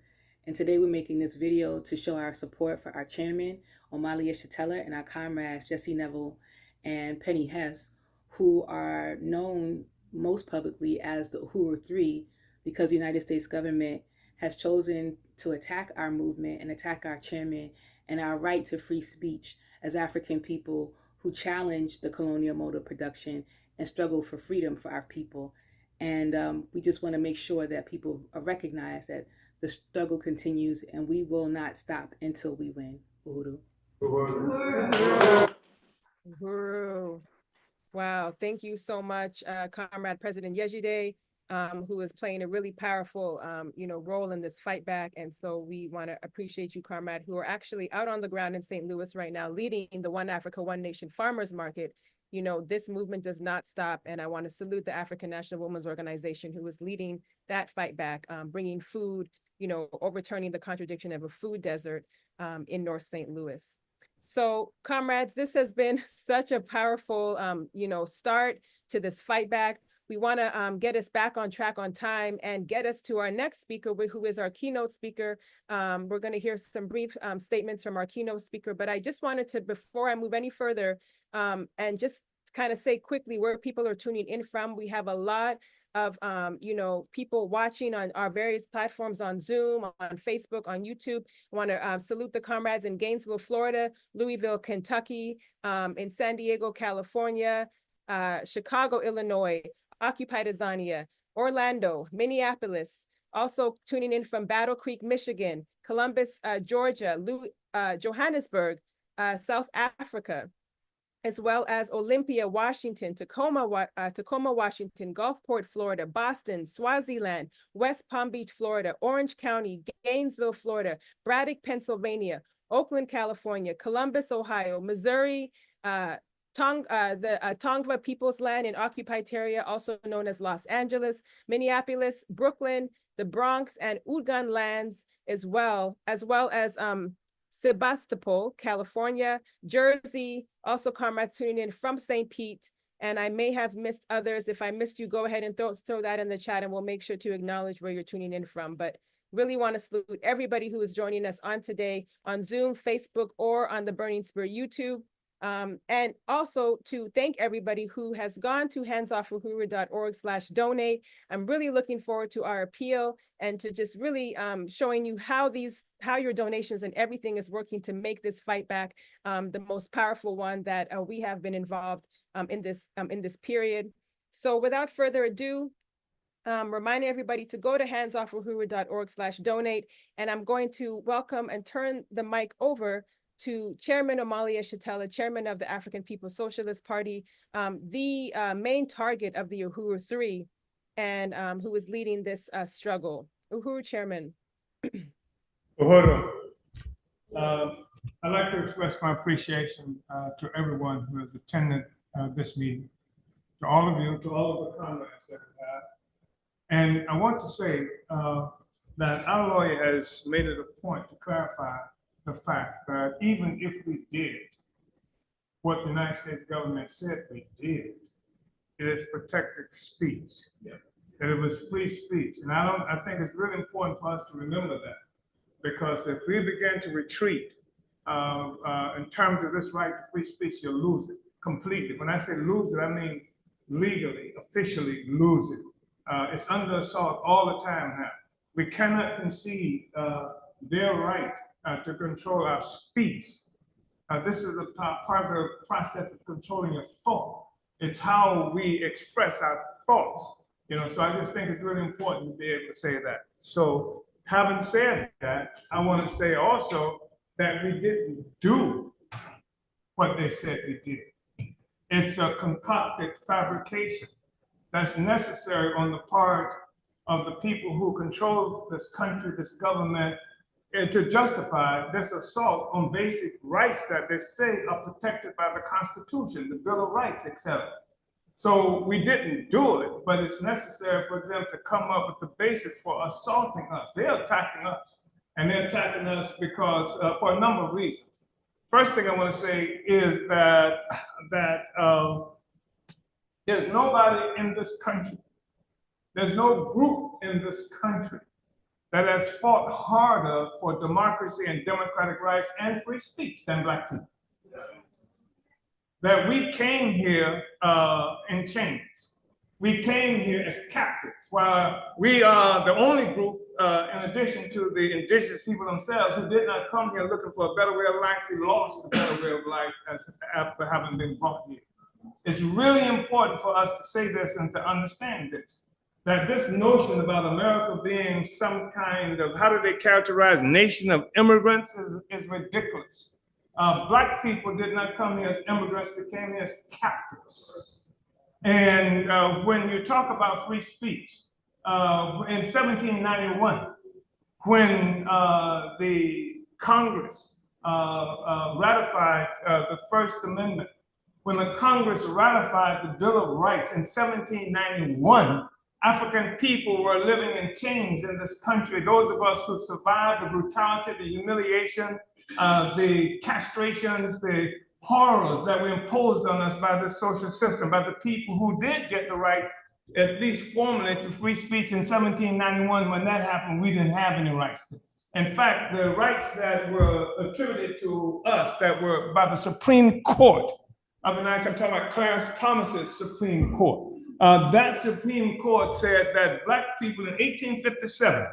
And today we're making this video to show our support for our chairman, Omali Yeshitela, and our comrades, Jesse Neville and Penny Hess, who are known most publicly as the Uhuru 3 because the United States government has chosen to attack our movement and attack our chairman and our right to free speech as African people who challenge the colonial mode of production and struggle for freedom for our people. And we just want to make sure that people recognize that the struggle continues and we will not stop until we win. Uhuru. Uhuru. Uhuru. Wow, thank you so much, Comrade President Yejide, who is playing a really powerful, role in this fight back. And so we want to appreciate you, Comrade, who are actually out on the ground in St. Louis right now, leading the One Africa, One Nation Farmers Market. You know, this movement does not stop. And I want to salute the African National Women's Organization, who is leading that fight back, bringing food, overturning the contradiction of a food desert in North St. Louis. So, comrades, this has been such a powerful, start to this fight back. We want to get us back on track on time and get us to our next speaker, who is our keynote speaker. We're going to hear some brief statements from our keynote speaker, but I just wanted to, before I move any further, and just kind of say quickly where people are tuning in from. We have a lot of people watching on our various platforms on Zoom, on Facebook, on YouTube. I want to salute the comrades in Gainesville, Florida, Louisville, Kentucky, in San Diego, California, Chicago, Illinois, Occupy Tanzania, Orlando, Minneapolis, also tuning in from Battle Creek, Michigan, Columbus, Georgia, Johannesburg, South Africa, as well as Olympia, Washington, Tacoma, Washington, Gulfport, Florida, Boston, Swaziland, West Palm Beach, Florida, Orange County, Gainesville, Florida, Braddock, Pennsylvania, Oakland, California, Columbus, Ohio, Missouri, the Tongva People's Land in occupied area, also known as Los Angeles, Minneapolis, Brooklyn, the Bronx, and Ugan lands, as well as Sebastopol, California, Jersey, also comrades tuning in from St. Pete, And I may have missed others. If I missed you, go ahead and throw that in the chat, and we'll make sure to acknowledge where you're tuning in from. But really want to salute everybody who is joining us on today on Zoom, Facebook, or on the Burning Spear YouTube. And also to thank everybody who has gone to handsoffuhuru.org/donate. I'm really looking forward to our appeal and to just really showing you how your donations and everything is working to make this fight back the most powerful one that we have been involved in this period. So without further ado, reminding everybody to go to handsoffuhuru.org/donate. And I'm going to welcome and turn the mic over to Chairman Omali Yeshitela, Chairman of the African People's Socialist Party, the main target of the Uhuru 3, and who is leading this struggle. Uhuru, Chairman. Uhuru, I'd like to express my appreciation to everyone who has attended this meeting, to all of you, to all of the comrades that we have. And I want to say that our lawyer has made it a point to clarify the fact that even if we did what the United States government said we did, it is protected speech, that it was free speech. And I think it's really important for us to remember that, because if we begin to retreat in terms of this right to free speech, you'll lose it completely. When I say lose it, I mean legally, officially lose it. It's under assault all the time now. We cannot concede their right to control our speech. This is a part of the process of controlling your thought. It's how we express our thoughts. So I just think it's really important to be able to say that. So having said that, I want to say also that we didn't do what they said we did. It's a concocted fabrication that's necessary on the part of the people who control this country, this government, and to justify this assault on basic rights that they say are protected by the Constitution, the Bill of Rights, etc. So we didn't do it, but it's necessary for them to come up with the basis for assaulting us. They're attacking us, and they're attacking us because for a number of reasons. First thing I want to say is that there's nobody in this country, there's no group in this country that has fought harder for democracy and democratic rights and free speech than Black people. That we came here in chains. We came here as captives, while we are the only group, in addition to the indigenous people themselves, who did not come here looking for a better way of life. We lost a better way of life after having been brought here. It's really important for us to say this and to understand this, that this notion about America being some kind of, how do they characterize, nation of immigrants is ridiculous. Black people did not come here as immigrants, they came here as captives. And when you talk about free speech, in 1791, when the Congress ratified the First Amendment, when the Congress ratified the Bill of Rights in 1791, African people were living in chains in this country. Those of us who survived the brutality, the humiliation, the castrations, the horrors that were imposed on us by the social system, by the people who did get the right, at least formally, to free speech in 1791. When that happened, we didn't have any rights. In fact, the rights that were attributed to us, that were by the Supreme Court of the United States, I'm talking about Clarence Thomas's Supreme Court. That Supreme Court said that Black people in 1857,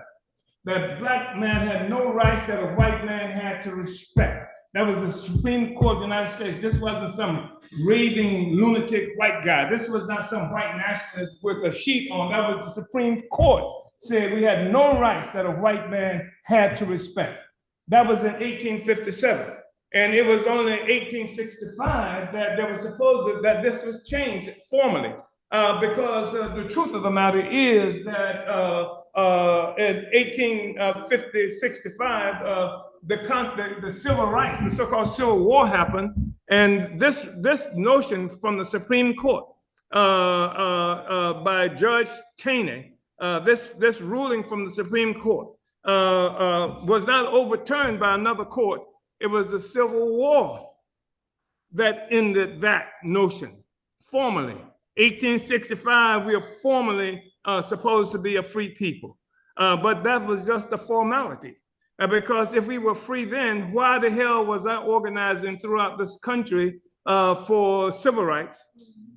that Black man had no rights that a white man had to respect. That was the Supreme Court of the United States. This wasn't some raving lunatic white guy. This was not some white nationalist with a sheet on. That was the Supreme Court said we had no rights that a white man had to respect. That was in 1857. And it was only in 1865 that there was supposed that this was changed formally. Because the truth of the matter is that in 1865, the civil rights, the so-called Civil War happened, and this notion from the Supreme Court by Judge Taney, this ruling from the Supreme Court was not overturned by another court. It was the Civil War that ended that notion formally. 1865, we are formally supposed to be a free people. But that was just a formality. Because if we were free then, why the hell was I organizing throughout this country for civil rights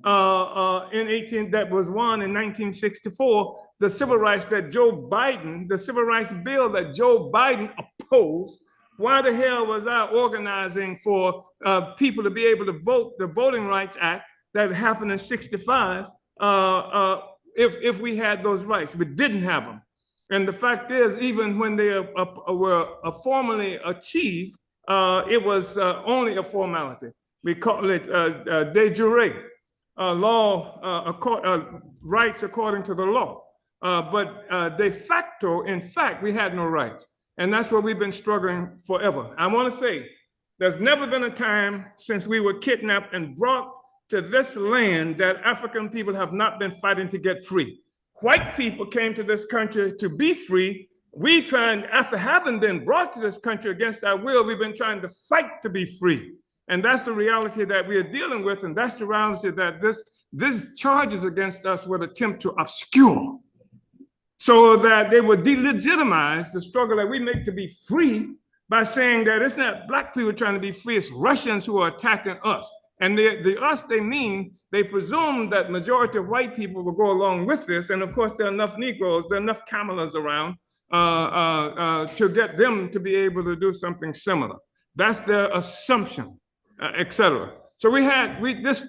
that was won in 1964, the civil rights that Joe Biden, the civil rights bill that Joe Biden opposed? Why the hell was I organizing for people to be able to vote, the Voting Rights Act that happened in 65, if we had those rights? We didn't have them. And the fact is, even when they were formally achieved, it was only a formality. We call it de jure, rights according to the law. But de facto, in fact, we had no rights. And that's what we've been struggling forever. I want to say, there's never been a time since we were kidnapped and brought to this land that African people have not been fighting to get free. White people came to this country to be free. We trying, after having been brought to this country against our will, we've been trying to fight to be free. And that's the reality that we are dealing with. And that's the reality that this charges against us would attempt to obscure, so that they would delegitimize the struggle that we make to be free by saying that it's not Black people trying to be free, it's Russians who are attacking us. And the us they mean, they presume that majority of white people will go along with this. And of course, there are enough Negroes, there are enough Kamalas around to get them to be able to do something similar. That's their assumption, etc. So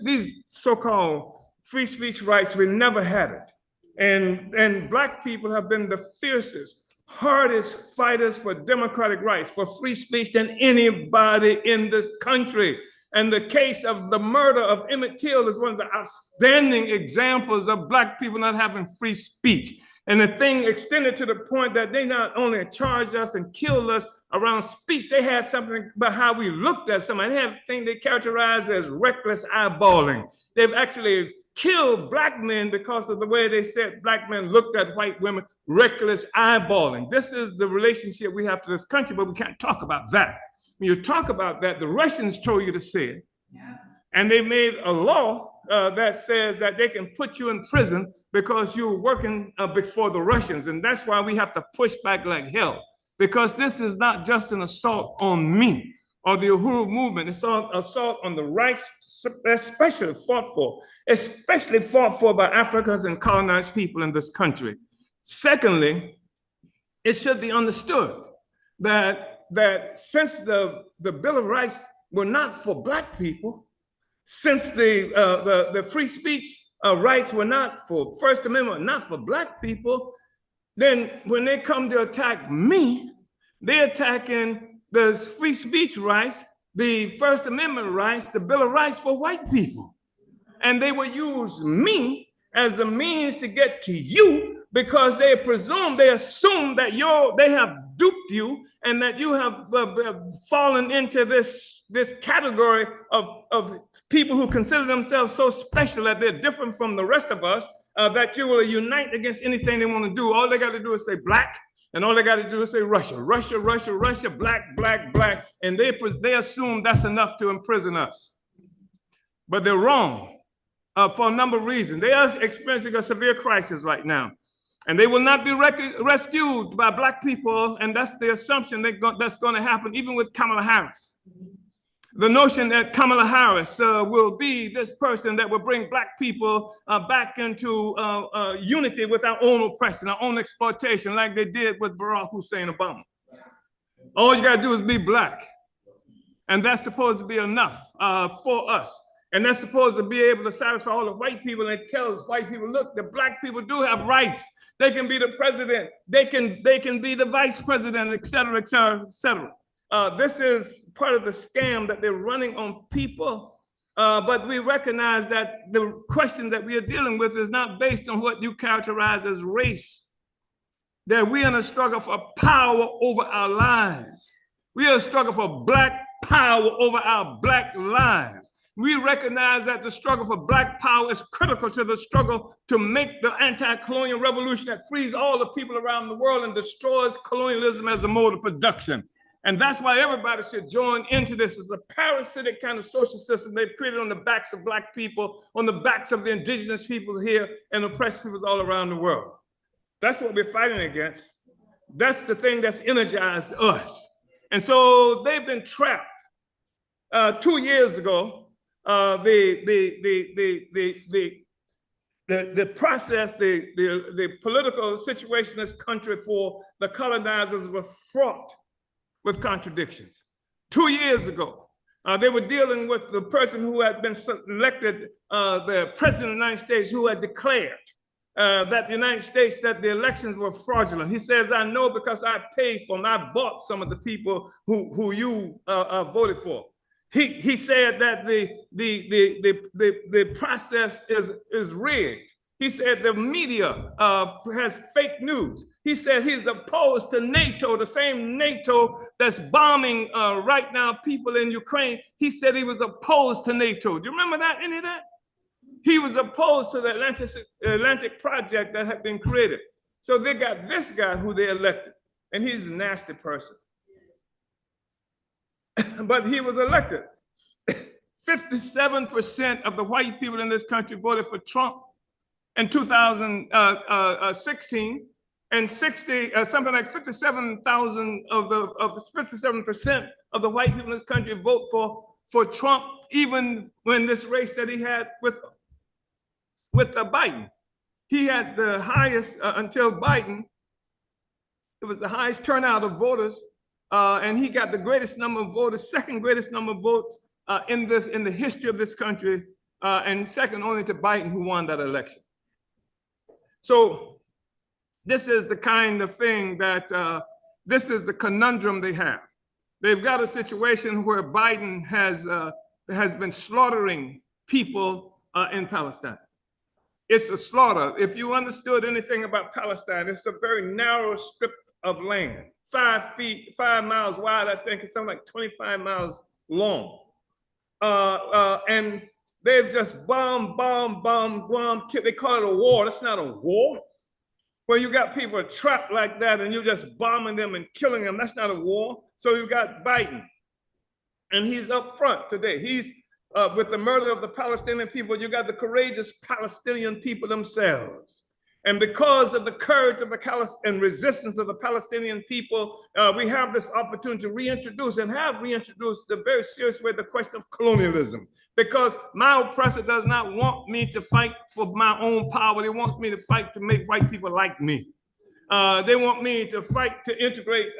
these so-called free speech rights, we never had it. And Black people have been the fiercest, hardest fighters for democratic rights, for free speech than anybody in this country. And the case of the murder of Emmett Till is one of the outstanding examples of Black people not having free speech. And the thing extended to the point that they not only charged us and killed us around speech, they had something about how we looked at somebody. They had a thing they characterized as reckless eyeballing. They've actually killed Black men because of the way they said Black men looked at white women, reckless eyeballing. This is the relationship we have to this country, but we can't talk about that. When you talk about that, the Russians told you to say it. Yeah. And they made a law that says that they can put you in prison because you're working before the Russians. And that's why we have to push back like hell, because this is not just an assault on me or the Uhuru movement. It's an assault on the rights especially fought for by Africans and colonized people in this country. Secondly, it should be understood that since the Bill of Rights were not for Black people, since the free speech rights were not for First Amendment, not for Black people, then when they come to attack me, they're attacking the free speech rights, the First Amendment rights, the Bill of Rights for white people. And they will use me as the means to get to you, because they assume that they have duped you and that you have fallen into this category of people who consider themselves so special that they're different from the rest of us, that you will unite against anything they want to do. All they got to do is say Black, and all they got to do is say Russia, Russia, Russia, Russia, Black, Black, Black, and they assume that's enough to imprison us. But they're wrong for a number of reasons. They are experiencing a severe crisis right now. And they will not be rescued by Black people, and that's the assumption that's going to happen even with Kamala Harris. The notion that Kamala Harris will be this person that will bring Black people back into unity with our own oppression, our own exploitation, like they did with Barack Hussein Obama. All you got to do is be Black, and that's supposed to be enough for us. And that's supposed to be able to satisfy all the white people, and it tells white people, look, the Black people do have rights. They can be the president. They can be the vice president, et cetera, et cetera, et cetera. This is part of the scam that they're running on people. But we recognize that the question that we are dealing with is not based on what you characterize as race. That we are in a struggle for power over our lives. We are in a struggle for Black power over our Black lives. We recognize that the struggle for Black power is critical to the struggle to make the anti-colonial revolution that frees all the people around the world and destroys colonialism as a mode of production. And that's why everybody should join into this. It's a parasitic kind of social system they've created on the backs of Black people, on the backs of the indigenous people here and oppressed peoples all around the world. That's what we're fighting against. That's the thing that's energized us. And so they've been trapped. 2 years ago, the process, the political situation in this country for the colonizers was fraught with contradictions. 2 years ago, they were dealing with the person who had been elected the president of the United States, who had declared that the United States, that the elections were fraudulent. He says, I know because I paid for them. I bought some of the people who you voted for. He said that the process is rigged. He said the media has fake news. He said he's opposed to NATO, the same NATO that's bombing right now people in Ukraine. He said he was opposed to NATO. Do you remember that? Any of that? He was opposed to the Atlantic project that had been created. So they got this guy who they elected, and he's a nasty person. But he was elected. 57% of the white people in this country voted for Trump in 2016, and something like 57,000 of 57% of the white people in this country vote for Trump, even when this race that he had with Biden. He had the highest until Biden. It was the highest turnout of voters, and he got the greatest number of voters, second greatest number of votes in the history of this country, and second only to Biden, who won that election. So this is the kind of thing that this is the conundrum they have. They've got a situation where Biden has been slaughtering people in Palestine. It's a slaughter. If you understood anything about Palestine, it's a very narrow strip of land, 5 miles wide, I think, it's something like 25 miles long. And they've just bombed. They call it a war. That's not a war. Well, you got people trapped like that and you're just bombing them and killing them. That's not a war. So you got Biden, and he's up front today. He's with the murder of the Palestinian people. You got the courageous Palestinian people themselves. And because of the courage of the and resistance of the Palestinian people, we have this opportunity to reintroduce the very serious way the question of colonialism. Because my oppressor does not want me to fight for my own power. They want me to fight to make white people like me. They want me to fight to integrate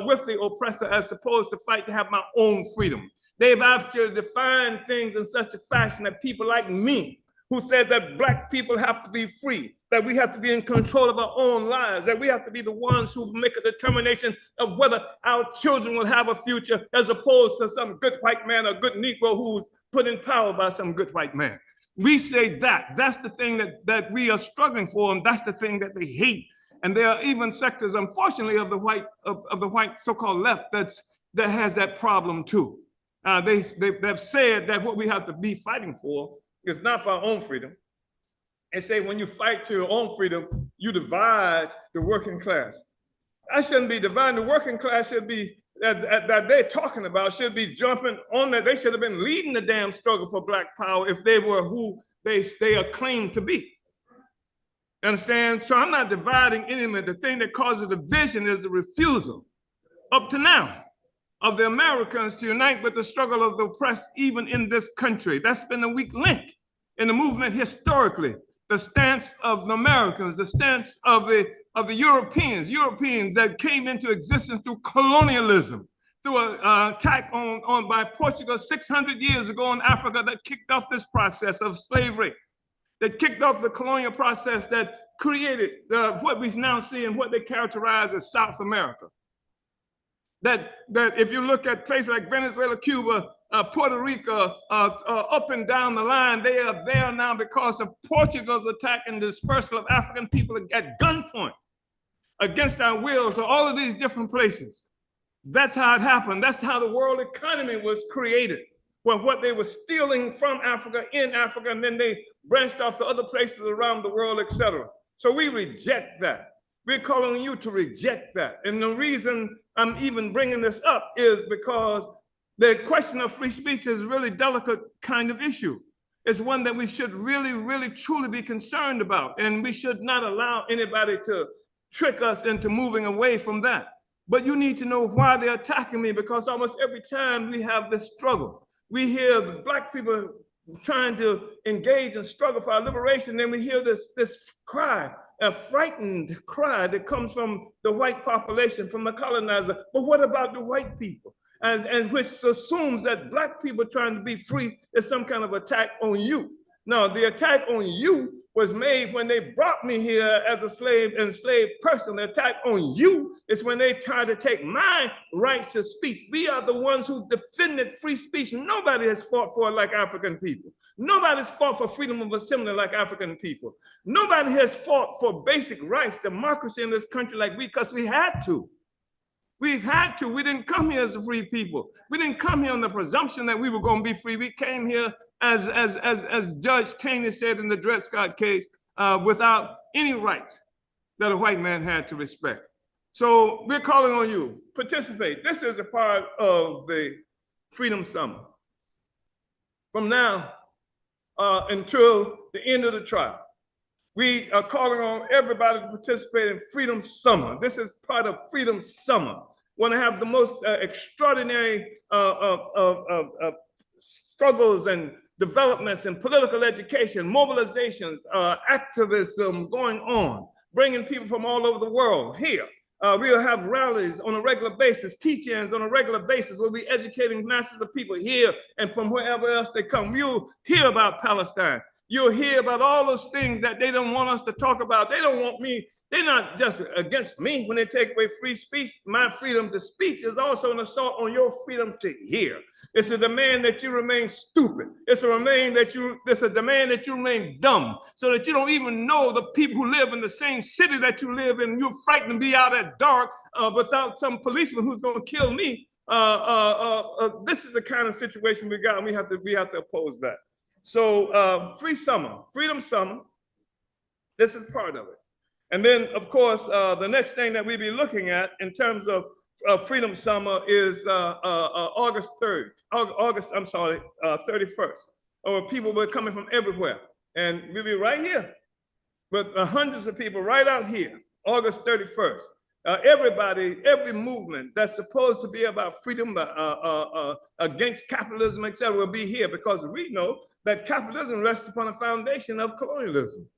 with the oppressor as opposed to fight to have my own freedom. They've actually defined things in such a fashion that people like me, who said that Black people have to be free, that we have to be in control of our own lives, that we have to be the ones who make a determination of whether our children will have a future, as opposed to some good white man or good Negro who's put in power by some good white man. We say that's the thing that we are struggling for, and that's the thing that they hate. And there are even sectors, unfortunately, of the white so-called left that has that problem too. They've said that what we have to be fighting for is not for our own freedom. And say when you fight to your own freedom, you divide the working class. That shouldn't be dividing. The working class should be, that they're talking about, should be jumping on that. They should have been leading the damn struggle for Black power if they were who they claim to be. Understand? So I'm not dividing anyone. The thing that causes division is the refusal, up to now, of the Americans to unite with the struggle of the oppressed, even in this country. That's been a weak link in the movement historically. The stance of the Americans, the stance of the Europeans that came into existence through colonialism, through an attack on by Portugal 600 years ago in Africa that kicked off this process of slavery, that kicked off the colonial process that created what we now see and what they characterize as South America. That if you look at places like Venezuela, Cuba, Puerto Rico, up and down the line, they are there now because of Portugal's attack and dispersal of African people at gunpoint against our will to all of these different places. That's how it happened. That's how the world economy was created. Well, what they were stealing from Africa in Africa, and then they branched off to other places around the world, etc. So we reject that. We're calling on you to reject that. And the reason I'm even bringing this up is because the question of free speech is a really delicate kind of issue. It's one that we should really, really, truly be concerned about. And we should not allow anybody to trick us into moving away from that. But you need to know why they're attacking me, because almost every time we have this struggle, we hear the Black people trying to engage and struggle for our liberation. Then we hear this cry, a frightened cry that comes from the white population, from the colonizer. But what about the white people? And which assumes that Black people trying to be free is some kind of attack on you. No, the attack on you was made when they brought me here as a slave, enslaved person. The attack on you is when they tried to take my rights to speech. We are the ones who defended free speech. Nobody has fought for it like African people. Nobody's fought for freedom of assembly like African people. Nobody has fought for basic rights, democracy in this country like we, because we had to. We've had to. We didn't come here as a free people. We didn't come here on the presumption that we were going to be free. We came here, as Judge Taney said in the Dred Scott case, without any rights that a white man had to respect. So we're calling on you, participate. This is a part of the Freedom Summer. From now until the end of the trial, we are calling on everybody to participate in Freedom Summer. This is part of Freedom Summer. Want to have the most extraordinary struggles and developments in political education, mobilizations, activism going on, bringing people from all over the world here. We'll have rallies on a regular basis, teach-ins on a regular basis. We'll be educating masses of people here and from wherever else they come. You'll hear about Palestine. You'll hear about all those things that they don't want us to talk about. They don't want me. They're not just against me when they take away free speech. My freedom to speech is also an assault on your freedom to hear. It's a demand that you remain stupid. It's a demand that you remain dumb, so that you don't even know the people who live in the same city that you live in. You're frightened to be out at dark without some policeman who's going to kill me. This is the kind of situation we got, and we have to oppose that. So Freedom Summer, this is part of it. And then, of course, the next thing that we'll be looking at in terms of Freedom Summer is August 31st, where people were coming from everywhere. And we'll be right here with hundreds of people right out here, August 31st. Everybody, every movement that's supposed to be about freedom against capitalism, etc., will be here, because we know that capitalism rests upon a foundation of colonialism.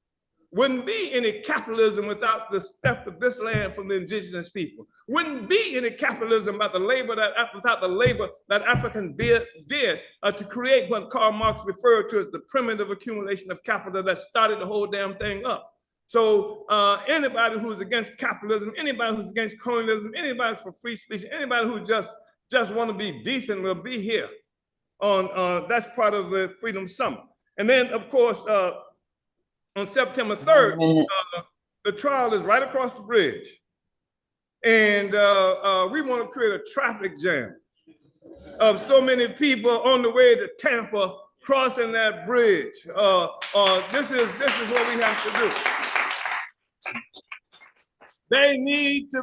Wouldn't be any capitalism without the theft of this land from the indigenous people. Wouldn't be any capitalism without the labor that African did to create what Karl Marx referred to as the primitive accumulation of capital that started the whole damn thing up. So anybody who's against capitalism, anybody who's against colonialism, anybody's for free speech, anybody who just want to be decent will be here. That's part of the Freedom Summer. And then, of course, on September 3rd, the trial is right across the bridge. And we want to create a traffic jam of so many people on the way to Tampa crossing that bridge. This is what we have to do. They need to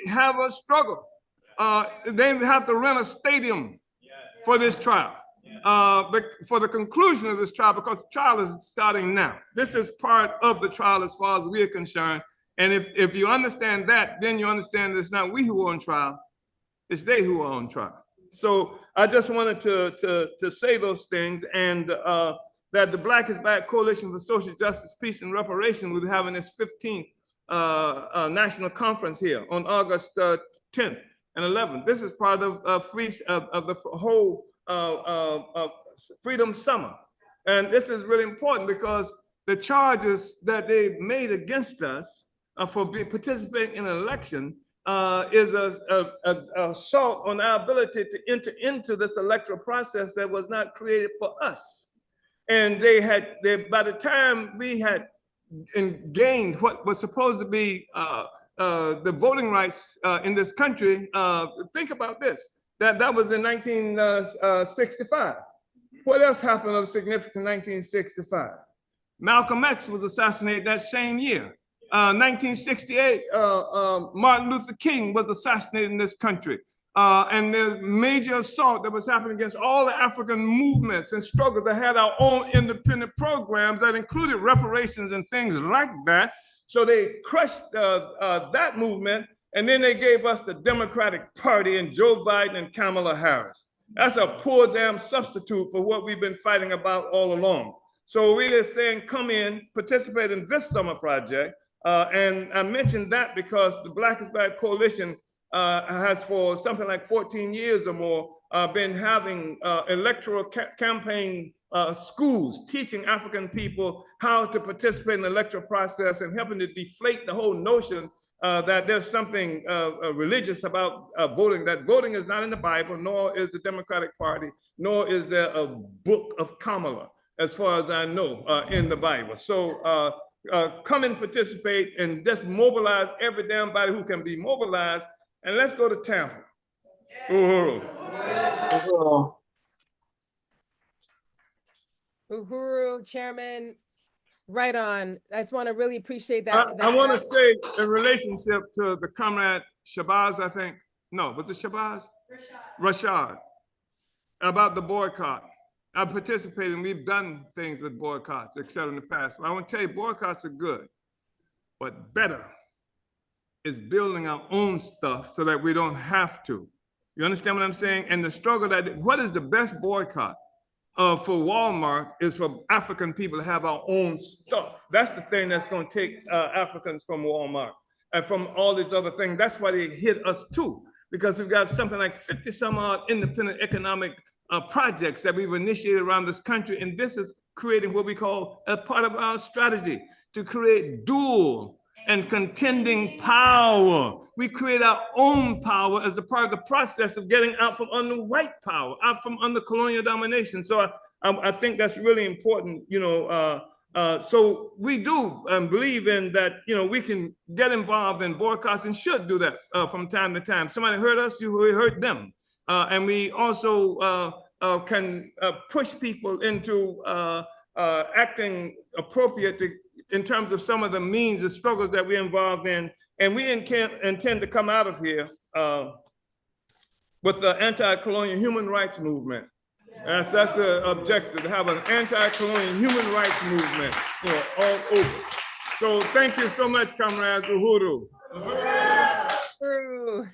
have a struggle. They have to rent a stadium for this trial. For the conclusion of this trial, because the trial is starting now. This is part of the trial as far as we are concerned. And if you understand that, then you understand that it's not we who are on trial, it's they who are on trial. So I just wanted to say those things, and that the Black is Back Coalition for Social Justice, Peace, and Reparation will be having its 15th national conference here on August 10th and 11th. This is part of the whole Freedom Summer. And this is really important because the charges that they made against us for participating in an election is an assault on our ability to enter into this electoral process that was not created for us. And by the time we had gained what was supposed to be the voting rights in this country, think about this. That was in 1965. What else happened of significance in 1965? Malcolm X was assassinated that same year. 1968, Martin Luther King was assassinated in this country. And the major assault that was happening against all the African movements and struggles that had our own independent programs that included reparations and things like that. So they crushed that movement, and then they gave us the Democratic Party and Joe Biden and Kamala Harris. That's a poor damn substitute for what we've been fighting about all along. So we are saying, come in, participate in this summer project. And I mentioned that because the Black is Black Coalition has for something like 14 years or more been having electoral campaign schools teaching African people how to participate in the electoral process and helping to deflate the whole notion that there's something religious about voting, that voting is not in the Bible, nor is the Democratic Party, nor is there a book of Kamala, as far as I know, in the Bible. So come and participate and just mobilize every damn body who can be mobilized. And let's go to Tampa. Uhuru. Uhuru, Chairman, right on. I just want to really appreciate that. I want to say in relationship to the comrade Shabazz, I think. No, was it Shabazz? Rashad. About the boycott. I've participated and we've done things with boycotts, et cetera, in the past. But I want to tell you, boycotts are good, but better is building our own stuff so that we don't have to. You understand what I'm saying? And the struggle that, what is the best boycott for Walmart is for African people to have our own stuff. That's the thing that's going to take Africans from Walmart and from all these other things. That's why they hit us too, because we've got something like 50 some odd independent economic projects that we've initiated around this country. And this is creating what we call a part of our strategy to create dual and contending power. We create our own power as a part of the process of getting out from under white power, out from under colonial domination. So I think that's really important, you know. So we do believe in that, you know, we can get involved in boycotts and should do that from time to time. Somebody hurt us, we hurt them. And we also can push people into acting appropriate in terms of some of the means of struggles that we're involved in. And we intend to come out of here with the anti-colonial human rights movement. That's the objective, to have an anti-colonial human rights movement, you know, all over. So thank you so much, comrades. Uhuru. Uhuru.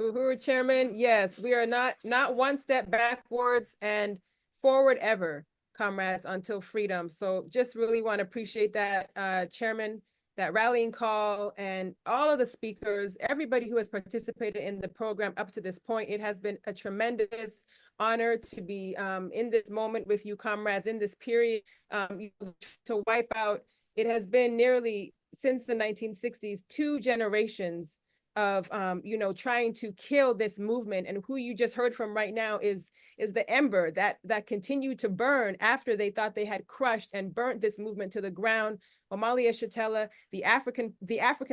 Uhuru, Chairman, yes, we are not one step backwards and forward ever, comrades, until freedom. So just really want to appreciate that, Chairman, that rallying call, and all of the speakers, everybody who has participated in the program up to this point. It has been a tremendous honor to be in this moment with you, comrades, in this period to wipe out. It has been nearly, since the 1960s, 2 generations of you know, trying to kill this movement. And who you just heard from right now is the ember that continued to burn after they thought they had crushed and burnt this movement to the ground. Omali Yeshitela, the African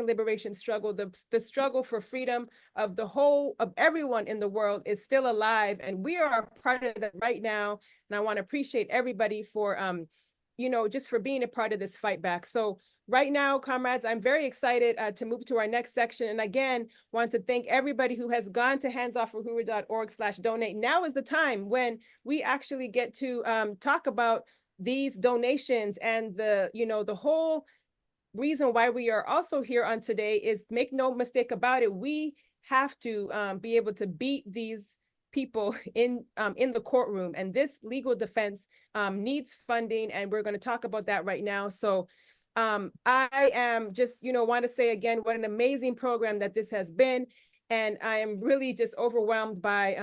liberation struggle, the struggle for freedom of everyone in the world is still alive, and we are a part of that right now. And I want to appreciate everybody for you know, just for being a part of this fight back. So right now, comrades, I'm very excited to move to our next section. And again, want to thank everybody who has gone to handsoffuhuru.org/donate. Now is the time when we actually get to talk about these donations, and the whole reason why we are also here on today is, make no mistake about it, we have to be able to beat these people in the courtroom, and this legal defense needs funding, and we're going to talk about that right now. So I am just, want to say again, what an amazing program that this has been. And I am really just overwhelmed by,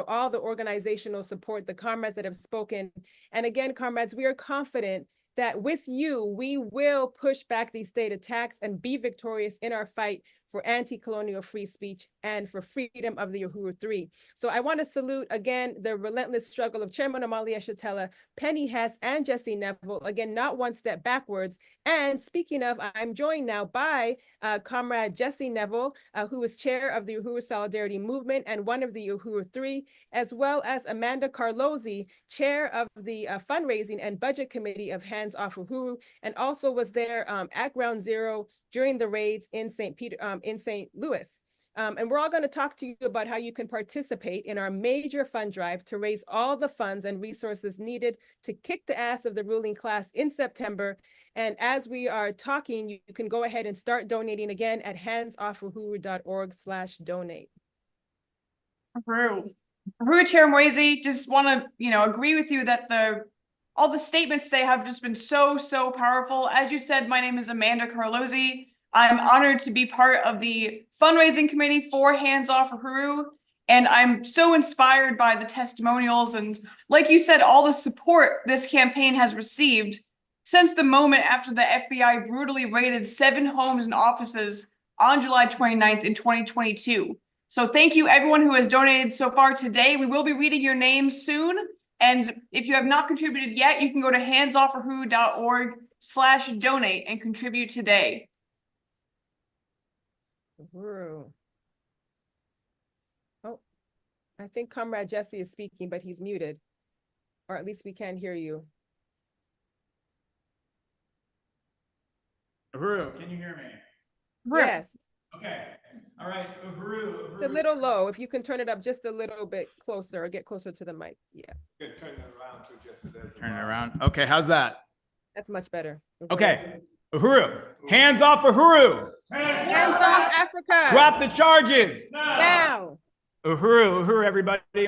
all the organizational support, the comrades that have spoken. And again, comrades, we are confident that with you, we will push back these state attacks and be victorious in our fight for anti-colonial free speech and for freedom of the Uhuru 3. So I want to salute again the relentless struggle of Chairman Omali Yeshitela, Penny Hess, and Jesse Neville. Again, not one step backwards. And speaking of, I'm joined now by Comrade Jesse Neville, who is chair of the Uhuru Solidarity Movement and one of the Uhuru 3, as well as Amanda Carlozzi, chair of the Fundraising and Budget Committee of Hands Off Uhuru, and also was there at Ground Zero during the raids in St. Louis. And we're all going to talk to you about how you can participate in our major fund drive to raise all the funds and resources needed to kick the ass of the ruling class in September. And as we are talking, you can go ahead and start donating again at handsoffuhuru.org/donate. Uhuru Chair Moise, just want to, agree with you that all the statements today have just been so powerful. As you said, my name is Amanda Carlozzi. I'm honored to be part of the fundraising committee for Hands Off Uhuru, and I'm so inspired by the testimonials and, like you said, all the support this campaign has received since the moment after the FBI brutally raided 7 homes and offices on July 29th in 2022. So thank you everyone who has donated so far today. We will be reading your names soon. And if you have not contributed yet, you can go to handsoffahuru.org/donate and contribute today. Uhuru. Oh, I think Comrade Jesse is speaking, but he's muted, or at least we can't hear you. Uhuru, can you hear me? Yes. Okay. All right. Uhuru. It's a little low. If you can turn it up just a little bit closer or get closer to the mic. Yeah. Good. Turn it around to just turn it around. Okay. How's that? That's much better. Uhuru. Okay. Uhuru. Hands off Uhuru. Hands off Africa. Drop the charges. Now. Uhuru, everybody.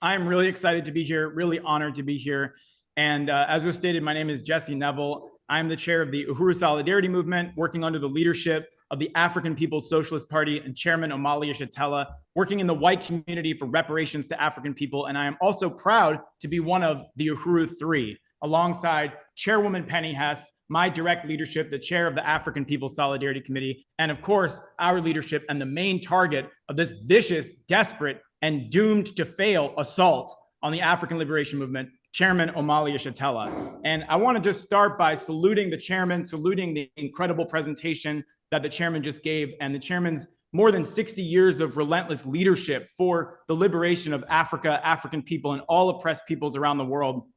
I'm really excited to be here, really honored to be here. And as was stated, my name is Jesse Neville. I'm the chair of the Uhuru Solidarity Movement, working under the leadership of the African People's Socialist Party and Chairman Omali Yeshitela, working in the white community for reparations to African people. And I am also proud to be one of the Uhuru 3, alongside Chairwoman Penny Hess, my direct leadership, the chair of the African People's Solidarity Committee, and of course, our leadership and the main target of this vicious, desperate, and doomed to fail assault on the African Liberation Movement, Chairman Omali Yeshitela. And I want to just start by saluting the chairman, saluting the incredible presentation that the chairman just gave, and the chairman's more than 60 years of relentless leadership for the liberation of Africa, African people, and all oppressed peoples around the world.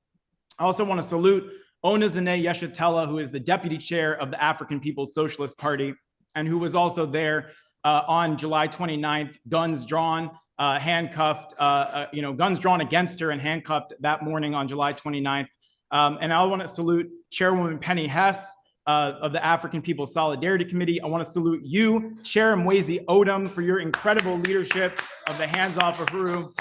I also want to salute Onezene Yeshitela, who is the deputy chair of the African People's Socialist Party, and who was also there on July 29th, guns drawn, handcuffed, guns drawn against her and handcuffed that morning on July 29th. And I want to salute Chairwoman Penny Hess of the African People's Solidarity Committee. I want to salute you, Chair Moise Odom, for your incredible leadership of the Hands Off Uhuru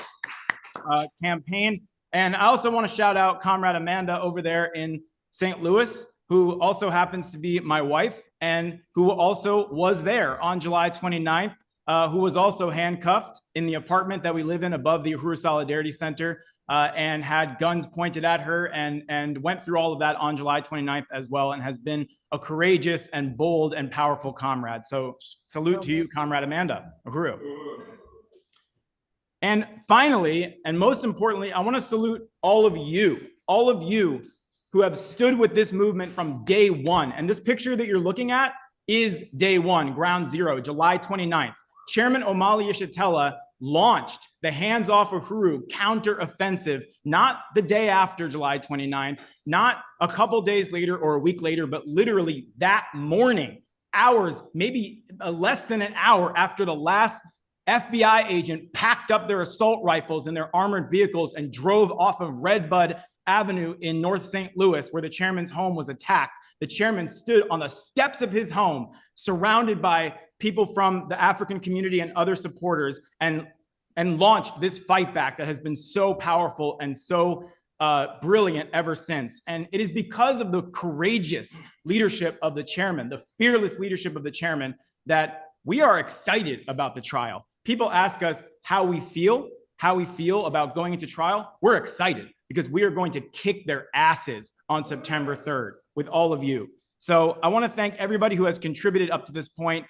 campaign. And I also want to shout out Comrade Amanda over there in St. Louis, who also happens to be my wife and who also was there on July 29th, who was also handcuffed in the apartment that we live in above the Uhuru Solidarity Center, and had guns pointed at her and went through all of that on July 29th as well, and has been a courageous and bold and powerful comrade. So salute to you, Comrade Amanda Uhuru. And finally, and most importantly, I want to salute all of you who have stood with this movement from day one. And this picture that you're looking at is day one, ground zero, July 29th. Chairman Omali Yeshitela launched the Hands Off Uhuru counteroffensive, not the day after July 29th, not a couple days later or a week later, but literally that morning, hours, maybe less than an hour after the last FBI agent packed up their assault rifles in their armored vehicles and drove off of Redbud Avenue in North St. Louis, where the chairman's home was attacked. The chairman stood on the steps of his home, surrounded by people from the African community and other supporters, and launched this fight back that has been so powerful and so brilliant ever since. And it is because of the courageous leadership of the chairman, the fearless leadership of the chairman, that we are excited about the trial. People ask us how we feel about going into trial. We're excited because we are going to kick their asses on September 3rd with all of you. So I want to thank everybody who has contributed up to this point.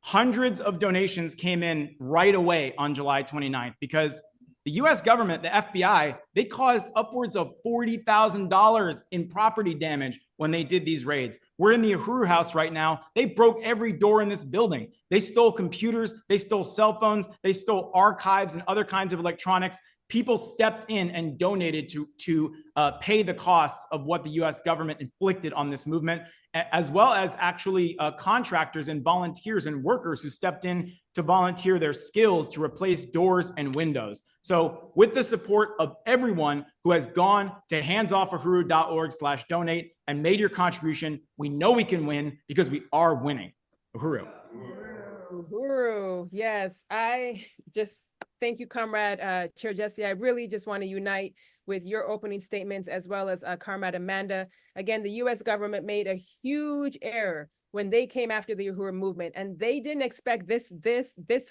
Hundreds of donations came in right away on July 29th because the US government, the FBI, they caused upwards of $40,000 in property damage when they did these raids. We're in the Uhuru house right now. They broke every door in this building. They stole computers, they stole cell phones, they stole archives and other kinds of electronics. people stepped in and donated to pay the costs of what the US government inflicted on this movement, as well as actually contractors and volunteers and workers who stepped in to volunteer their skills to replace doors and windows. So with the support of everyone who has gone to handsoffuhuru.org/donate and made your contribution, we know we can win because we are winning. Uhuru. Uhuru. Yes, I just thank you, Comrade Chair Jesse. I really just want to unite with your opening statements as well as Comrade Amanda. Again, the U.S. government made a huge error when they came after the Uhuru movement, and they didn't expect this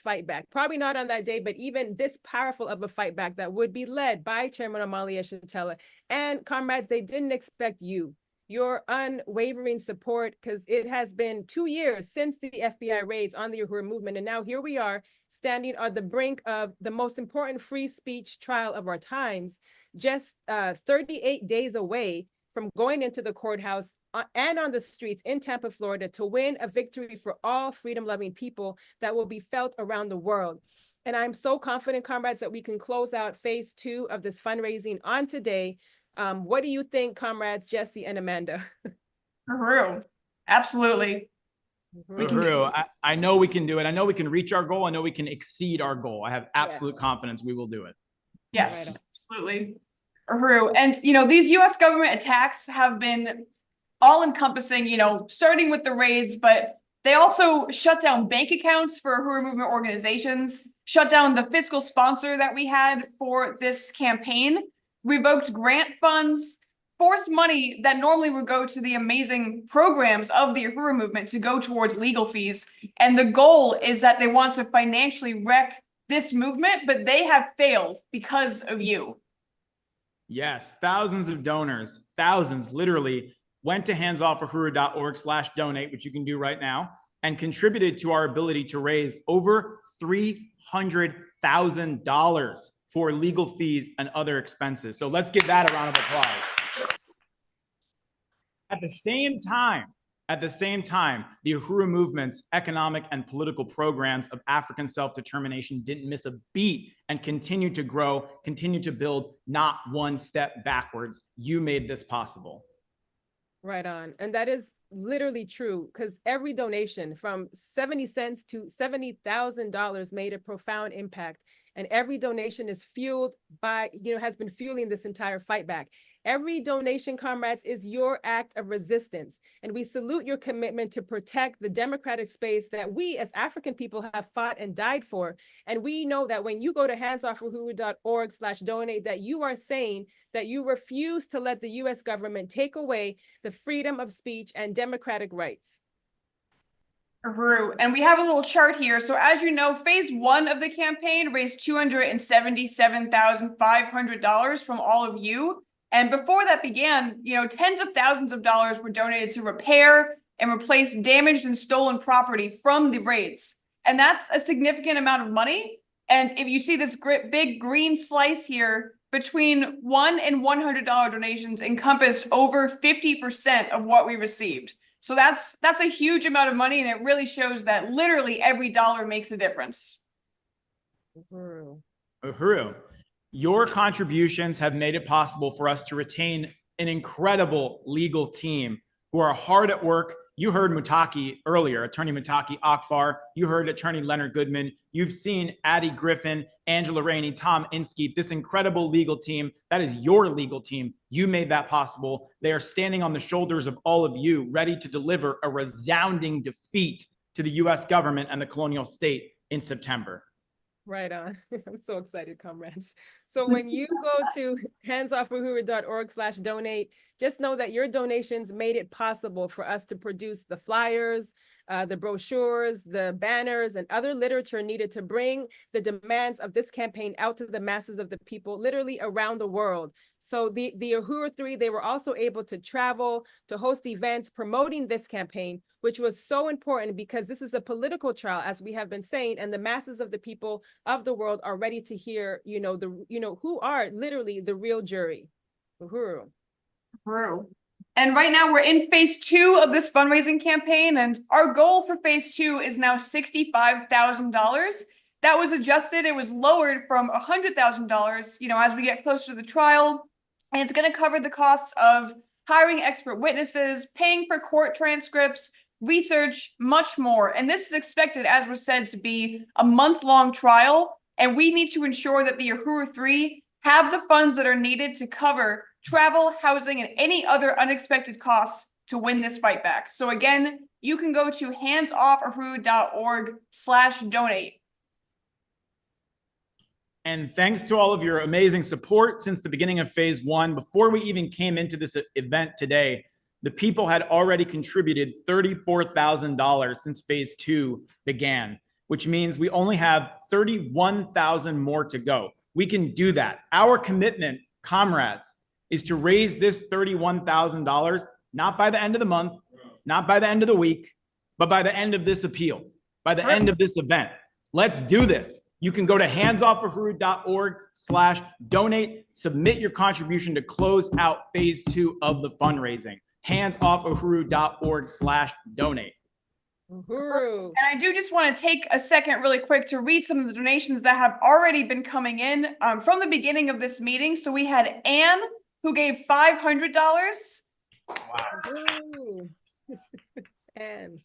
fight back. Probably not on that day, but even this powerful of a fight back that would be led by Chairman Omali Yeshitela. And comrades, they didn't expect your unwavering support, because it has been 2 years since the FBI raids on the Uhuru movement. And now here we are standing on the brink of the most important free speech trial of our times, just 38 days away from going into the courthouse and on the streets in Tampa, Florida, to win a victory for all freedom-loving people that will be felt around the world. And I'm so confident, comrades, that we can close out phase 2 of this fundraising on today. What do you think, comrades Jesse and Amanda? Uhuru. Absolutely. Uhuru, I know we can do it. I know we can reach our goal. I know we can exceed our goal. I have absolute confidence we will do it. Yes, absolutely. Uhuru. And, these U.S. government attacks have been all-encompassing, starting with the raids, but they also shut down bank accounts for Uhuru movement organizations, shut down the fiscal sponsor that we had for this campaign, revoked grant funds, forced money that normally would go to the amazing programs of the Uhuru movement to go towards legal fees. And the goal is that they want to financially wreck this movement, but they have failed because of you. Yes, thousands of donors, thousands literally, went to handsoffuhuru.org/donate, which you can do right now, and contributed to our ability to raise over $300,000 for legal fees and other expenses. So let's give that a round of applause. At the same time, the Uhuru movement's economic and political programs of African self-determination didn't miss a beat and continued to grow, continued to build, not one step backwards. You made this possible. Right on. And that is literally true, because every donation from 70 cents to $70,000 made a profound impact. And every donation is fueled by, has been fueling this entire fight back. Every donation, comrades, is your act of resistance. And we salute your commitment to protect the democratic space that we as African people have fought and died for. And we know that when you go to handsoffuhuru.org/donate, that you are saying that you refuse to let the US government take away the freedom of speech and democratic rights. Uhuru. And we have a little chart here. So as you know, phase 1 of the campaign raised $277,500 from all of you. And before that began, tens of thousands of dollars were donated to repair and replace damaged and stolen property from the raids. And that's a significant amount of money. And if you see this big green slice here, between $1 and $100 donations encompassed over 50% of what we received. So that's a huge amount of money, and it really shows that literally every dollar makes a difference. Uhuru, your contributions have made it possible for us to retain an incredible legal team who are hard at work. You heard Mutaki earlier, Attorney Mutaki Akbar. You heard Attorney Leonard Goodman. You've seen Addie Griffin, Angela Rainey, Tom Inskeep, this incredible legal team. That is your legal team. You made that possible. They are standing on the shoulders of all of you, ready to deliver a resounding defeat to the US government and the colonial state in September. Right on. I'm so excited, comrades. So when you go to handsoffuhuru.org/donate, just know that your donations made it possible for us to produce the flyers, the brochures, the banners, and other literature needed to bring the demands of this campaign out to the masses of the people, literally around the world. So the Uhuru 3, they were also able to travel, to host events promoting this campaign, which was so important because this is a political trial, as we have been saying, and the masses of the people of the world are ready to hear, who are literally the real jury. Uhuru. Uhuru. And right now we're in phase 2 of this fundraising campaign, and our goal for phase 2 is now $65,000. That was adjusted. It was lowered from $100,000, as we get closer to the trial. And it's going to cover the costs of hiring expert witnesses, paying for court transcripts, research, much more. And this is expected, as was said, to be a month-long trial. And we need to ensure that the Uhuru 3 have the funds that are needed to cover travel, housing, and any other unexpected costs to win this fight back. So again, you can go to handsoffahuru.org/donate. And thanks to all of your amazing support since the beginning of phase 1, before we even came into this event today, the people had already contributed $34,000 since phase 2 began, which means we only have 31,000 more to go. We can do that. Our commitment, comrades, is to raise this $31,000, not by the end of the month, not by the end of the week, but by the end of this appeal, by the end of this event. Let's do this. You can go to handsoffahuru.org/donate, submit your contribution to close out phase 2 of the fundraising. handsoffahuru.org/donate. Uhuru. And I do just want to take a second really quick to read some of the donations that have already been coming in from the beginning of this meeting. So we had Anne, who gave $500. Uhuru. And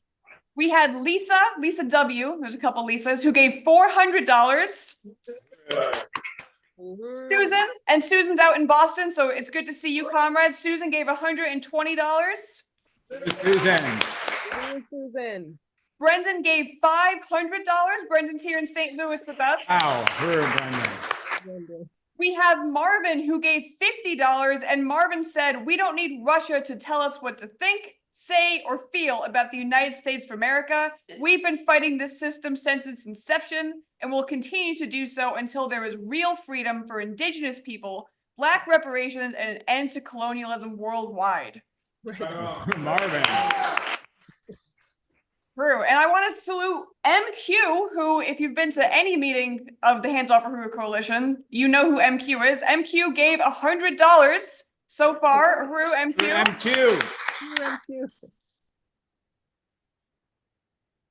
we had Lisa W. There's a couple Lisas who gave $400. Susan, and Susan's out in Boston, so it's good to see you, comrades. Susan gave $120. Susan. Brendan gave $500. Brendan's here in St. Louis with us. Wow, Brendan. We have Marvin who gave $50, and Marvin said, "We don't need Russia to tell us what to think, say, or feel about the United States of America. We've been fighting this system since its inception and will continue to do so until there is real freedom for Indigenous people, Black reparations, and an end to colonialism worldwide." Marvin. True. And I want to salute MQ, who, if you've been to any meeting of the Hands Off Uhuru Coalition, you know who MQ is. MQ gave $100 so far. Uhuru, MQ.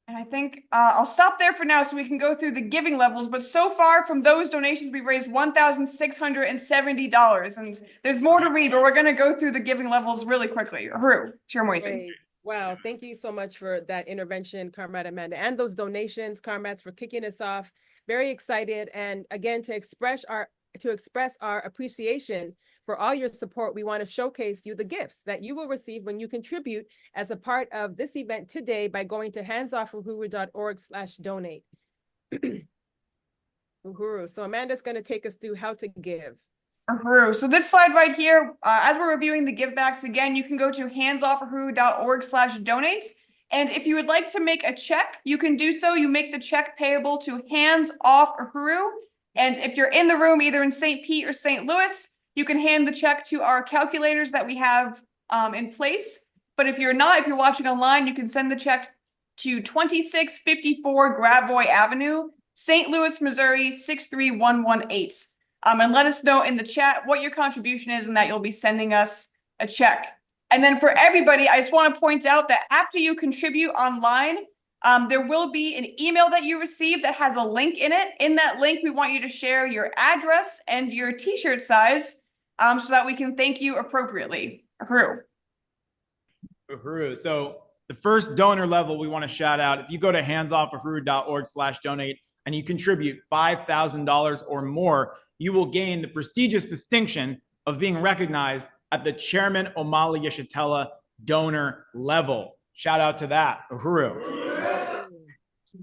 And I think I'll stop there for now so we can go through the giving levels. But so far from those donations, we've raised $1,670. And there's more to read, but we're going to go through the giving levels really quickly. Uhuru, Chair Moisey. Wow, thank you so much for that intervention, Comrade Amanda, and those donations, comrades, for kicking us off. Very excited, and again, to express our appreciation for all your support. We want to showcase you the gifts that you will receive when you contribute as a part of this event today by going to handsoffahuru.org/donate. Uhuru. So Amanda's going to take us through how to give. Uhuru. So this slide right here, as we're reviewing the givebacks, again, you can go to handsoffahuru.org/donate. And if you would like to make a check, you can do so. You make the check payable to Hands Off Uhuru. And if you're in the room, either in St. Pete or St. Louis, you can hand the check to our calculators that we have in place. But if you're not, if you're watching online, you can send the check to 2654 Gravois Avenue, St. Louis, Missouri, 63118. And let us know in the chat what your contribution is and that you'll be sending us a check. And then for everybody, I just want to point out that after you contribute online, there will be an email that you receive that has a link in it. In that link, we want you to share your address and your t-shirt size so that we can thank you appropriately. Uhuru. Uhuru. So the first donor level we want to shout out, if you go to handsoffahuru.org/donate and you contribute $5,000 or more, you will gain the prestigious distinction of being recognized at the Chairman Omali Yeshitela donor level. Shout out to that, Uhuru.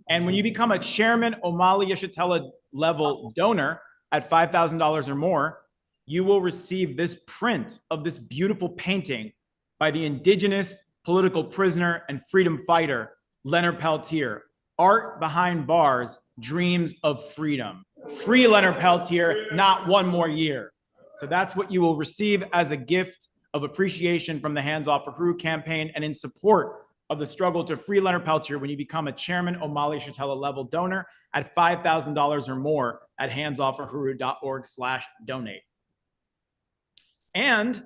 And when you become a Chairman Omali Yeshitela level donor at $5,000 or more, you will receive this print of this beautiful painting by the Indigenous political prisoner and freedom fighter, Leonard Peltier. Art Behind Bars, Dreams of Freedom. Free Leonard Peltier, not one more year. So that's what you will receive as a gift of appreciation from the Hands Off Uhuru campaign and in support of the struggle to free Leonard Peltier when you become a Chairman Omali Yeshitela level donor at $5,000 or more at handsoffahuru.org/donate. And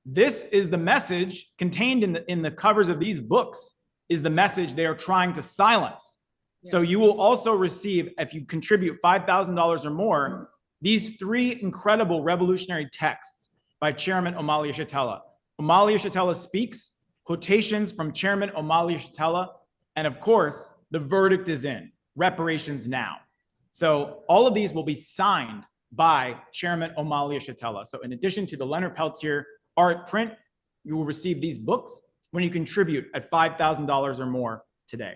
this is the message contained in the covers of these books, is the message they are trying to silence. So you will also receive, if you contribute $5,000 or more, these 3 incredible revolutionary texts by Chairman Omali Yeshitela. Omali Yeshitela speaks, quotations from Chairman Omali Yeshitela, and of course, the verdict is in, reparations now. So all of these will be signed by Chairman Omali Yeshitela. So in addition to the Leonard Peltier art print, you will receive these books when you contribute at $5,000 or more today.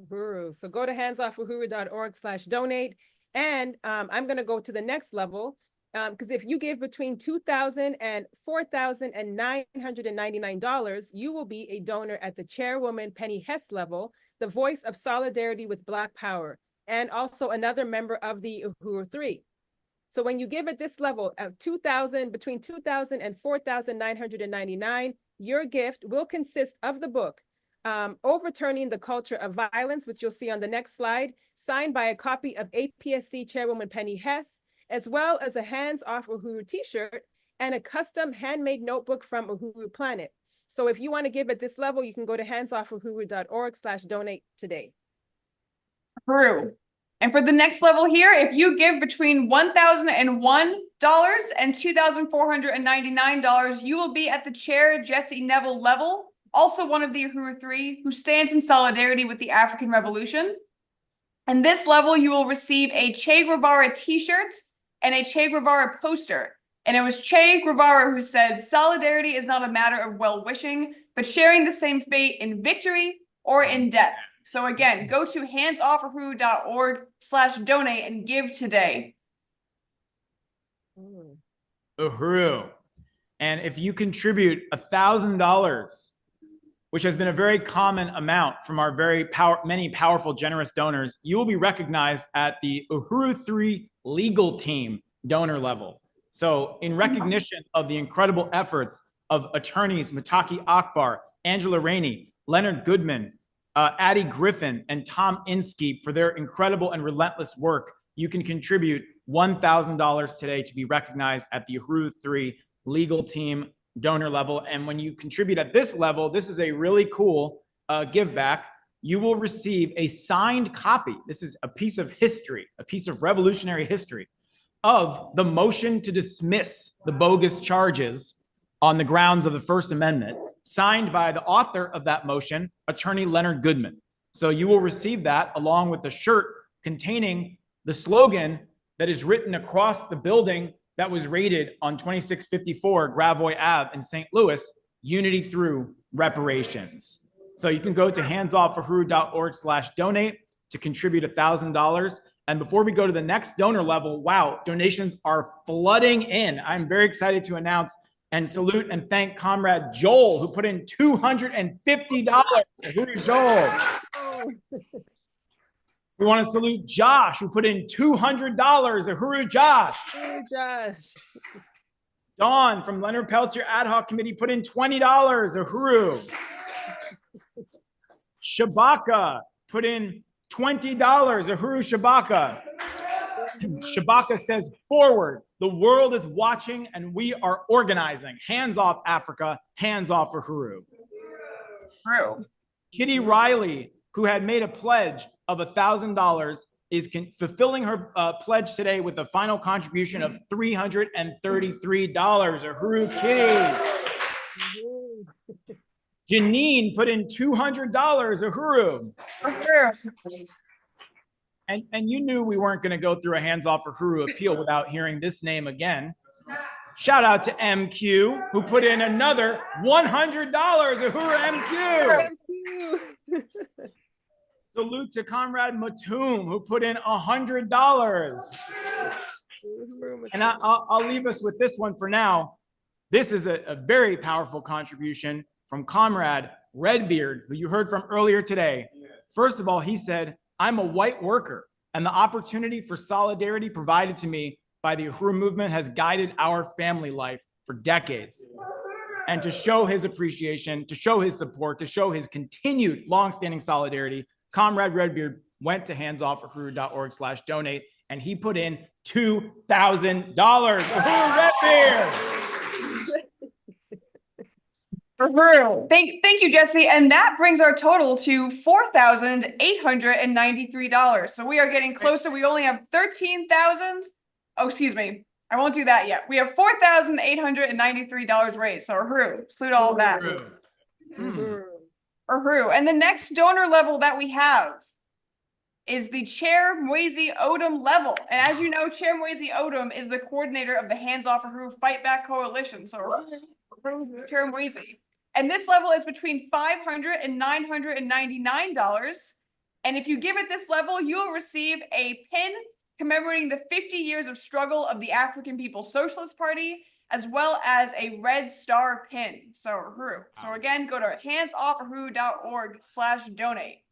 Uhuru. So go to handsoffuhuru.org/donate. And I'm going to go to the next level, because if you give between $2,000 and $4,999, you will be a donor at the Chairwoman Penny Hess level, the voice of solidarity with Black Power, and also another member of the Uhuru 3. So when you give at this level of between $2,000 and $4,999, your gift will consist of the book, Overturning the Culture of Violence, which you'll see on the next slide, signed by a copy of APSC Chairwoman Penny Hess, as well as a Hands Off Uhuru t-shirt and a custom handmade notebook from Uhuru Planet. So if you want to give at this level, you can go to handsoffuhuru.org/donate today. Uhuru. And for the next level here, if you give between $1,001 and $2,499, you will be at the Chair Jesse Neville level, also one of the Uhuru 3, who stands in solidarity with the African Revolution. And this level, you will receive a Che Guevara t-shirt and a Che Guevara poster. And it was Che Guevara who said, "Solidarity is not a matter of well-wishing, but sharing the same fate in victory or in death." So again, go to handsoffahuru.org/donate and give today. Uhuru. And if you contribute $1,000, which has been a very common amount from our many powerful, generous donors, you will be recognized at the Uhuru 3 legal team donor level. So in recognition of the incredible efforts of attorneys Mataki Akbar, Angela Rainey, Leonard Goodman, Addie Griffin, and Tom Inskeep for their incredible and relentless work, you can contribute $1,000 today to be recognized at the Uhuru 3 legal team donor level. And when you contribute at this level, this is a really cool give back. You will receive a signed copy. This is a piece of history, a piece of revolutionary history of the motion to dismiss the bogus charges on the grounds of the First Amendment, signed by the author of that motion, Attorney Leonard Goodman. So you will receive that along with the shirt containing the slogan that is written across the building that was raided on 2654 Gravois Ave in St. Louis, "Unity through reparations." So you can go to handsoffahuru.org/donate to contribute $1,000. And before we go to the next donor level, wow, donations are flooding in. I'm very excited to announce and salute and thank Comrade Joel, who put in $250. Uhuru Joel. We want to salute Josh, who put in $200. Uhuru Josh. Hey, Josh. Dawn from Leonard Peltier Ad Hoc Committee put in $20. Uhuru. Shabaka put in $20. Uhuru Shabaka. Shabaka says, "Forward. The world is watching and we are organizing. Hands off Africa. Hands off Uhuru." Uhuru. Kitty Riley, who had made a pledge of $1,000, is fulfilling her pledge today with a final contribution of $333. Uhuru Kitty. Janine put in $200. Uhuru. And you knew we weren't going to go through a Hands Off Uhuru appeal without hearing this name again. Shout out to MQ, who put in another $100. Uhuru MQ. Salute to Comrade Matum, who put in $100. And I'll leave us with this one for now. This is a very powerful contribution from Comrade Redbeard, who you heard from earlier today. First of all, he said, "I'm a white worker, and the opportunity for solidarity provided to me by the Uhuru movement has guided our family life for decades." And to show his appreciation, to show his support, to show his continued longstanding solidarity, Comrade Redbeard went to handsoffahuru.org/donate, and he put in $2,000. Uhuru Redbeard! Uhuru. Thank you, Jesse. And that brings our total to $4,893. So we are getting closer. We only have 13,000. Oh, excuse me. I won't do that yet. We have $4,893 raised. So Uhuru, salute all of that. Uhuru. And the next donor level that we have is the Chair Moise Odom level. And as you know, Chair Moise Odom is the coordinator of the Hands Off Uhuru Fightback Coalition. So Chair Moise. And this level is between $500 and $999. And if you give it this level, you will receive a pin commemorating the 50 years of struggle of the African People's Socialist Party, as well as a red star pin. So Uhuru. So again, go to handsoffuhuru.org/donate.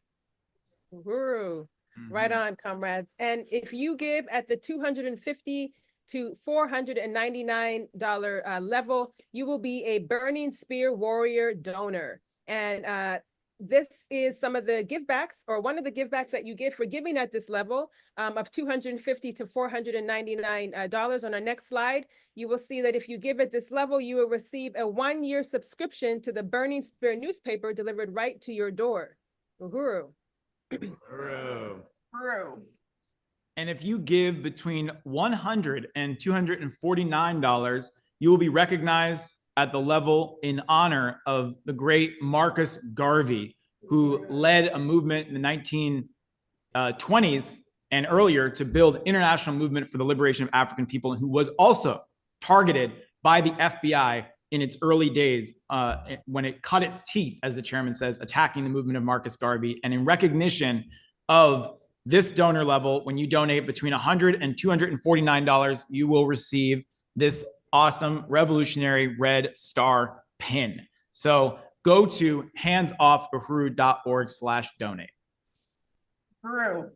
Uhuru. Right on, comrades. And if you give at the $250 to $499 level, you will be a Burning Spear Warrior donor. And this is some of the givebacks, or one of the givebacks that you give for giving at this level of $250 to $499. On our next slide, you will see that if you give at this level, you will receive a 1-year subscription to the Burning Spear newspaper delivered right to your door. Uhuru. Uhuru. Uhuru. And if you give between $100 and $249, you will be recognized at the level in honor of the great Marcus Garvey, who led a movement in the 1920s and earlier to build international movement for the liberation of African people, and who was also targeted by the FBI in its early days when it cut its teeth, as the chairman says, attacking the movement of Marcus Garvey. And in recognition of this donor level, when you donate between $100 and $249, you will receive this awesome revolutionary red star pin. So go to handsoffuhuru.org/donate. Uhuru.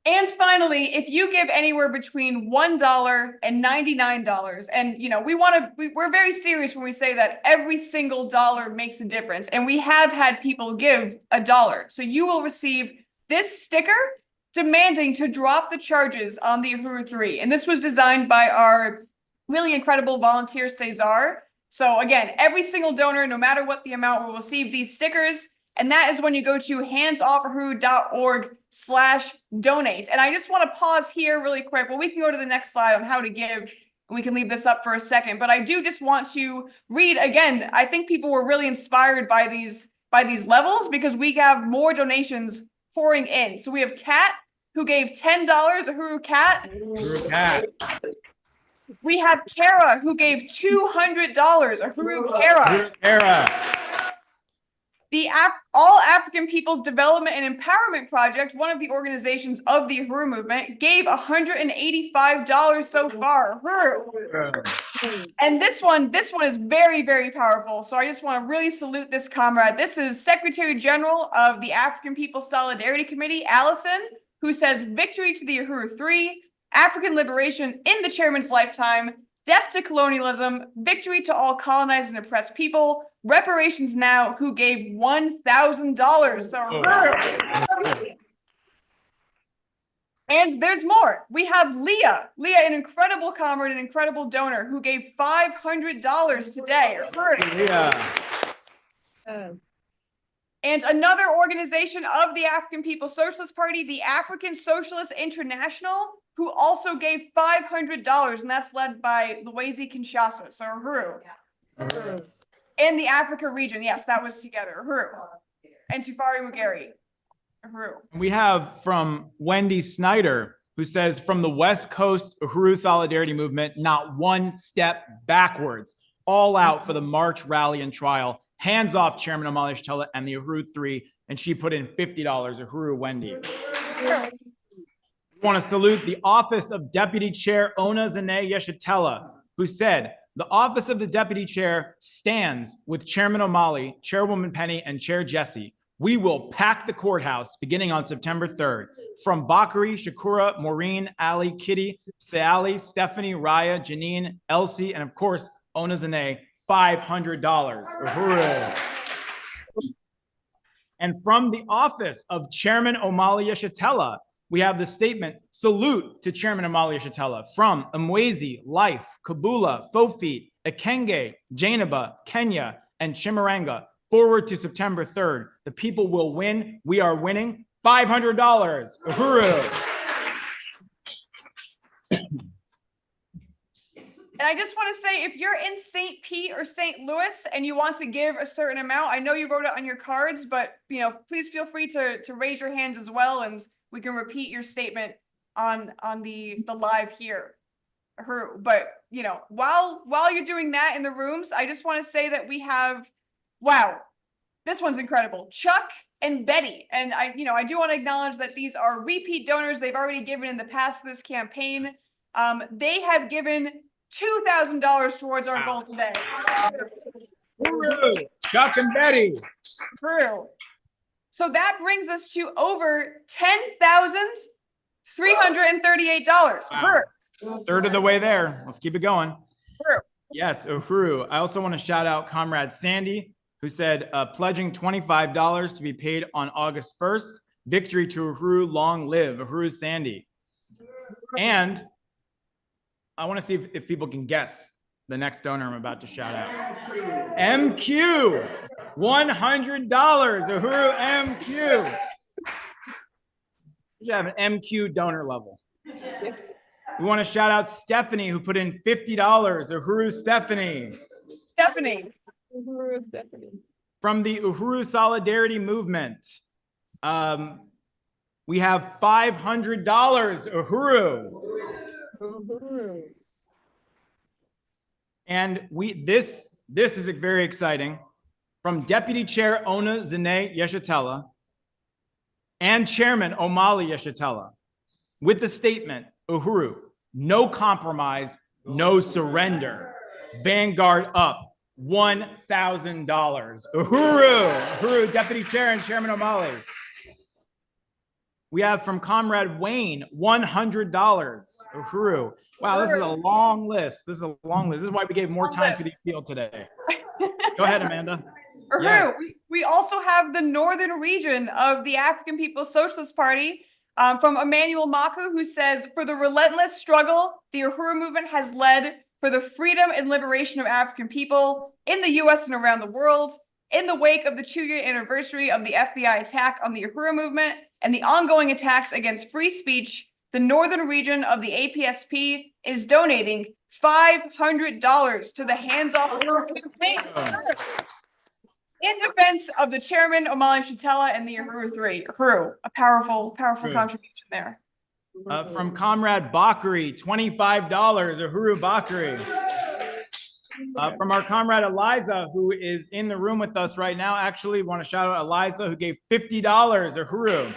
And finally, if you give anywhere between $1 and $99, and we're very serious when we say that every single dollar makes a difference, and we have had people give $1. So you will receive this sticker demanding to drop the charges on the Uhuru 3. And this was designed by our really incredible volunteer, Cesar. So again, every single donor, no matter what the amount, will receive these stickers. And that is when you go to handsoffuhuru.org/donate. And I just want to pause here really quick. Well, we can go to the next slide on how to give, and we can leave this up for a second. But I do just want to read again. I think people were really inspired by these levels, because we have more donations pouring in. So we have Kat, who gave $10, Uhuru Kat. Uhuru Kat. We have Kara, who gave $200, Uhuru Kara. Uhuru Kara. The All African People's Development and Empowerment Project, one of the organizations of the Uhuru movement, gave $185 so far. Uhuru. And this one is very, very powerful. So I just want to really salute this comrade. This is Secretary General of the African People's Solidarity Committee, Allison, who says, "Victory to the Uhuru 3, African liberation in the chairman's lifetime, death to colonialism, victory to all colonized and oppressed people, reparations now," who gave $1,000. So, and there's more. We have Leah, an incredible comrade, an incredible donor, who gave $500 today. Yeah. And another organization of the African People's Socialist Party, the African Socialist International, who also gave $500, and that's led by Louise Kinshasa. So Uhuru. In the Africa region, yes, that was together. Uhuru. And Tufari Mugeri. Uhuru. We have from Wendy Snyder, who says, "From the West Coast Uhuru Solidarity Movement, not one step backwards. All out for the march, rally, and trial. Hands off Chairman Omali Yeshitela and the Uhuru 3." And she put in $50. Uhuru Wendy. I want to salute the Office of Deputy Chair Ona Zane Yeshitela, who said, "The Office of the Deputy Chair stands with Chairman Omali, Chairwoman Penny, and Chair Jesse. We will pack the courthouse beginning on September 3rd. From Bakari, Shakura, Maureen, Ali, Kitty, Seali, Stephanie, Raya, Janine, Elsie, and of course, Ona Zane, $500. Uhuru. And from the office of Chairman Omali Yeshitela, we have the statement, "Salute to Chairman Omali Yeshitela," from Amwezi, Life, Kabula, Fofi, Ekenge, Jainaba, Kenya, and Chimaranga forward to September 3rd. The people will win. We are winning. $500. Uhuru. And I just want to say, if you're in St. Pete or St. Louis and you want to give a certain amount, I know you wrote it on your cards, but please feel free to raise your hands as well, and we can repeat your statement on the live here. But while you're doing that in the rooms, I just want to say that we have, wow, this one's incredible. Chuck and Betty, and I do want to acknowledge that these are repeat donors. They've already given in the past this campaign. They have given $2,000 towards our goal today. Chuck and Betty. True. So that brings us to over $10,338. Wow. Third of the way there. Let's keep it going. Yes, Uhuru. I also want to shout out Comrade Sandy, who said, pledging $25 to be paid on August 1st. Victory to Uhuru, long live. Uhuru Sandy. And I want to see if people can guess the next donor I'm about to shout out. MQ, $100. Uhuru MQ. We should have an MQ donor level. We want to shout out Stephanie, who put in $50. Uhuru Stephanie. Stephanie. Uhuru Stephanie. From the Uhuru Solidarity Movement, we have $500. Uhuru. Uhuru. And this is very exciting. From Deputy Chair Ona Zane Yeshatela and Chairman Omali Yeshatela, with the statement, Uhuru, no compromise, no surrender. Vanguard up, $1,000. Uhuru, Deputy Chair and Chairman Omali. We have from Comrade Wayne, $100. Uhuru. Wow, this is a long list. This is a long list. This is why we gave more time to the appeal today. Go ahead, Amanda. Uhuru. Yes. We also have the northern region of the African People's Socialist Party from Emmanuel Maku, who says, for the relentless struggle the Uhuru movement has led for the freedom and liberation of African people in the US and around the world, in the wake of the 2-year anniversary of the FBI attack on the Uhuru movement and the ongoing attacks against free speech, the northern region of the APSP is donating $500 to the Hands Off Uhuru campaign in defense of the chairman, Omali Yeshatela, and the Uhuru 3. Uhuru, a powerful contribution there. From Comrade Bakri, $25. Uhuru Bakri. From our comrade Eliza, who is in the room with us right now, actually want to shout out Eliza, who gave $50. Uhuru.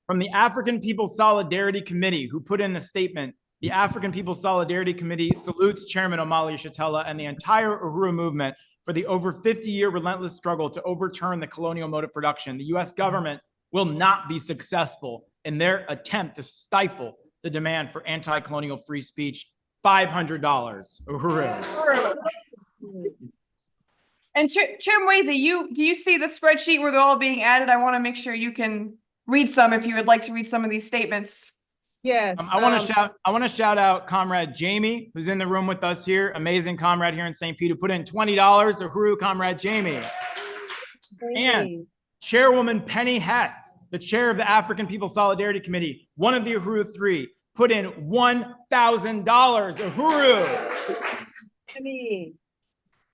From the African People's Solidarity Committee, who put in the statement, the African People's Solidarity Committee salutes Chairman Omali Yeshatela and the entire Uhuru movement for the over 50-year relentless struggle to overturn the colonial mode of production. The US government will not be successful in their attempt to stifle the demand for anti-colonial free speech. $500. Uhuru. And Chair Mwezi, do you see the spreadsheet where they're all being added? I want to make sure you can read some if you would like to read some of these statements. Yes. I want to shout out Comrade Jamie, who's in the room with us here, amazing comrade here in St. Pete, who put in $20. Uhuru, Comrade Jamie. And Chairwoman Penny Hess, the chair of the African People's Solidarity Committee, one of the Uhuru 3, put in $1,000. Uhuru. Penny.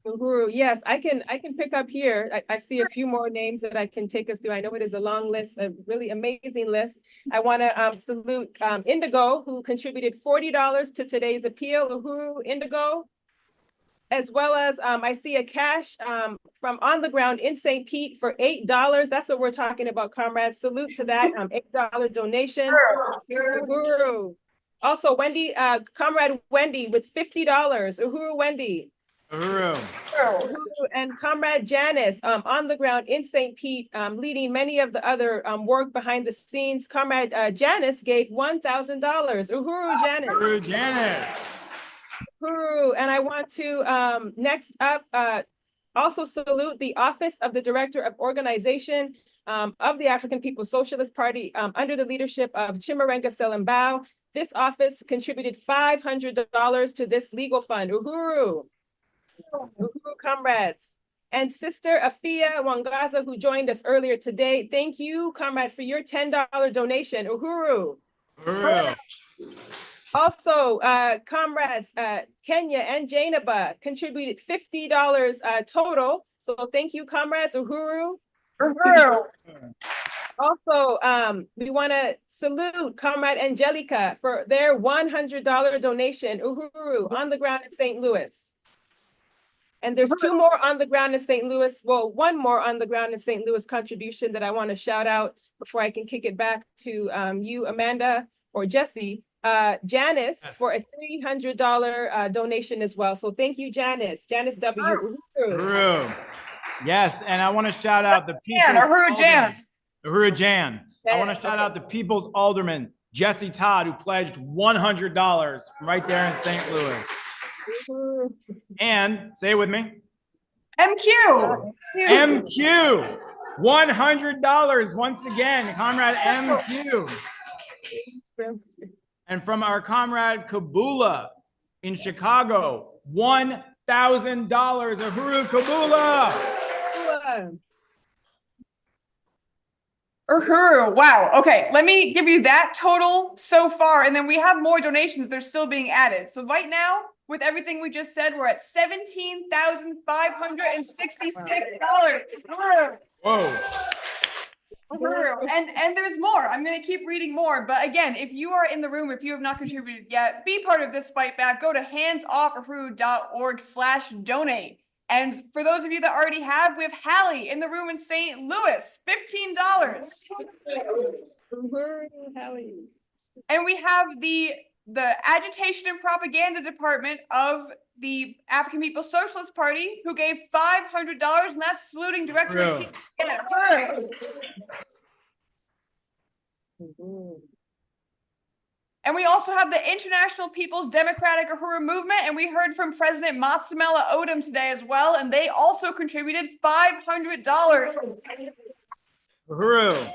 Uhuru. Yes, I can pick up here. I see a few more names that I can take us through. I know it is a long list, a really amazing list. I want to salute Indigo, who contributed $40 to today's appeal. Uhuru, Indigo. As well as I see a cash from On the Ground in St. Pete for $8. That's what we're talking about, comrades. Salute to that $8 donation. Uhuru. Also, Wendy, Comrade Wendy with $50. Uhuru, Wendy. Uhuru. And Comrade Janice, On the Ground in St. Pete, leading many of the other work behind the scenes. Comrade Janice gave $1,000. Uhuru, Janice. Uhuru, Janice. Uhuru. And I want to next up also salute the Office of the Director of Organization of the African People's Socialist Party under the leadership of Chimaranga Selembao. This office contributed $500 to this legal fund. Uhuru. Uhuru comrades. And Sister Afia Wangaza, who joined us earlier today. Thank you, comrade, for your $10 donation. Uhuru. Uhuru. Also, comrades, Kenya and Jainaba contributed $50 total. So thank you, comrades. Uhuru. Uhuru. Also, we want to salute Comrade Angelica for their $100 donation. Uhuru, on the ground in St. Louis. And there's two more on the ground in St. Louis. Well, one more on the ground in St. Louis contribution that I want to shout out before I can kick it back to you, Amanda or Jesse. Janice for a $300 donation as well. So thank you, Janice. Janice W. Uhuru. Yes, and I want to shout out the Jan, people's Uhuru Jan. Uhuru Jan. I want to shout out the People's Alderman, Jesse Todd, who pledged $100 from right there in St. Louis. And say it with me. MQ. MQ. $100 once again, Comrade MQ. And from our comrade Kabula in Chicago, $1,000. Uhuru Kabula. Uhuru. Wow. Okay. Let me give you that total so far. And then we have more donations. They're still being added. So right now, with everything we just said, we're at $17,566. Whoa. And there's more. I'm going to keep reading more. But again, if you are in the room, if you have not contributed yet, be part of this fight back. Go to handsoffahuru.org/donate. And for those of you that already have, we have Hallie in the room in St. Louis, $15. And we have the Agitation and Propaganda Department of the African People's Socialist Party, who gave $500, and that's saluting Director. And we also have the International People's Democratic Uhuru Movement, and we heard from President Matsamela Odom today as well, and they also contributed $500. Uhuru.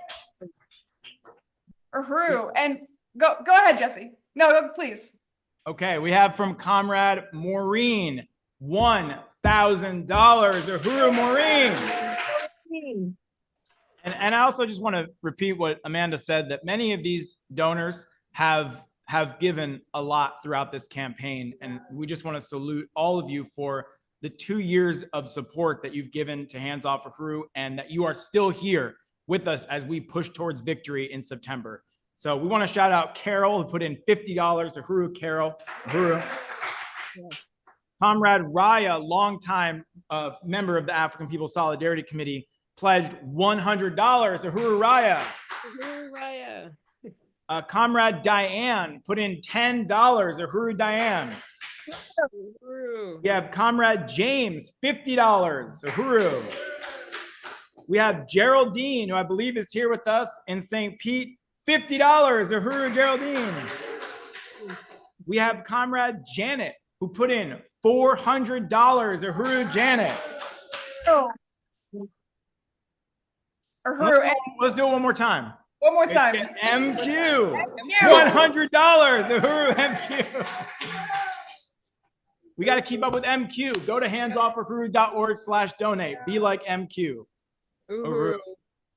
Uhuru. And go ahead, Jesse. No, please. Okay, we have from Comrade Maureen, $1,000. Uhuru Maureen. And I also just want to repeat what Amanda said, that many of these donors have given a lot throughout this campaign. And we just want to salute all of you for the 2 years of support that you've given to Hands Off Uhuru, and that you are still here with us as we push towards victory in September. So we want to shout out Carol, who put in $50. Uhuru, Carol. Uhuru. Yeah. Comrade Raya, longtime member of the African People's Solidarity Committee, pledged $100. Uhuru Raya. Uhuru Raya. Comrade Diane put in $10. Uhuru Diane. Uhuru. We have Comrade James, $50. Uhuru. We have Geraldine, who I believe is here with us in St. Pete, $50. Uhuru Geraldine. We have Comrade Janet, who put in $400. Uhuru Janet. Uhuru. Let's do it one more time. One more time. MQ. $100. Uhuru MQ. We got to keep up with MQ. Go to handsoffahuru.org/donate. Be like MQ. Uhuru.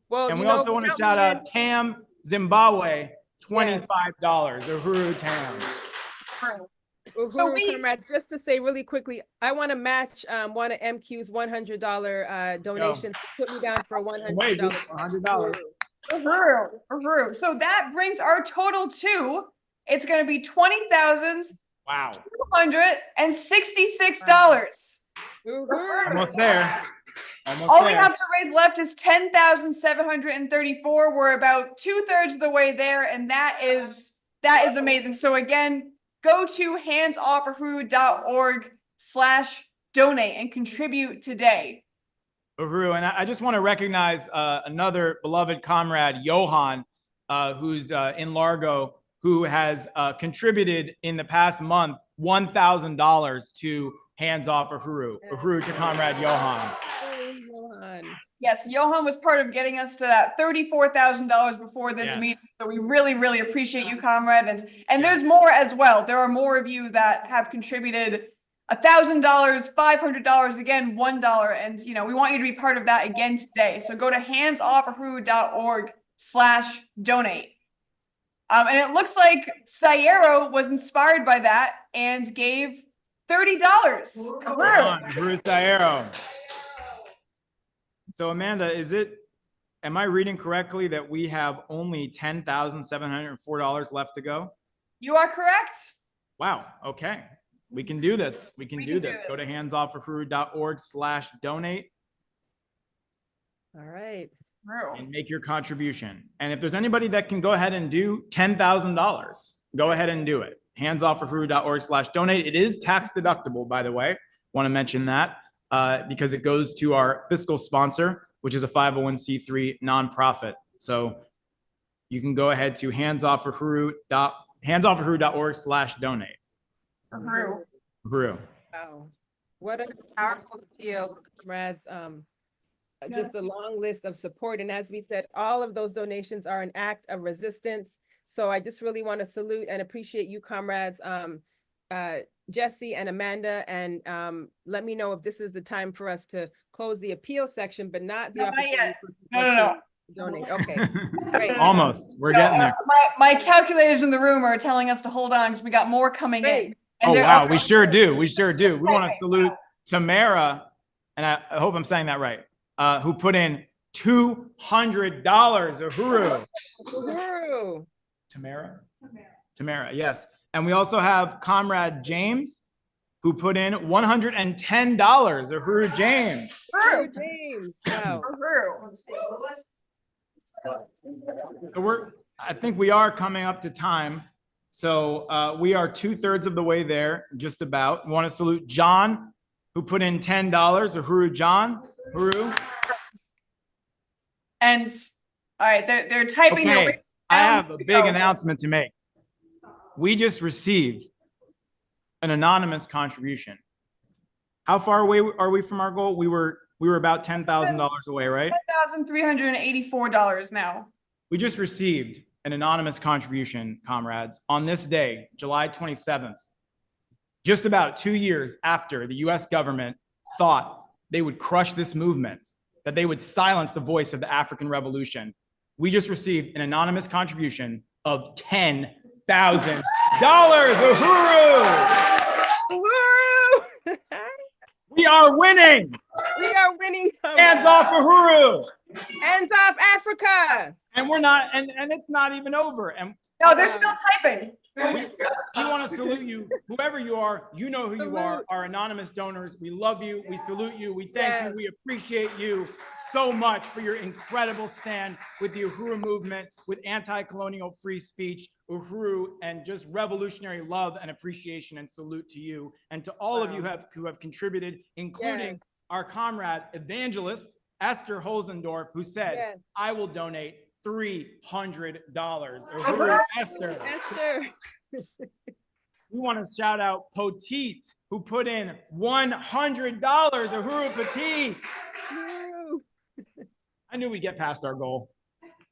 Well, and we also want to shout out Tam Zimbabwe, $25. Uhuru Tam. Uhuru, so comrades, just to say really quickly, I want to match one of MQ's $100 donations. Put me down for $100. $100. Uhuru. So that brings our total to, it's going to be $20,266. Almost there. All we have to raise left is $10,734. We're about 2/3 of the way there, and that is amazing. So again, go to handsoffahuru.org/donate and contribute today. Uhuru, and I just want to recognize another beloved comrade, Johan, who's in Largo, who has contributed in the past month $1,000 to Hands Off Uhuru. Uhuru to Comrade Johan. Yes, Johan was part of getting us to that $34,000 before this meeting. So we really, really appreciate you, comrade. And there's more as well. There are more of you that have contributed $1,000, $500, again, $1. And, we want you to be part of that again today. So go to handsoffuhuru.org/donate. And it looks like Sayero was inspired by that and gave $30. Bruce Sayero. So Amanda, am I reading correctly that we have only $10,704 left to go? You are correct. Wow. Okay. We can do this. We can do this. Go to handsoffuhuru.org/donate. All right. And make your contribution. And if there's anybody that can go ahead and do $10,000, go ahead and do it. handsoffuhuru.org/donate. It is tax deductible, by the way. Want to mention that because it goes to our fiscal sponsor, which is a 501c3 nonprofit. So you can go ahead to handsoffuhuru.org/donate. Uhuru. Wow. What a powerful appeal, comrades. Just a long list of support. And as we said, all of those donations are an act of resistance. So I just really want to salute and appreciate you, comrades, Jesse and Amanda. And let me know if this is the time for us to close the appeal section, but not the opportunity yet. for people No. to donate. Okay. Great. Almost. We're getting there. My calculators in the room are telling us to hold on because we got more coming in. Oh, wow. We sure do. We sure do. We want to salute Tamara, and I hope I'm saying that right, who put in $200. Uhuru. Uhuru. Tamara, yes. And we also have Comrade James, who put in $110. Uhuru James. Uhuru James. Wow. So I think we are coming up to time. So we are 2/3 of the way there, just about. We want to salute John, who put in $10. Uhuru John. Uhuru. And all right, they're typing their way I down. have a big announcement to make. We just received an anonymous contribution. How far away are we from our goal? We were about $10,000 away, right? $10,384 now. We just received an anonymous contribution, comrades, on this day, July 27th, just about 2 years after the US government thought they would crush this movement, that they would silence the voice of the African Revolution. We just received an anonymous contribution of $10,000. Uhuru! Uhuru! We are winning! We are winning. Hands off Uhuru! Hands off Africa! And we're not, and it's not even over. And no, they're still typing. We want to salute you, whoever you are. You know who you are, our anonymous donors. We love you. We salute you. We thank you. We appreciate you so much for your incredible stand with the Uhuru movement, with anti-colonial free speech, Uhuru, and just revolutionary love and appreciation and salute to you and to all of you who have contributed, including our comrade evangelist, Esther Holzendorf, who said, I will donate $300. Uhuru, Esther. We want to shout out Poteet, who put in $100. Uhuru Poteet. I knew we'd get past our goal.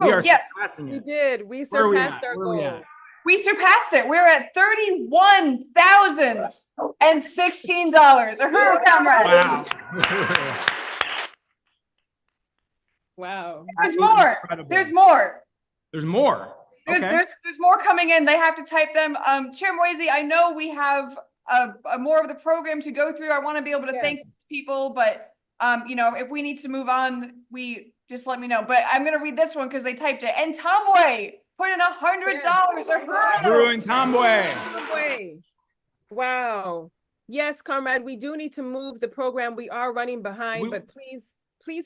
We are surpassing it. We did. We surpassed our goal. We surpassed it. We're at $31,016. Uhuru, comrade. Wow. Wow. There's more. There's more. There's more. There's more coming in. They have to type them. Chair Moise, I know we have more of the program to go through. I want to be able to thank people, but if we need to move on, we just let me know. But I'm going to read this one because they typed it. And Tomboy put in $100. Uhuru and Tomboy. Wow. Yes, comrade, we do need to move the program. We are running behind, but please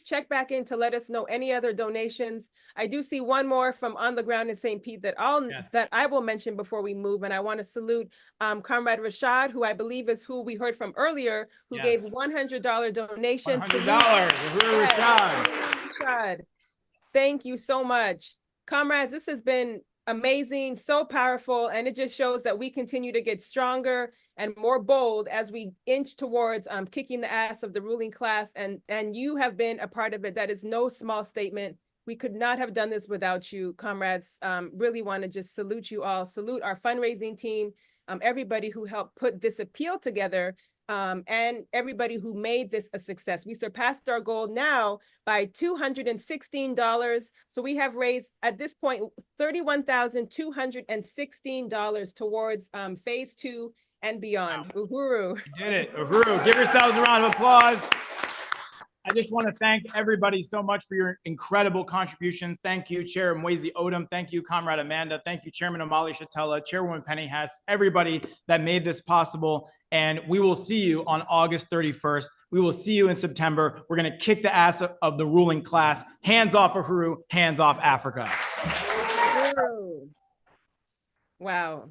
check back in to let us know any other donations. I do see one more from On the Ground in St. Pete that I will mention before we move. And I want to salute Comrade Rashad, who I believe is who we heard from earlier, who gave $100 donation. $100. Uhuru Rashad. Thank you so much. Comrades, this has been amazing, so powerful, and it just shows that we continue to get stronger and more bold as we inch towards kicking the ass of the ruling class, and you have been a part of it. That is no small statement. We could not have done this without you, comrades. Really want to just salute you all, salute our fundraising team, everybody who helped put this appeal together. and everybody who made this a success. We surpassed our goal now by $216. So we have raised at this point $31,216 towards phase 2 and beyond. Wow. Uhuru. You did it. Uhuru, give yourselves a round of applause. I just want to thank everybody so much for your incredible contributions. Thank you, Chair Mwezi Odom. Thank you, Comrade Amanda. Thank you, Chairman Omali Shatella, Chairwoman Penny Hess, everybody that made this possible. And we will see you on August 31st. We will see you in September. We're going to kick the ass of the ruling class. Hands off Uhuru, hands off Africa. Wow.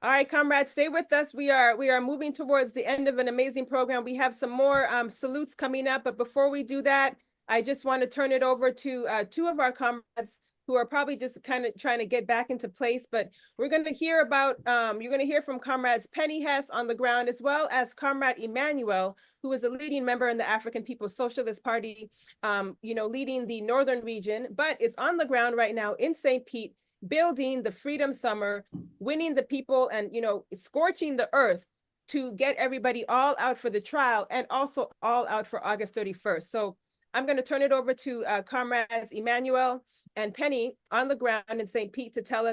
All right, comrades, stay with us. We are moving towards the end of an amazing program. We have some more salutes coming up, but before we do that, I just want to turn it over to two of our comrades who are probably just kind of trying to get back into place. But we're going to hear about, you're going to hear from comrades Penny Hess on the ground, as well as Comrade Emmanuel, who is a leading member in the African People's Socialist Party, leading the northern region, but is on the ground right now in St. Pete, building the Freedom Summer, winning the people and, scorching the earth to get everybody all out for the trial and also all out for August 31st. So I'm going to turn it over to comrades Emmanuel and Penny on the ground in St. Pete to tell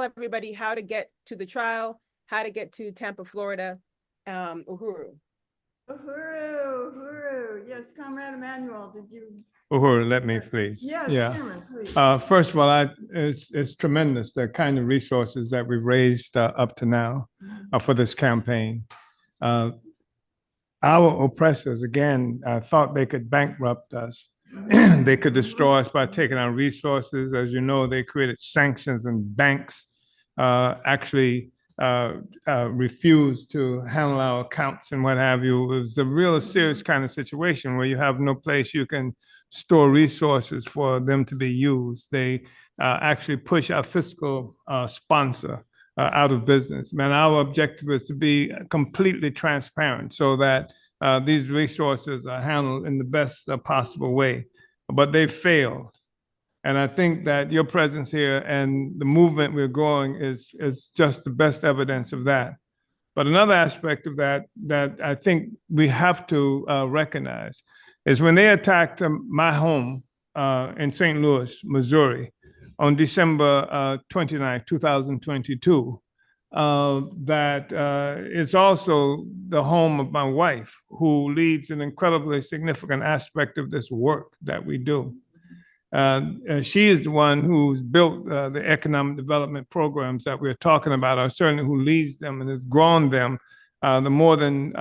everybody how to get to the trial, how to get to Tampa, Florida. Uhuru. Uhuru. Yes, Comrade Emmanuel, did you? Uhuru, let me please. Yes, yeah. Chairman, please. First of all, it's tremendous, the kind of resources that we've raised up to now for this campaign. Our oppressors, again, thought they could bankrupt us. They could destroy us by taking our resources. As you know, they created sanctions, and banks actually refused to handle our accounts and what have you. It was a real serious kind of situation where you have no place you can store resources for them to be used. They actually push our fiscal sponsor out of business. Man, our objective is to be completely transparent so that these resources are handled in the best possible way, but they failed. And I think that your presence here and the movement we're growing is just the best evidence of that. But another aspect of that I think we have to recognize is when they attacked my home in St. Louis, Missouri, on December 29, 2022, that is also the home of my wife, who leads an incredibly significant aspect of this work that we do. She is the one who's built the economic development programs that we're talking about, or certainly who leads them and has grown them, the more than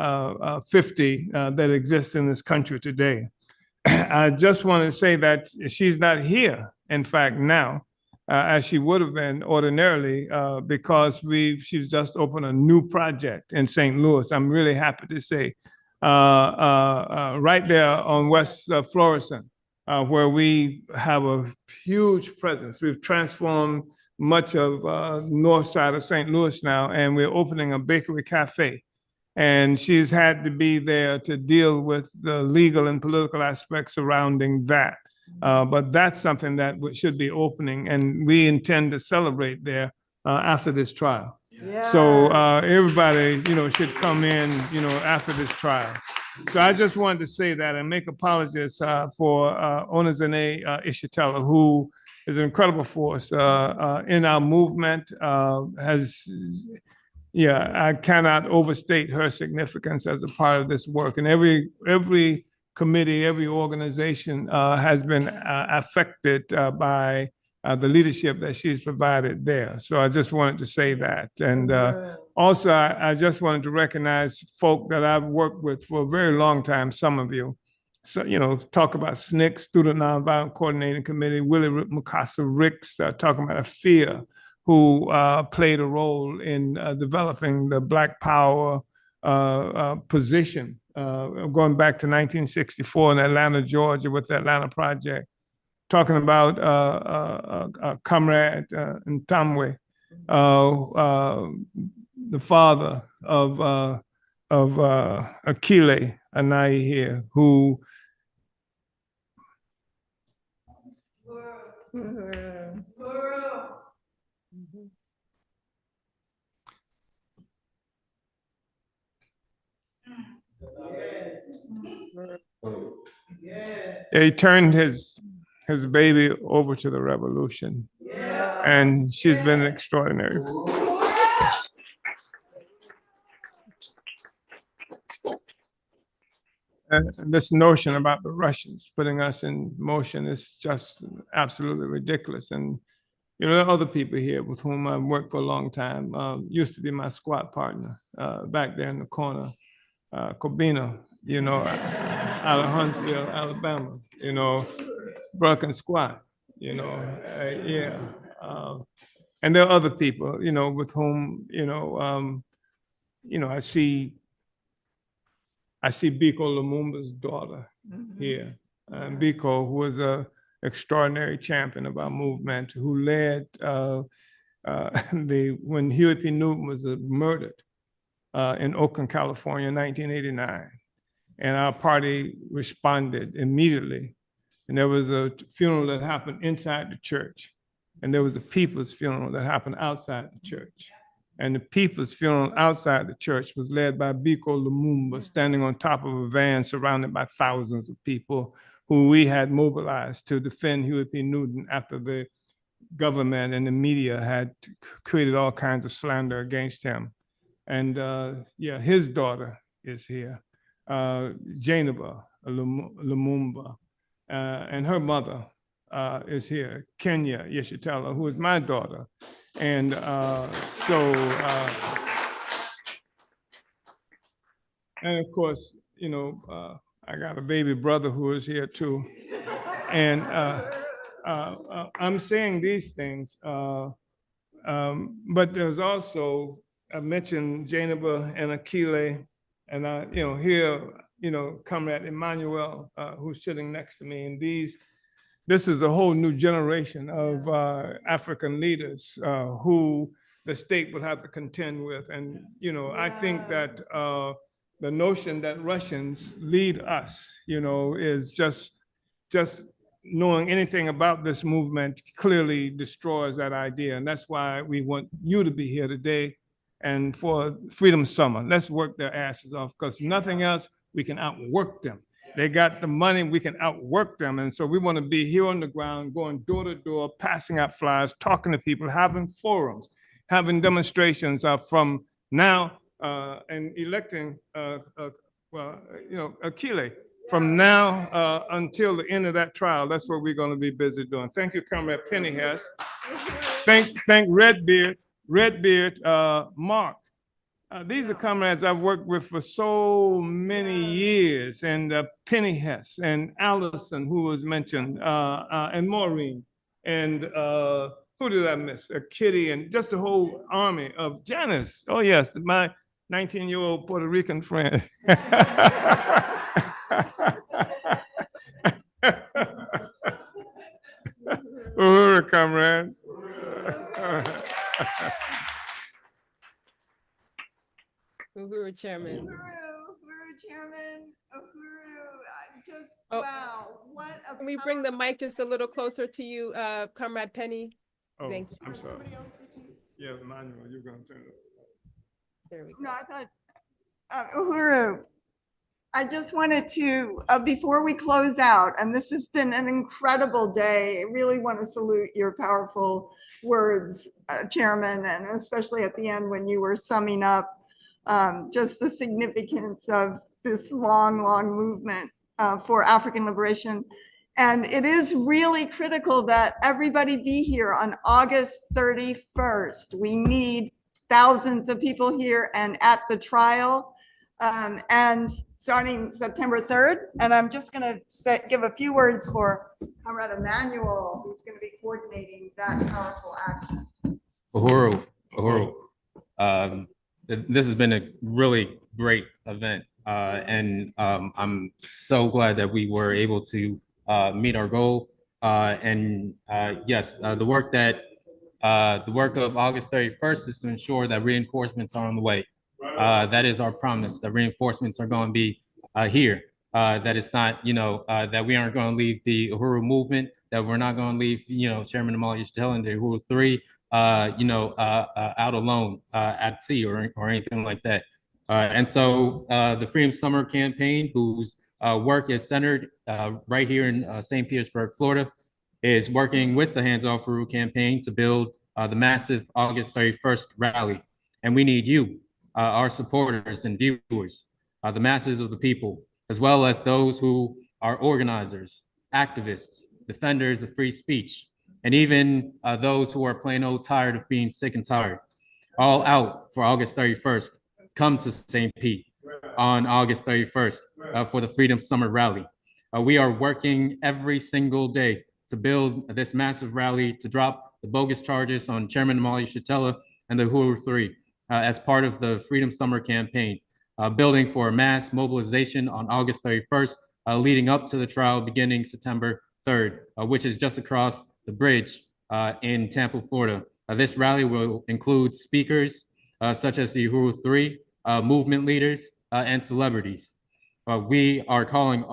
50 that exist in this country today. I just want to say that she's not here, in fact, now, as she would have been ordinarily, because she's just opened a new project in St. Louis. I'm really happy to say, right there on West Florissant, where we have a huge presence. We've transformed much of north side of St. Louis now, and we're opening a bakery cafe. And she's had to be there to deal with the legal and political aspects surrounding that. But that's something that should be opening, and we intend to celebrate there after this trial. Yes. So everybody, should come in, after this trial. So I just wanted to say that and make apologies for Onezene Ishatella, who is an incredible force in our movement. I cannot overstate her significance as a part of this work. And every committee, every organization has been affected by the leadership that she's provided there. So I just wanted to say that. And also, I just wanted to recognize folk that I've worked with for a very long time, some of you. So, talk about SNCC, Student Nonviolent Coordinating Committee, Willie Mukasa Ricks, talking about AFIA, who played a role in developing the Black Power position, going back to 1964 in Atlanta, Georgia, with the Atlanta Project. Talking about Comrade Ntamwe, the father of Akile Anai here, who he turned his baby over to the revolution. And she's been extraordinary. And this notion about the Russians putting us in motion is just absolutely ridiculous. And you know, there are other people here with whom I've worked for a long time. Used to be my squad partner back there in the corner, Corbina, you know, out of Huntsville, Alabama, you know, Brooklyn squad, you know, yeah. And there are other people, you know, with whom, you know, I see Biko Lumumba's daughter here. And Biko, who was a extraordinary champion of our movement, who led when Huey P. Newton was murdered in Oakland, California in 1989. And our party responded immediately. And there was a funeral that happened inside the church. And there was a people's funeral that happened outside the church. And the people's funeral outside the church was led by Biko Lumumba, standing on top of a van surrounded by thousands of people who we had mobilized to defend Huey P. Newton after the government and the media had created all kinds of slander against him. And yeah, his daughter is here, Jainaba Lumumba, and her mother is here, Kenya Yeshitela, who is my daughter. And and of course, you know, I got a baby brother who is here too. And I'm saying these things, but there's also, I mentioned Jainaba and Akile, and you know, here, you know, Comrade Emmanuel, who's sitting next to me, and this is a whole new generation of African leaders who the state will have to contend with. And, you know, I think that the notion that Russians lead us, you know, is just knowing anything about this movement clearly destroys that idea. And that's why we want you to be here today. And for Freedom Summer, let's work their asses off, because nothing else, we can outwork them. They got the money, we can outwork them. And so we want to be here on the ground, going door to door, passing out flyers, talking to people, having forums, having demonstrations from now and electing, well, you know, Akile. From now until the end of that trial, that's what we're going to be busy doing. Thank you, Comrade Penny Hess. Thank Redbeard, Mark. These are comrades I've worked with for so many years, and Penny Hess and Allison, who was mentioned, and Maureen, and who did I miss? Kitty, and just a whole army of Janice. Oh yes, my 19-year-old Puerto Rican friend. Uhuru, comrades. Uhuru Chairman. Uhuru Chairman, wow, what a— Can we bring the mic just a little closer to you, Comrade Penny? Oh, Thank you. I'm sorry. Yeah, Manuel, you're going to turn it. There we go. No, I thought, Uhuru, I just wanted to, before we close out, and this has been an incredible day, I really want to salute your powerful words, Chairman, and especially at the end when you were summing up just the significance of this long movement for African liberation. And it is really critical that everybody be here on August 31st. We need thousands of people here and at the trial, and starting September 3rd. And I'm just going to give a few words for Comrade Emmanuel, who's going to be coordinating that powerful action. Uhuru. This has been a really great event, and I'm so glad that we were able to meet our goal. And yes, the work of August 31st is to ensure that reinforcements are on the way. That is our promise, that reinforcements are going to be here. That it's not, that we aren't going to leave the Uhuru movement, that we're not going to leave, Chairman Amalia telling the Uhuru 3, out alone at sea or anything like that. And so the Freedom Summer campaign, whose work is centered right here in St. Petersburg, Florida, is working with the Hands Off Uhuru campaign to build the massive August 31st rally. And we need you, our supporters and viewers, the masses of the people, as well as those who are organizers, activists, defenders of free speech, and even those who are plain old tired of being sick and tired, all out for August 31st. Come to St. Pete on August 31st for the Freedom Summer Rally. We are working every single day to build this massive rally to drop the bogus charges on Chairman Amalia Shatella and the Uhuru 3 as part of the Freedom Summer campaign, building for a mass mobilization on August 31st, leading up to the trial beginning September 3rd, which is just across the bridge in Tampa, Florida. This rally will include speakers such as the Uhuru 3, movement leaders, and celebrities. We are calling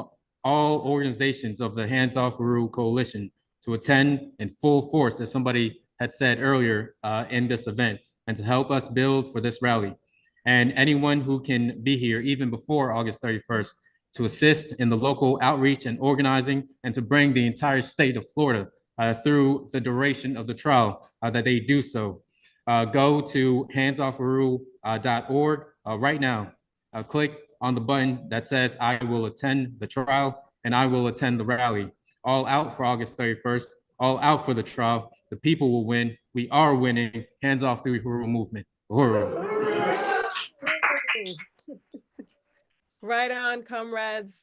all organizations of the Hands Off Uhuru Coalition to attend in full force, as somebody had said earlier in this event, and to help us build for this rally. And anyone who can be here even before August 31st to assist in the local outreach and organizing and to bring the entire state of Florida through the duration of the trial, that they do so. Go to handsoffuhuru.org right now. Click on the button that says, I will attend the trial and I will attend the rally. All out for August 31st, all out for the trial. The people will win. We are winning. Hands off the Uhuru movement. Uhuru. Right on, comrades.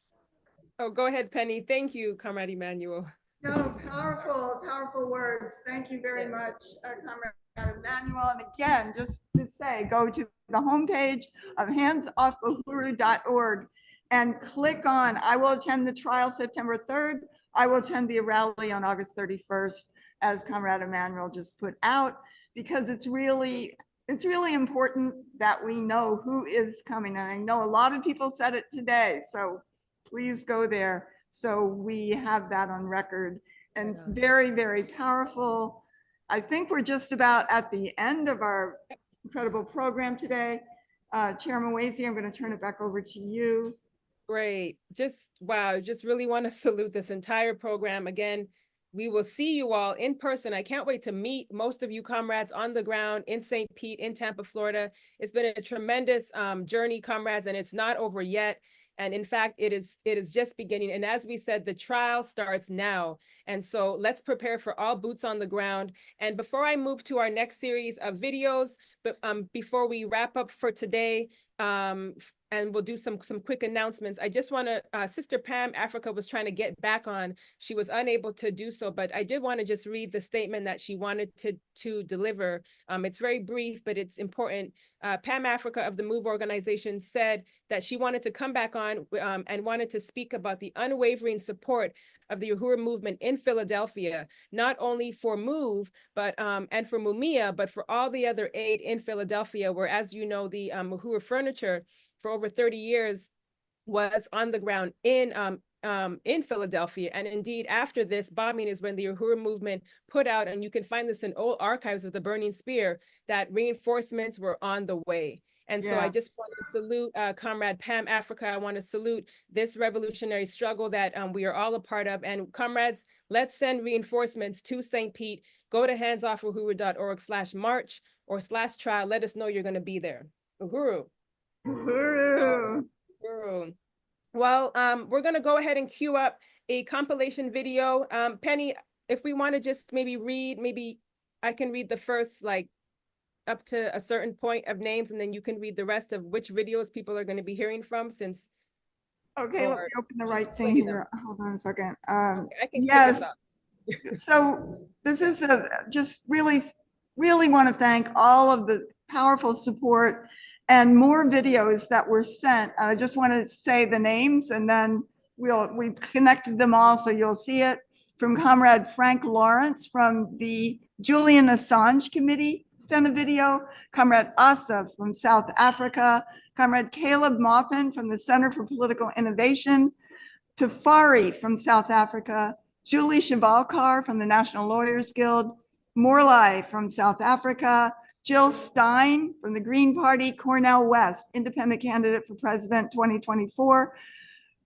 Oh, go ahead, Penny. Thank you, Comrade Emmanuel. No, powerful, powerful words. Thank you very much, Comrade Emmanuel. And again, just to say, go to the homepage of handsoffuhuru.org and click on, I will attend the trial September 3rd. I will attend the rally on August 31st, as Comrade Emmanuel just put out, because it's really important that we know who is coming. And I know a lot of people said it today, so please go there so we have that on record. And it's very, very powerful. I think we're just about at the end of our incredible program today. Chairman Wasey, I'm going to turn it back over to you. Great. Just wow. Just really want to salute this entire program. Again, we will see you all in person. I can't wait to meet most of you comrades on the ground in St. Pete, in Tampa, Florida. It's been a tremendous journey, comrades, and it's not over yet. And in fact, it is just beginning. And as we said, the trial starts now. And so let's prepare for all boots on the ground. And before I move to our next series of videos, but before we wrap up for today, and we'll do some quick announcements. I just want to, Sister Pam Africa was trying to get back on. She was unable to do so, but I did want to just read the statement that she wanted to deliver. It's very brief, but it's important. Pam Africa of the MOVE organization said that she wanted to come back on and wanted to speak about the unwavering support of the Uhuru movement in Philadelphia, not only for MOVE, but and for Mumia, but for all the other aid in Philadelphia, where, as you know, the Uhuru furniture for over 30 years was on the ground in Philadelphia. And indeed, after this bombing is when the Uhuru movement put out, and you can find this in old archives of the Burning Spear, that reinforcements were on the way. And so I just want to salute Comrade Pam Africa. I want to salute this revolutionary struggle that we are all a part of. And comrades, let's send reinforcements to St. Pete. Go to handsoffuhuru.org/march or /trial. Let us know you're going to be there. Uhuru. Uhuru. Uhuru. Well, we're going to go ahead and queue up a compilation video. Penny, if we want to just maybe I can read the first, like, up to a certain point of names, and then you can read the rest of which videos people are going to be hearing from, since. Okay, let me open the right thing here. Hold on a second. Yes. So this is just really want to thank all of the powerful support and more videos that were sent. I just want to say the names, and then we've connected them all so you'll see it. From Comrade Frank Lawrence from the Julian Assange Committee sent a video. Comrade Asa from South Africa. Comrade Caleb Moffin from the Center for Political Innovation. Tafari from South Africa. Julie Shabalkar from the National Lawyers Guild. Morlai from South Africa. Jill Stein from the Green Party. Cornell West, independent candidate for president 2024.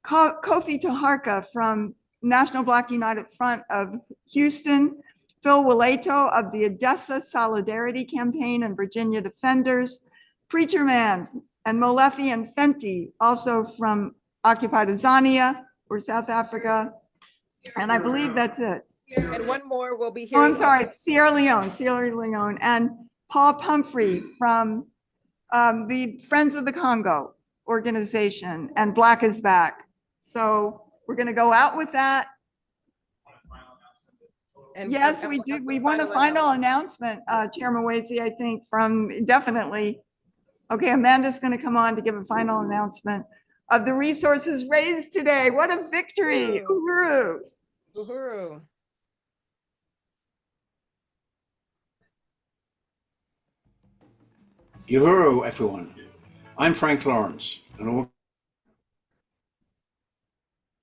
Kofi Taharka from National Black United Front of Houston, Phil Wilato of the Odessa Solidarity Campaign and Virginia Defenders, Preacher Man and Molefi and Fenty, also from Occupied Azania or South Africa. And I believe that's it. And one more will be Oh, hearing. I'm sorry, Sierra Leone, and Paul Pumphrey from the Friends of the Congo organization and Black is Back. So we're going to go out with that. Yes, we do. We want a final announcement, Chairman Wasey, I think, from definitely. Okay, Amanda's going to come on to give a final announcement of the resources raised today. What a victory. Uhuru. Uhuru. Uhuru, everyone. I'm Frank Lawrence.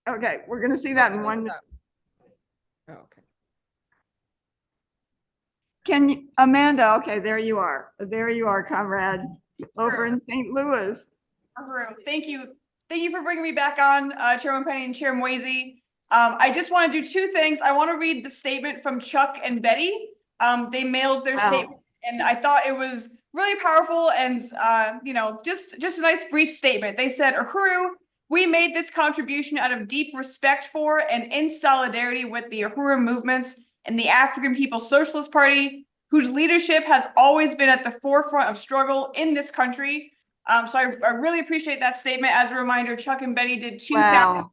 Okay, we're going to see that in one. Oh, okay. Can you, Amanda? Okay, there you are. There you are, comrade, over in St. Louis. Uhuru, thank you. Thank you for bringing me back on, Chairman Penny and Chairman Wasey. I just want to do two things. I want to read the statement from Chuck and Betty. They mailed their statement, and I thought it was really powerful and, you know, just a nice brief statement. They said, Uhuru, we made this contribution out of deep respect for and in solidarity with the Uhuru movement and the African People's Socialist Party, whose leadership has always been at the forefront of struggle in this country. So I really appreciate that statement. As a reminder, Chuck and Betty did 2,000. Wow.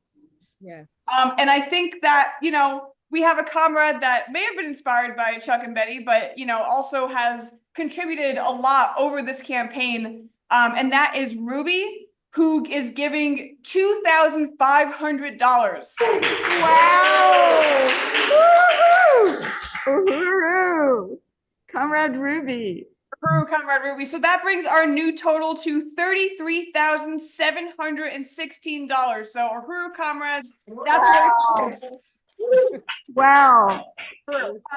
Yeah. And I think that, you know, we have a comrade that may have been inspired by Chuck and Betty, but, you know, also has contributed a lot over this campaign. And that is Ruby, who is giving $2,500. Wow. Woohoo! Uhuru. Comrade Ruby. Uhuru, Comrade Ruby. So that brings our new total to $33,716. So Uhuru, comrades, that's wow. Wow.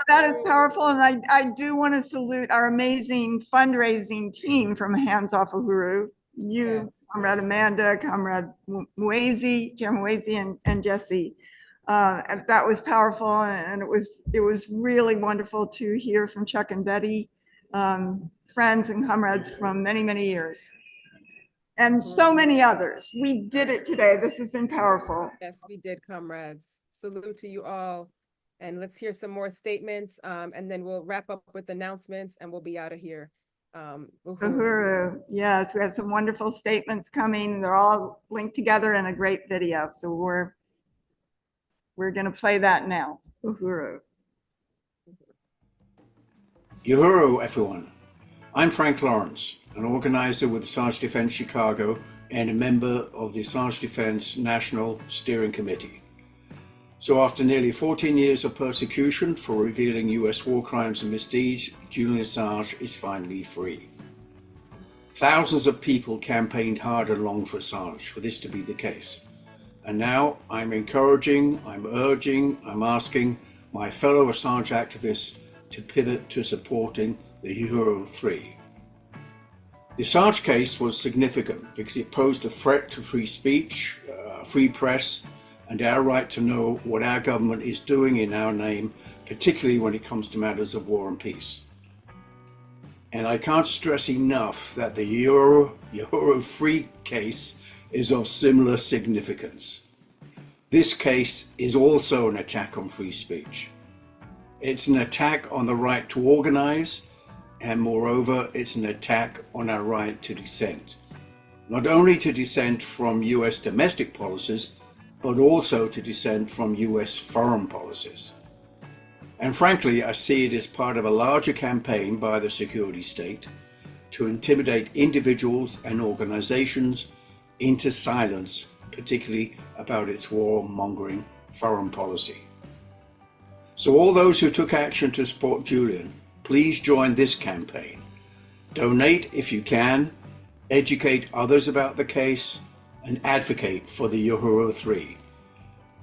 That is powerful. And I do want to salute our amazing fundraising team from Hands Off Uhuru. You, yes. Comrade Amanda, Comrade Wasey, Chairman Wasey, and Jesse. That was powerful. And it was really wonderful to hear from Chuck and Betty, friends and comrades from many, many years. And so many others. We did it today. This has been powerful. Yes, we did, comrades. Salute to you all. And let's hear some more statements. And then we'll wrap up with announcements and we'll be out of here. Uhuru. Yes, we have some wonderful statements coming. They're all linked together in a great video. So we're going to play that now. Uhuru. Uhuru, everyone. I'm Frank Lawrence, an organizer with Sarge Defense Chicago and a member of the Sarge Defense National Steering Committee. So after nearly 14 years of persecution for revealing US war crimes and misdeeds, Julian Assange is finally free. Thousands of people campaigned hard and long for Assange for this to be the case. And now I'm encouraging, I'm urging, I'm asking my fellow Assange activists to pivot to supporting the Uhuru 3. The Assange case was significant because it posed a threat to free speech, free press, and our right to know what our government is doing in our name, particularly when it comes to matters of war and peace. And I can't stress enough that the Uhuru 3 case is of similar significance. This case is also an attack on free speech. It's an attack on the right to organize, and moreover, it's an attack on our right to dissent. Not only to dissent from US domestic policies, but also to dissent from US foreign policies. And frankly, I see it as part of a larger campaign by the security state to intimidate individuals and organizations into silence, particularly about its warmongering foreign policy. So all those who took action to support Julian, please join this campaign. Donate if you can, educate others about the case, and advocate for the Uhuru 3.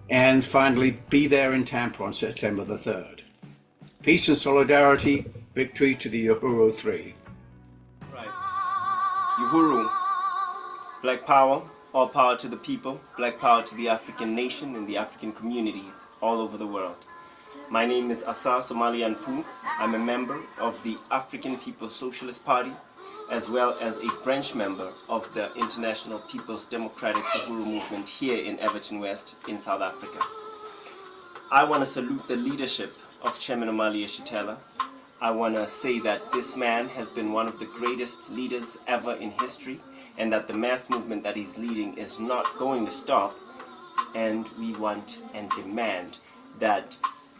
And finally, be there in Tampa on September the 3rd. Peace and solidarity, victory to the Uhuru 3. Right. Uhuru, Black Power, All power to the people, black power to the African nation and the African communities all over the world. My name is Asa Somalian Poo. I'm a member of the African People's Socialist Party, as well as a branch member of the International People's Democratic Uhuru Movement here in Everton West in South Africa. I want to salute the leadership of Chairman Omali Yeshitela. I want to say that this man has been one of the greatest leaders ever in history, and that the mass movement that he's leading is not going to stop. And we want and demand that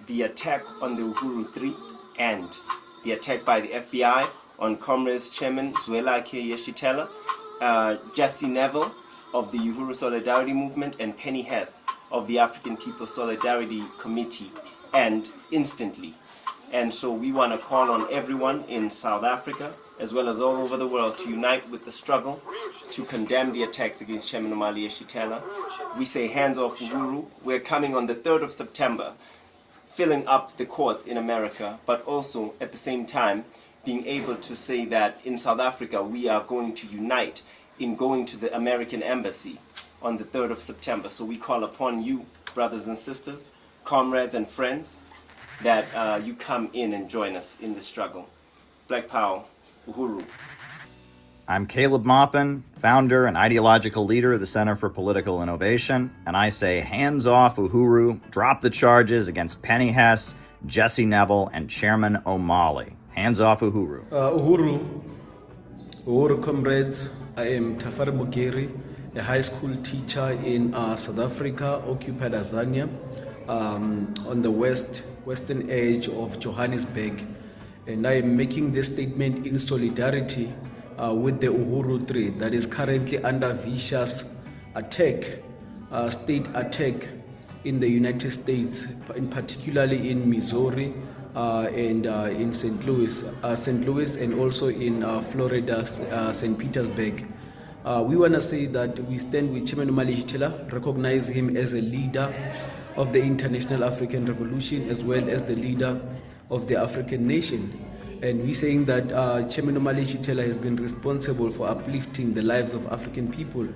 the attack on the Uhuru 3 and the attack by the FBI on Comrades Chairman Zwelakhe Yeshitela, Jesse Neville of the Uhuru Solidarity Movement, and Penny Hess of the African People's Solidarity Committee end instantly. And so we want to call on everyone in South Africa, as well as all over the world, to unite with the struggle to condemn the attacks against Chairman Omali Yeshitela. We say hands off Uhuru. We're coming on the 3rd of September, filling up the courts in America, but also at the same time being able to say that in South Africa we are going to unite in going to the American Embassy on the 3rd of September. So we call upon you, brothers and sisters, comrades and friends, that you come in and join us in the struggle. Black Power, Uhuru. I'm Caleb Maupin, founder and ideological leader of the Center for Political Innovation, and I say hands off Uhuru, drop the charges against Penny Hess, Jesse Neville, and Chairman Omali. Hands off Uhuru. Uhuru comrades, I am Tafari Mugeri, a high school teacher in South Africa, occupied Azania, on the western edge of Johannesburg. And I am making this statement in solidarity with the Uhuru 3 that is currently under vicious attack, state attack in the United States, in particularly in Missouri and in St. Louis, and also in Florida, St. Petersburg. We want to say that we stand with Chairman Omali Yeshitela, recognize him as a leader of the International African Revolution, as well as the leader of the African nation. And we're saying that Chairman Omali Yeshitela has been responsible for uplifting the lives of African people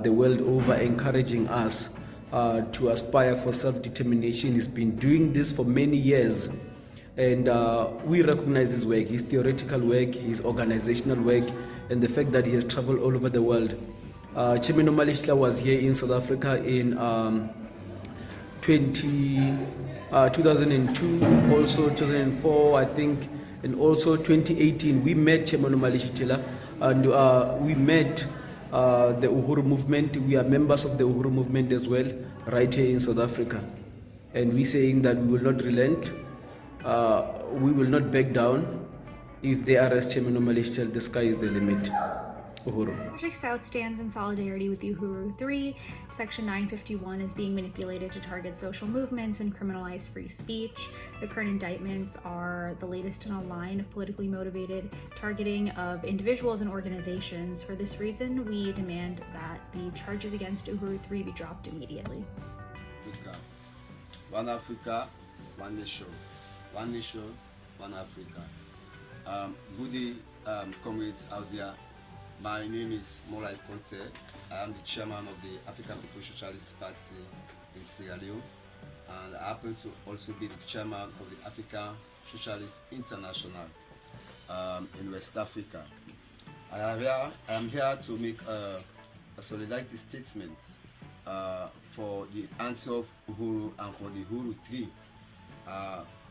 the world over, encouraging us to aspire for self-determination. He's been doing this for many years. And we recognize his work, his theoretical work, his organizational work, and the fact that he has traveled all over the world. Chairman Omali Yeshitela was here in South Africa in 2002, also 2004, I think, and also 2018. We met Chairman Omali Yeshitela, and we met the Uhuru movement. We are members of the Uhuru movement as well, right here in South Africa. And we're saying that we will not relent, we will not back down. If they arrest Chairman Omali Yeshitela, the sky is the limit. Uhuru. Project South stands in solidarity with Uhuru 3. Section 951 is being manipulated to target social movements and criminalize free speech. The current indictments are the latest in a line of politically motivated targeting of individuals and organizations. For this reason, we demand that the charges against Uhuru 3 be dropped immediately. One Africa, one nation. One nation, one Africa. Good comrades out there. My name is Morai Conte. I am the chairman of the African People's Socialist Party in Sierra Leone, and I happen to also be the chairman of the African Socialist International in West Africa. I am here to make a solidarity statement for the answer of Uhuru and for the Uhuru 3.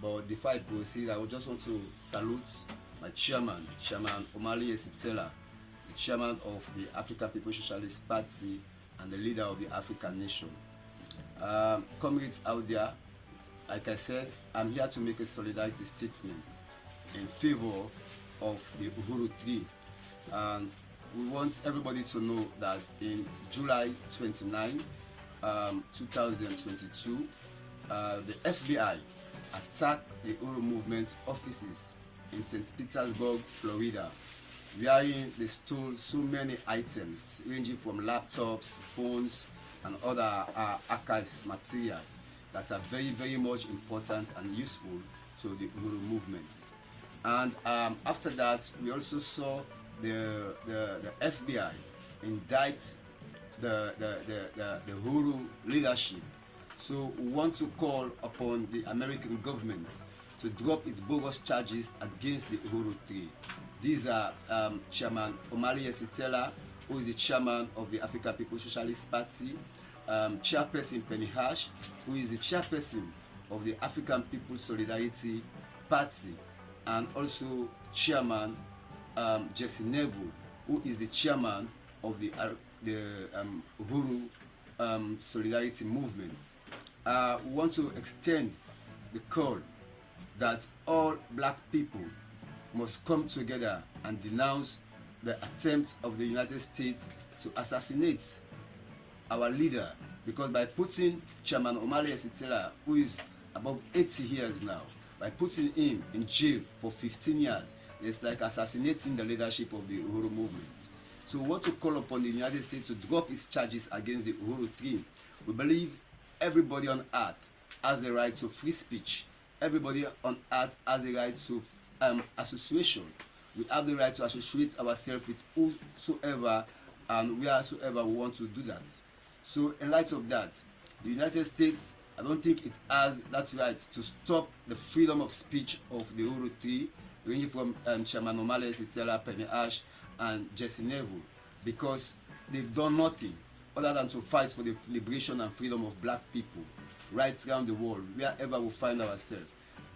But before I proceed, I would just want to salute my chairman, Chairman Omali Yeshitela, the chairman of the African People's Socialist Party and the leader of the African nation. Comrades out there, like I said, I'm here to make a solidarity statement in favor of the Uhuru 3. And we want everybody to know that in July 29, 2022, the FBI attacked the Uhuru movement offices in St. Petersburg, Florida, wherein they stole so many items ranging from laptops, phones, and other archives materials that are very, very much important and useful to the Uhuru movement. And after that, we also saw the FBI indict the Uhuru leadership. So we want to call upon the American government to drop its bogus charges against the Uhuru 3. These are Chairman Omali Yesitela, who is the chairman of the African People's Socialist Party, Chairperson Penny Hash, who is the chairperson of the African People's Solidarity Party, and also Chairman Jesse Neville, who is the chairman of the Uhuru Solidarity Movement. We want to extend the call that all black people must come together and denounce the attempt of the United States to assassinate our leader, because by putting Chairman Omali Yesitela, who is above 80 years now, by putting him in jail for 15 years, it's like assassinating the leadership of the Uhuru movement. So we want to call upon the United States to drop its charges against the Uhuru 3. We believe everybody on earth has the right to free speech. Everybody on earth has the right to association. We have the right to associate ourselves with whosoever and wheresoever we want to do that. So in light of that, the United States, I don't think it has that right to stop the freedom of speech of the Uhuru 3, ranging from Chairman Omali Yesitela, Penny Ash, and Jesse Neville, because they've done nothing other than to fight for the liberation and freedom of black people right around the world, wherever we find ourselves.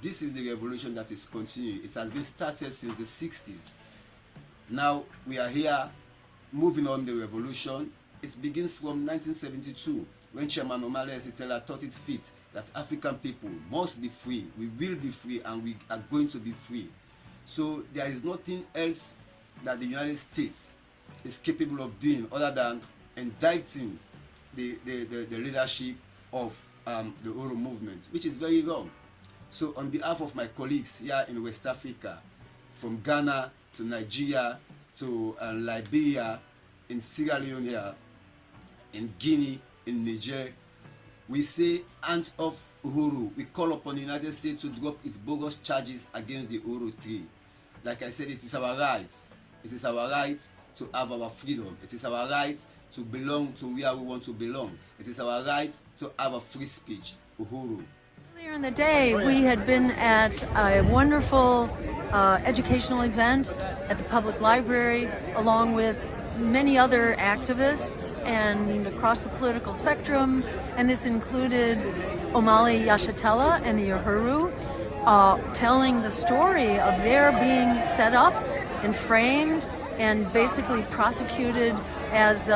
This is the revolution that is continuing. It has been started since the 60s. Now we are here moving on the revolution. It begins from 1972, when Chairman Omali Yesitela thought it fit that African people must be free. We will be free, and we are going to be free. So there is nothing else that the United States is capable of doing other than indicting the leadership of the Uhuru movement, which is very wrong. So on behalf of my colleagues here in West Africa, from Ghana to Nigeria to Liberia, in Sierra Leone here, in Guinea, in Niger, we say hands off Uhuru. We call upon the United States to drop its bogus charges against the Uhuru 3. Like I said, it is our right. It is our right to have our freedom. It is our right to belong to where we want to belong. It is our right to have a free speech. Uhuru. Earlier in the day, we had been at a wonderful educational event at the public library, along with many other activists and across the political spectrum, and this included Omali Yesitela and the Uhuru, telling the story of their being set up and framed and basically prosecuted as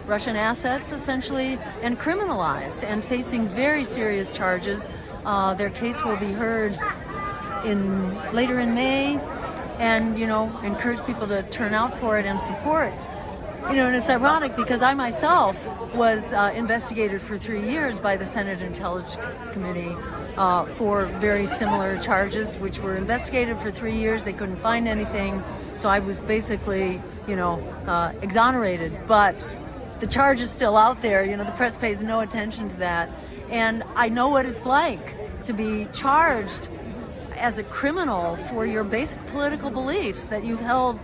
Russian assets, essentially, and criminalized and facing very serious charges. Their case will be heard later in May, and encourage people to turn out for it and support. And it's ironic because I myself was investigated for 3 years by the Senate Intelligence Committee for very similar charges, which were investigated for 3 years. They couldn't find anything, so I was basically, exonerated. But the charge is still out there. The press pays no attention to that, and I know what it's like to be charged as a criminal for your basic political beliefs that you've held,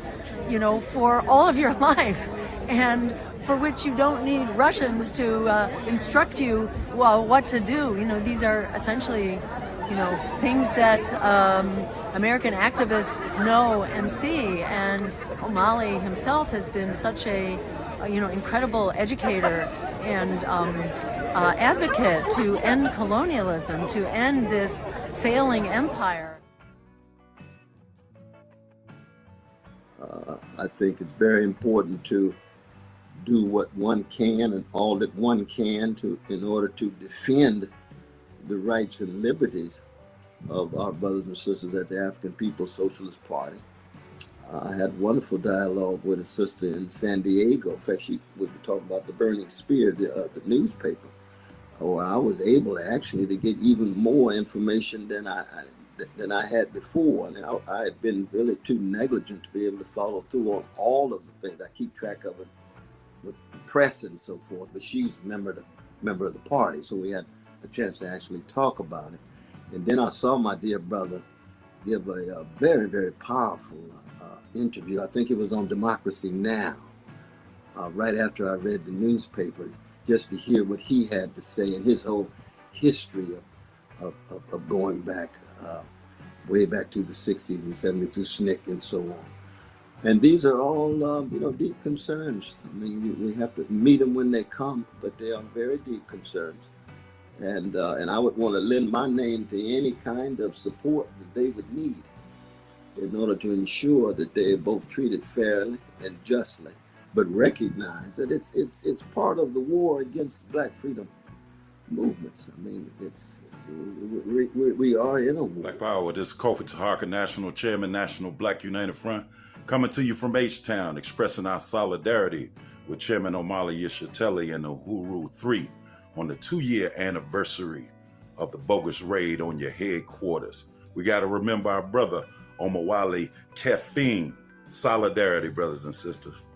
for all of your life, and for which you don't need Russians to instruct you what to do. These are essentially, things that American activists know and see. And Omali himself has been such a, incredible educator and advocate to end colonialism, to end this failing empire. I think it's very important to do what one can and all that one can in order to defend the rights and liberties of our brothers and sisters at the African People's Socialist Party. I had wonderful dialogue with a sister in San Diego. In fact, we were talking about the Burning Spear, the newspaper. Where I was able to get even more information than I had before. And I had been really too negligent to be able to follow through on all of the things. I keep track of it with the press and so forth, but she's a member of the party, so we had a chance to actually talk about it. And then I saw my dear brother give a very, very powerful interview. I think it was on Democracy Now! right after I read the newspaper, just to hear what he had to say and his whole history of going back, way back to the 60s and 70s, through SNCC and so on. And these are all, deep concerns. I mean, we have to meet them when they come, but they are very deep concerns. And I would want to lend my name to any kind of support that they would need in order to ensure that they are both treated fairly and justly, but recognize that it's part of the war against Black freedom movements. I mean, we are in a war. Black Power, this is Kofi Taharka, National Chairman, National Black United Front, coming to you from H-Town, expressing our solidarity with Chairman Omali Yeshitela and Uhuru 3 on the 2-year anniversary of the bogus raid on your headquarters. We got to remember our brother, Omawale Caffeine. Solidarity, brothers and sisters.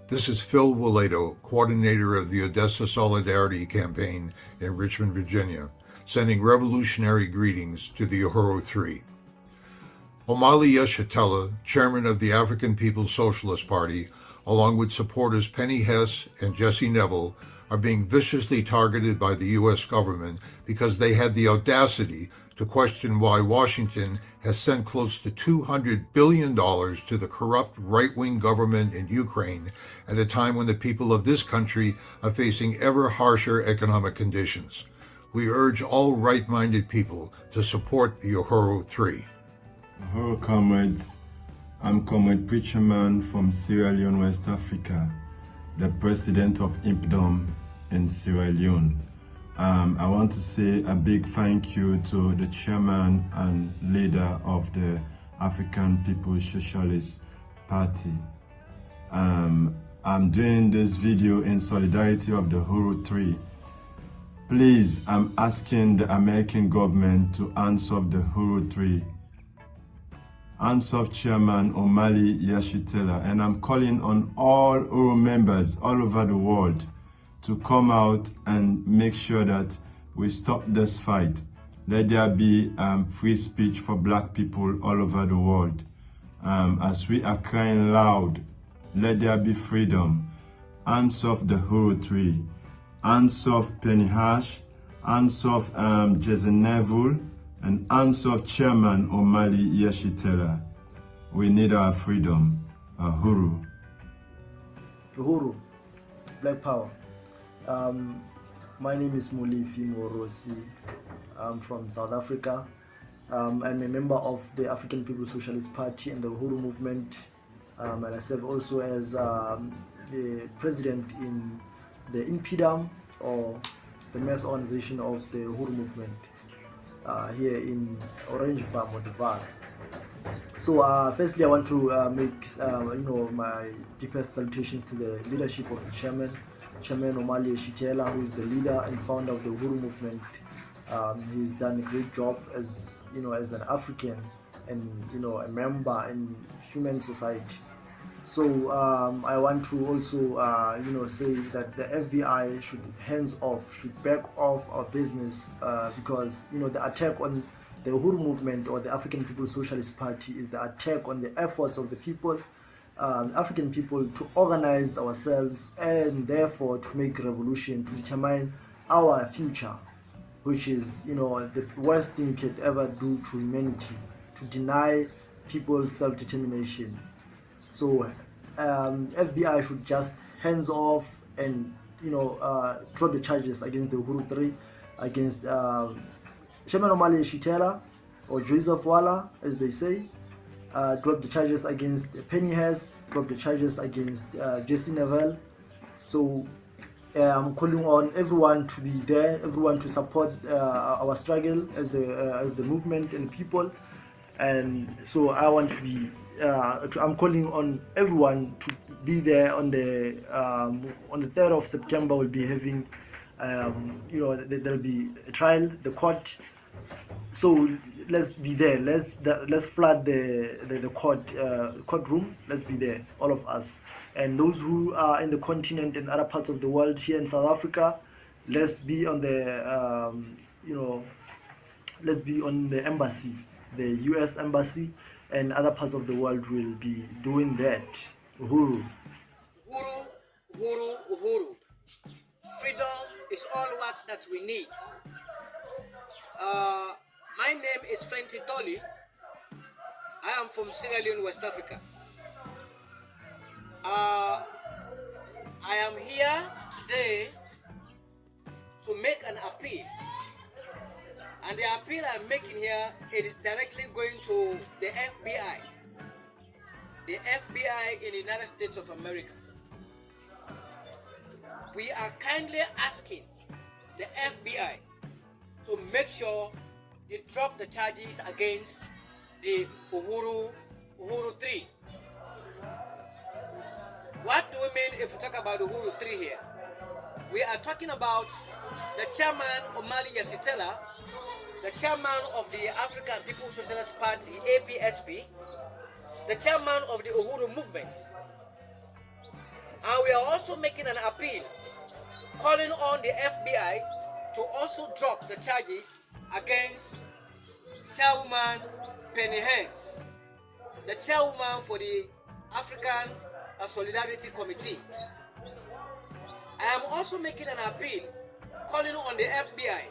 This is Phil Willeto, coordinator of the Odessa Solidarity Campaign in Richmond, Virginia, sending revolutionary greetings to the Uhuru 3. Omali Yeshitela, chairman of the African People's Socialist Party, along with supporters Penny Hess and Jesse Neville, are being viciously targeted by the U.S. government because they had the audacity to question why Washington has sent close to $200 billion to the corrupt right-wing government in Ukraine at a time when the people of this country are facing ever harsher economic conditions. We urge all right-minded people to support the Uhuru 3. Uhuru comrades, I'm Comrade Preacherman from Sierra Leone, West Africa, the president of IPDOM in Sierra Leone. I want to say a big thank you to the chairman and leader of the African People's Socialist Party. I'm doing this video in solidarity of the Uhuru 3. Please, I'm asking the American government to unsolve the Uhuru 3. Unsolve Chairman Omali Yeshitela, and I'm calling on all Uhuru members all over the world to come out and make sure that we stop this fight. Let there be free speech for Black people all over the world. As we are crying loud, let there be freedom. Unsolve the Uhuru 3. Unsolve Penny Hash. Unsolve Jesse Neville. And unsolve Chairman Omali Yeshitela. We need our freedom. Uhuru. Uhuru, Black Power. My name is Mulifi Morosi. I'm from South Africa. I'm a member of the African People's Socialist Party and the Uhuru movement. And I serve also as the president in the INPDAM, or the mass organization of the Uhuru movement, here in Orange Farm, Modivara. So firstly, I want to make my deepest salutations to the leadership of the Chairman Omali Yeshitela, who is the leader and founder of the Uhuru movement. He's done a great job as an African and a member in human society. So I want to also say that the FBI should back off our business, because the attack on the Uhuru movement or the African People's Socialist Party is the attack on the efforts of the people, African people, to organize ourselves and therefore to make a revolution, to determine our future, which is the worst thing you could ever do to humanity, to deny people self-determination. So FBI should just hands off and drop the charges against the Uhuru 3, against Chairman Omali Yeshitela, or Joseph Wala, as they say. Drop the charges against Penny Hess, drop the charges against Jesse Neville. So I'm calling on everyone to be there, everyone to support our struggle as the movement and people. And so I want to be, I'm calling on everyone to be there on the 3rd of September. We'll be having, there'll be a trial, the court. So let's be there. Let's flood the courtroom. Let's be there, all of us. And those who are in the continent and other parts of the world, here in South Africa, let's be on the let's be on the embassy, the U.S. embassy, and other parts of the world will be doing that. Uhuru. Uhuru, Uhuru, Uhuru. Freedom is all what that we need. My name is Fenty Toli. I am from Sierra Leone, West Africa. I am here today to make an appeal. And the appeal I'm making here, it is directly going to the FBI. The FBI in the United States of America. We are kindly asking the FBI to make sure they drop the charges against the Uhuru 3. What do we mean if we talk about Uhuru 3 here? We are talking about the chairman Omali Yeshitela, the chairman of the African People's Socialist Party, APSP, the chairman of the Uhuru movement. And we are also making an appeal, calling on the FBI to also drop the charges against Chairwoman Penny Hens, the chairwoman for the African Solidarity Committee. I am also making an appeal, calling on the FBI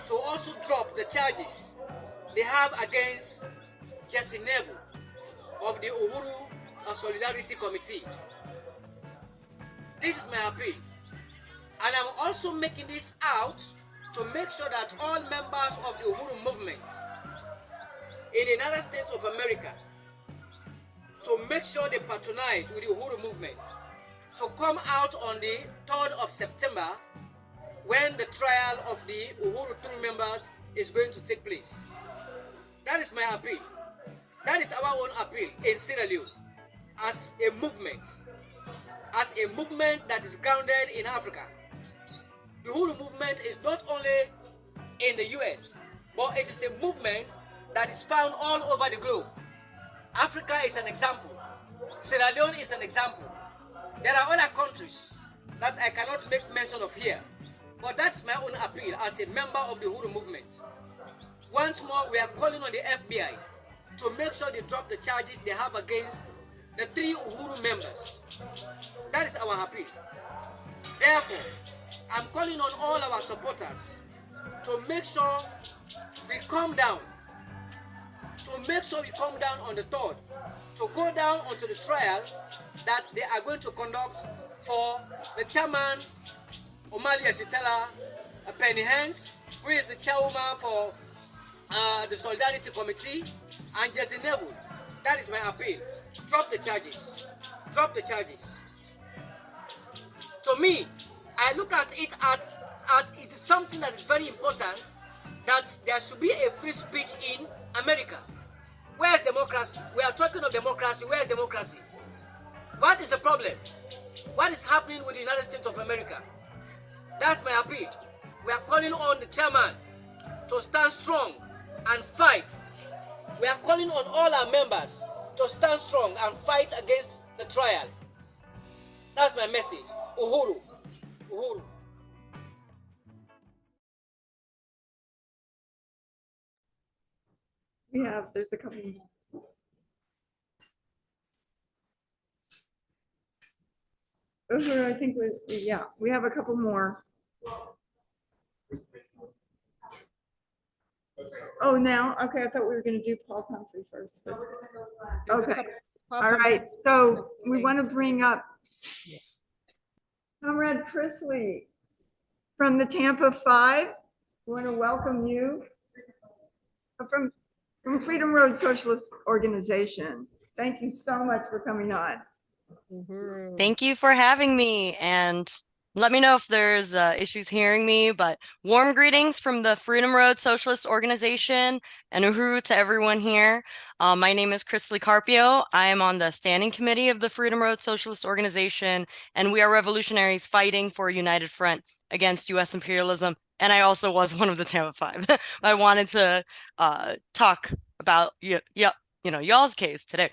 to also drop the charges they have against Jesse Neville of the Uhuru Solidarity Committee. This is my appeal. And I'm also making this out to make sure that all members of the Uhuru movement in the United States of America, to make sure they patronize with the Uhuru movement, to come out on the 3rd of September when the trial of the Uhuru 3 members is going to take place. That is my appeal. That is our own appeal in Sierra Leone as a movement that is grounded in Africa. The Uhuru movement is not only in the US, but it is a movement that is found all over the globe. Africa is an example. Sierra Leone is an example. There are other countries that I cannot make mention of here, but that's my own appeal as a member of the Uhuru movement. Once more, we are calling on the FBI to make sure they drop the charges they have against the 3 Uhuru members. That is our appeal. Therefore, I'm calling on all our supporters to make sure we come down, on the 3rd, to go down onto the trial that they are going to conduct for the chairman, Omali Yeshitela Penny Hens, who is the chairwoman for the Solidarity Committee, and Jesse Neville. That is my appeal. Drop the charges. Drop the charges. To me, I look at it as it is something that is very important, that there should be a free speech in America. Where is democracy? We are talking of democracy. Where is democracy? What is the problem? What is happening with the United States of America? That's my appeal. We are calling on the chairman to stand strong and fight. We are calling on all our members to stand strong and fight against the trial. That's my message. Uhuru. Uhuru. There's a couple more. Uhuru, I think we have a couple more. Oh, now? Okay, I thought we were going to do Paul Pumphrey first. But... Okay. All right. So we want to bring up Comrade Chrisley from the Tampa 5. We want to welcome you from Freedom Road Socialist Organization. Thank you so much for coming on. Thank you for having me, and let me know if there's issues hearing me, but warm greetings from the Freedom Road Socialist Organization and Uhuru to everyone here. My name is Chrisley Carpio. I am on the standing committee of the Freedom Road Socialist Organization, and we are revolutionaries fighting for a united front against U.S. imperialism. And I also was one of the Tampa 5. I wanted to talk about y'all's case today.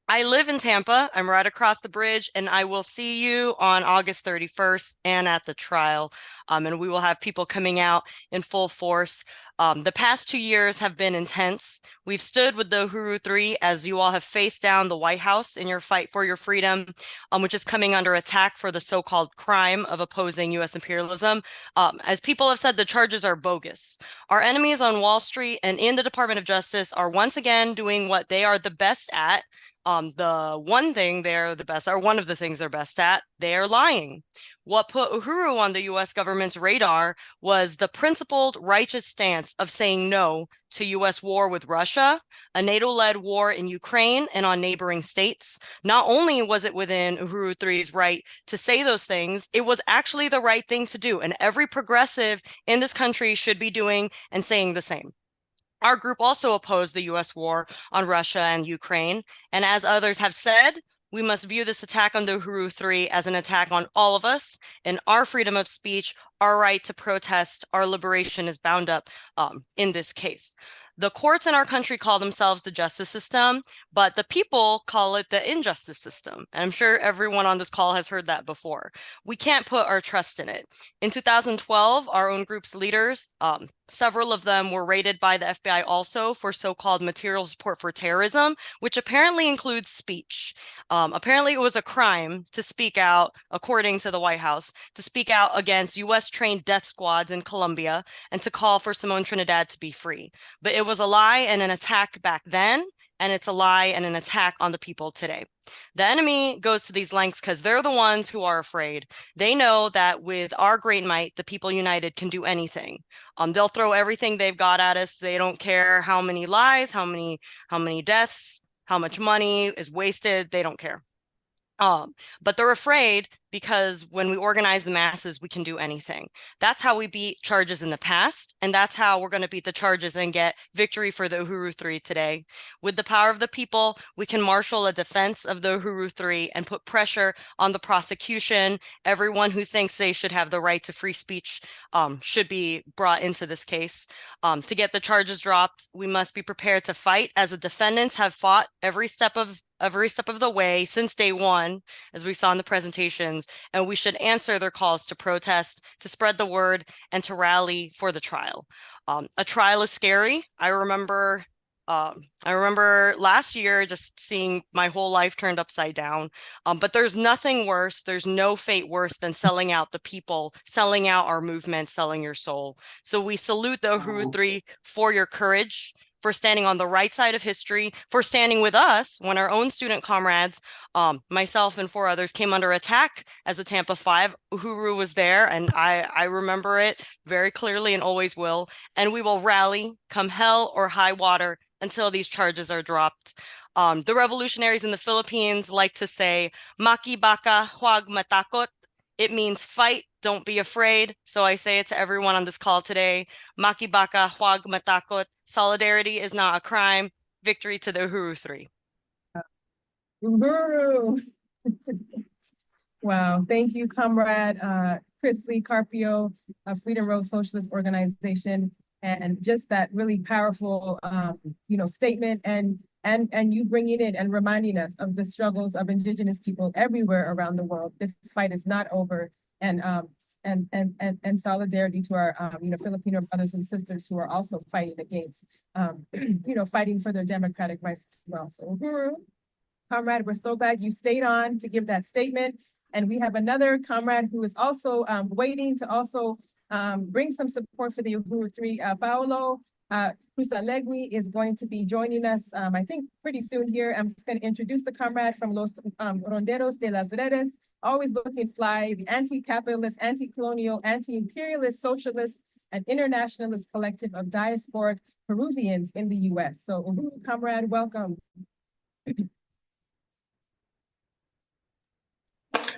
I live in Tampa. I'm right across the bridge, and I will see you on August 31st and at the trial. And we will have people coming out in full force. The past 2 years have been intense. We've stood with the Uhuru 3 as you all have faced down the White House in your fight for your freedom, which is coming under attack for the so-called crime of opposing U.S. imperialism. As people have said, the charges are bogus. Our enemies on Wall Street and in the Department of Justice are once again doing what they are the best at. The one thing they're the best, or one of the things they're best at, they are lying. What put Uhuru on the US government's radar was the principled, righteous stance of saying no to US war with Russia, a NATO-led war in Ukraine and on neighboring states. Not only was it within Uhuru 3's right to say those things, it was actually the right thing to do, and every progressive in this country should be doing and saying the same. Our group also opposed the US war on Russia and Ukraine, and as others have said, we must view this attack on the Uhuru 3 as an attack on all of us, and our freedom of speech, our right to protest, our liberation is bound up in this case. The courts in our country call themselves the justice system, but the people call it the injustice system. And I'm sure everyone on this call has heard that before. We can't put our trust in it. In 2012, our own group's leaders, several of them were raided by the FBI also for so-called material support for terrorism, which apparently includes speech. Apparently it was a crime to speak out, according to the White House, to speak out against US-trained death squads in Colombia and to call for Simone Trinidad to be free. But it was a lie and an attack back then, and it's a lie and an attack on the people today. The enemy goes to these lengths because they're the ones who are afraid. They know that with our great might, the people united can do anything. They'll throw everything they've got at us. They don't care how many lies, how many deaths, how much money is wasted. They don't care. But they're afraid because when we organize the masses, we can do anything. That's how we beat charges in the past, and that's how we're going to beat the charges and get victory for the Uhuru 3 today. With the power of the people, we can marshal a defense of the Uhuru 3 and put pressure on the prosecution. Everyone who thinks they should have the right to free speech should be brought into this case. To get the charges dropped, we must be prepared to fight as the defendants have fought every step of the way since day one, as we saw in the presentations, and we should answer their calls to protest, to spread the word, and to rally for the trial. A trial is scary. I remember last year just seeing my whole life turned upside down. But there's nothing worse. There's no fate worse than selling out the people, selling out our movement, selling your soul. So we salute the Uhuru 3 for your courage, for standing on the right side of history, for standing with us when our own student comrades, myself and 4 others, came under attack as the Tampa 5. Uhuru was there, and I remember it very clearly and always will. And we will rally, come hell or high water, until these charges are dropped. The revolutionaries in the Philippines like to say, "Maki baka, huwag matakot." It means fight, don't be afraid. So I say it to everyone on this call today. Maki baka, huwag matakot. Solidarity is not a crime. Victory to the Uhuru 3. Uhuru. Wow, thank you, Comrade Chris Lee Carpio, Freedom Road Socialist Organization, and just that really powerful, statement and you bringing it and reminding us of the struggles of Indigenous people everywhere around the world. This fight is not over, and solidarity to our Filipino brothers and sisters who are also fighting against fighting for their democratic rights as well. So Uhuru, comrade, we're so glad you stayed on to give that statement. And we have another comrade who is also waiting to also bring some support for the Uhuru 3. Paolo Cruzalegui is going to be joining us, I think, pretty soon here. I'm just going to introduce the comrade from Los Ronderos de las Redes, always looking fly, the anti-capitalist, anti-colonial, anti-imperialist, socialist, and internationalist collective of diasporic Peruvians in the US. So Uhuru, comrade, welcome.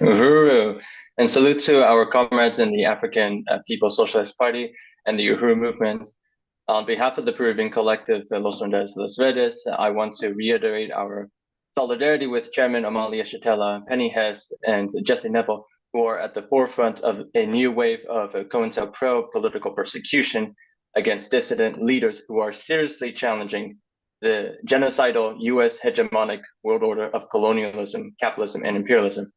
Uhuru, and salute to our comrades in the African People's Socialist Party and the Uhuru movement. On behalf of the Peruvian collective Los Ronderos de las Redes, I want to reiterate our solidarity with Chairman Amalia Chatela, Penny Hess, and Jesse Neville, who are at the forefront of a new wave of COINTELPRO political persecution against dissident leaders who are seriously challenging the genocidal US hegemonic world order of colonialism, capitalism, and imperialism.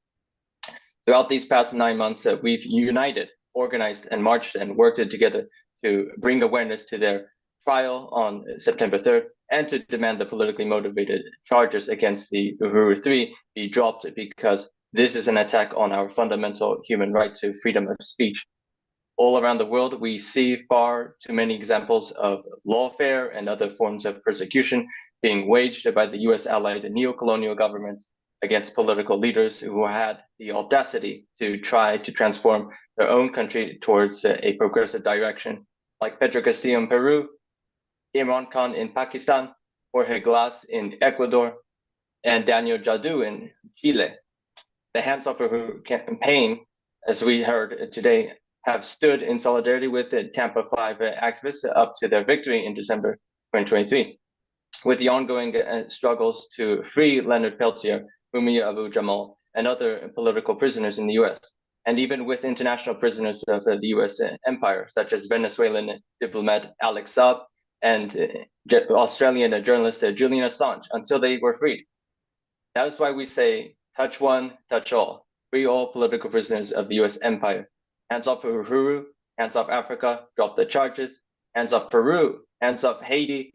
Throughout these past 9 months, we've united, organized, and marched and worked together to bring awareness to their trial on September 3rd and to demand the politically motivated charges against the Uhuru 3 be dropped, because this is an attack on our fundamental human right to freedom of speech. All around the world, we see far too many examples of lawfare and other forms of persecution being waged by the US allied neo-colonial governments against political leaders who had the audacity to try to transform their own country towards a progressive direction, like Pedro Castillo in Peru, Imran Khan in Pakistan, Jorge Glass in Ecuador, and Daniel Jadot in Chile. The Hands Off Uhuru campaign, as we heard today, have stood in solidarity with the Tampa 5 activists up to their victory in December 2023. With the ongoing struggles to free Leonard Peltier, Mumia Abu Jamal, and other political prisoners in the US, and even with international prisoners of the US empire, such as Venezuelan diplomat Alex Saab and Australian journalist Julian Assange, until they were freed. That is why we say, touch one, touch all. Free all political prisoners of the US empire. Hands off Uhuru, hands off Africa, drop the charges. Hands off Peru, hands off Haiti,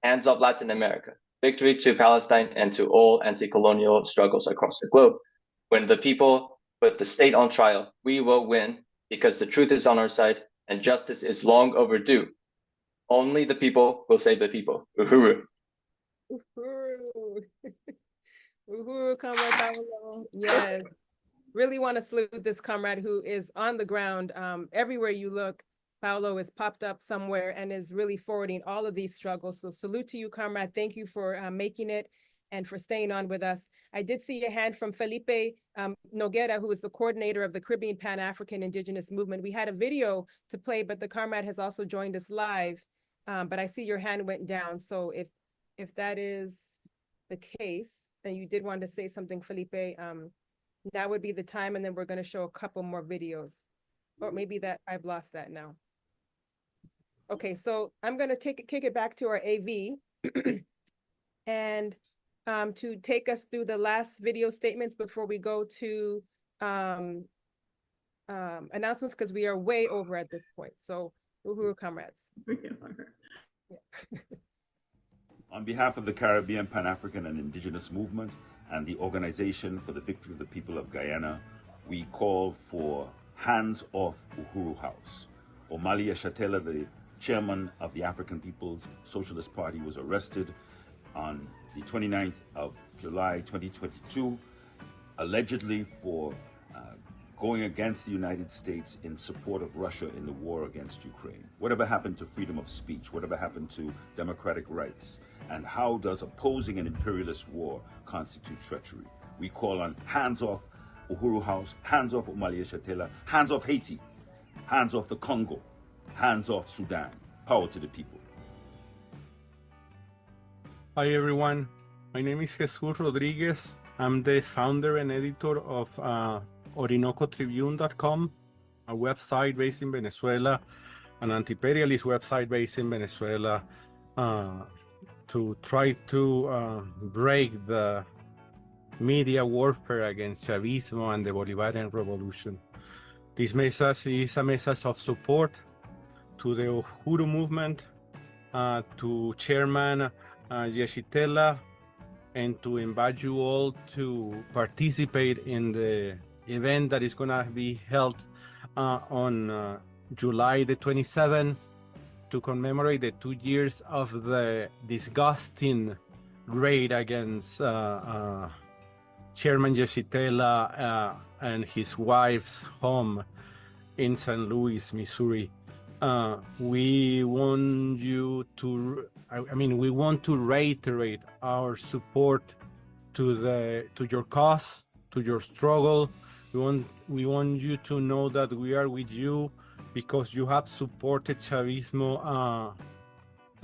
hands off Latin America. Victory to Palestine and to all anti-colonial struggles across the globe. When the people put the state on trial, we will win, because the truth is on our side and justice is long overdue. Only the people will save the people. Uhuru. Uhuru. Uhuru, Comrade Paulo. Yes. Really want to salute this comrade who is on the ground. Everywhere you look, Paulo is popped up somewhere and is really forwarding all of these struggles. So salute to you, comrade. Thank you for making it and for staying on with us. I did see a hand from Felipe Noguera, who is the coordinator of the Caribbean Pan-African Indigenous Movement. We had a video to play, but the comrade has also joined us live. But I see your hand went down. So if that is the case, and you did want to say something, Felipe, that would be the time, and then we're going to show a couple more videos. Or maybe that I've lost that now. Okay, so I'm going to kick it back to our AV and to take us through the last video statements before we go to announcements, because we are way over at this point. So, Uhuru, comrades. On behalf of the Caribbean Pan-African and Indigenous Movement and the Organization for the Victory of the People of Guyana, we call for hands off Uhuru House. Omali Yeshitela, the chairman of the African People's Socialist Party, was arrested on the 29th of July 2022, allegedly for going against the United States in support of Russia in the war against Ukraine. Whatever happened to freedom of speech? Whatever happened to democratic rights? And how does opposing an imperialist war constitute treachery? We call on hands off Uhuru House, hands off Omali Yeshitela, hands off Haiti, hands off the Congo, hands off Sudan. Power to the people. Hi everyone, my name is Jesus Rodriguez. I'm the founder and editor of OrinocoTribune.com, a website based in Venezuela, an anti-imperialist website based in Venezuela, to try to break the media warfare against Chavismo and the Bolivarian Revolution. This message is a message of support to the Uhuru movement, to Chairman Yeshitela, and to invite you all to participate in the event that is going to be held on July the 27th to commemorate the 2 years of the disgusting raid against Chairman Yeshitela and his wife's home in St. Louis, Missouri. We want you to, we want to reiterate our support to your cause, to your struggle. We want you to know that we are with you because you have supported Chavismo,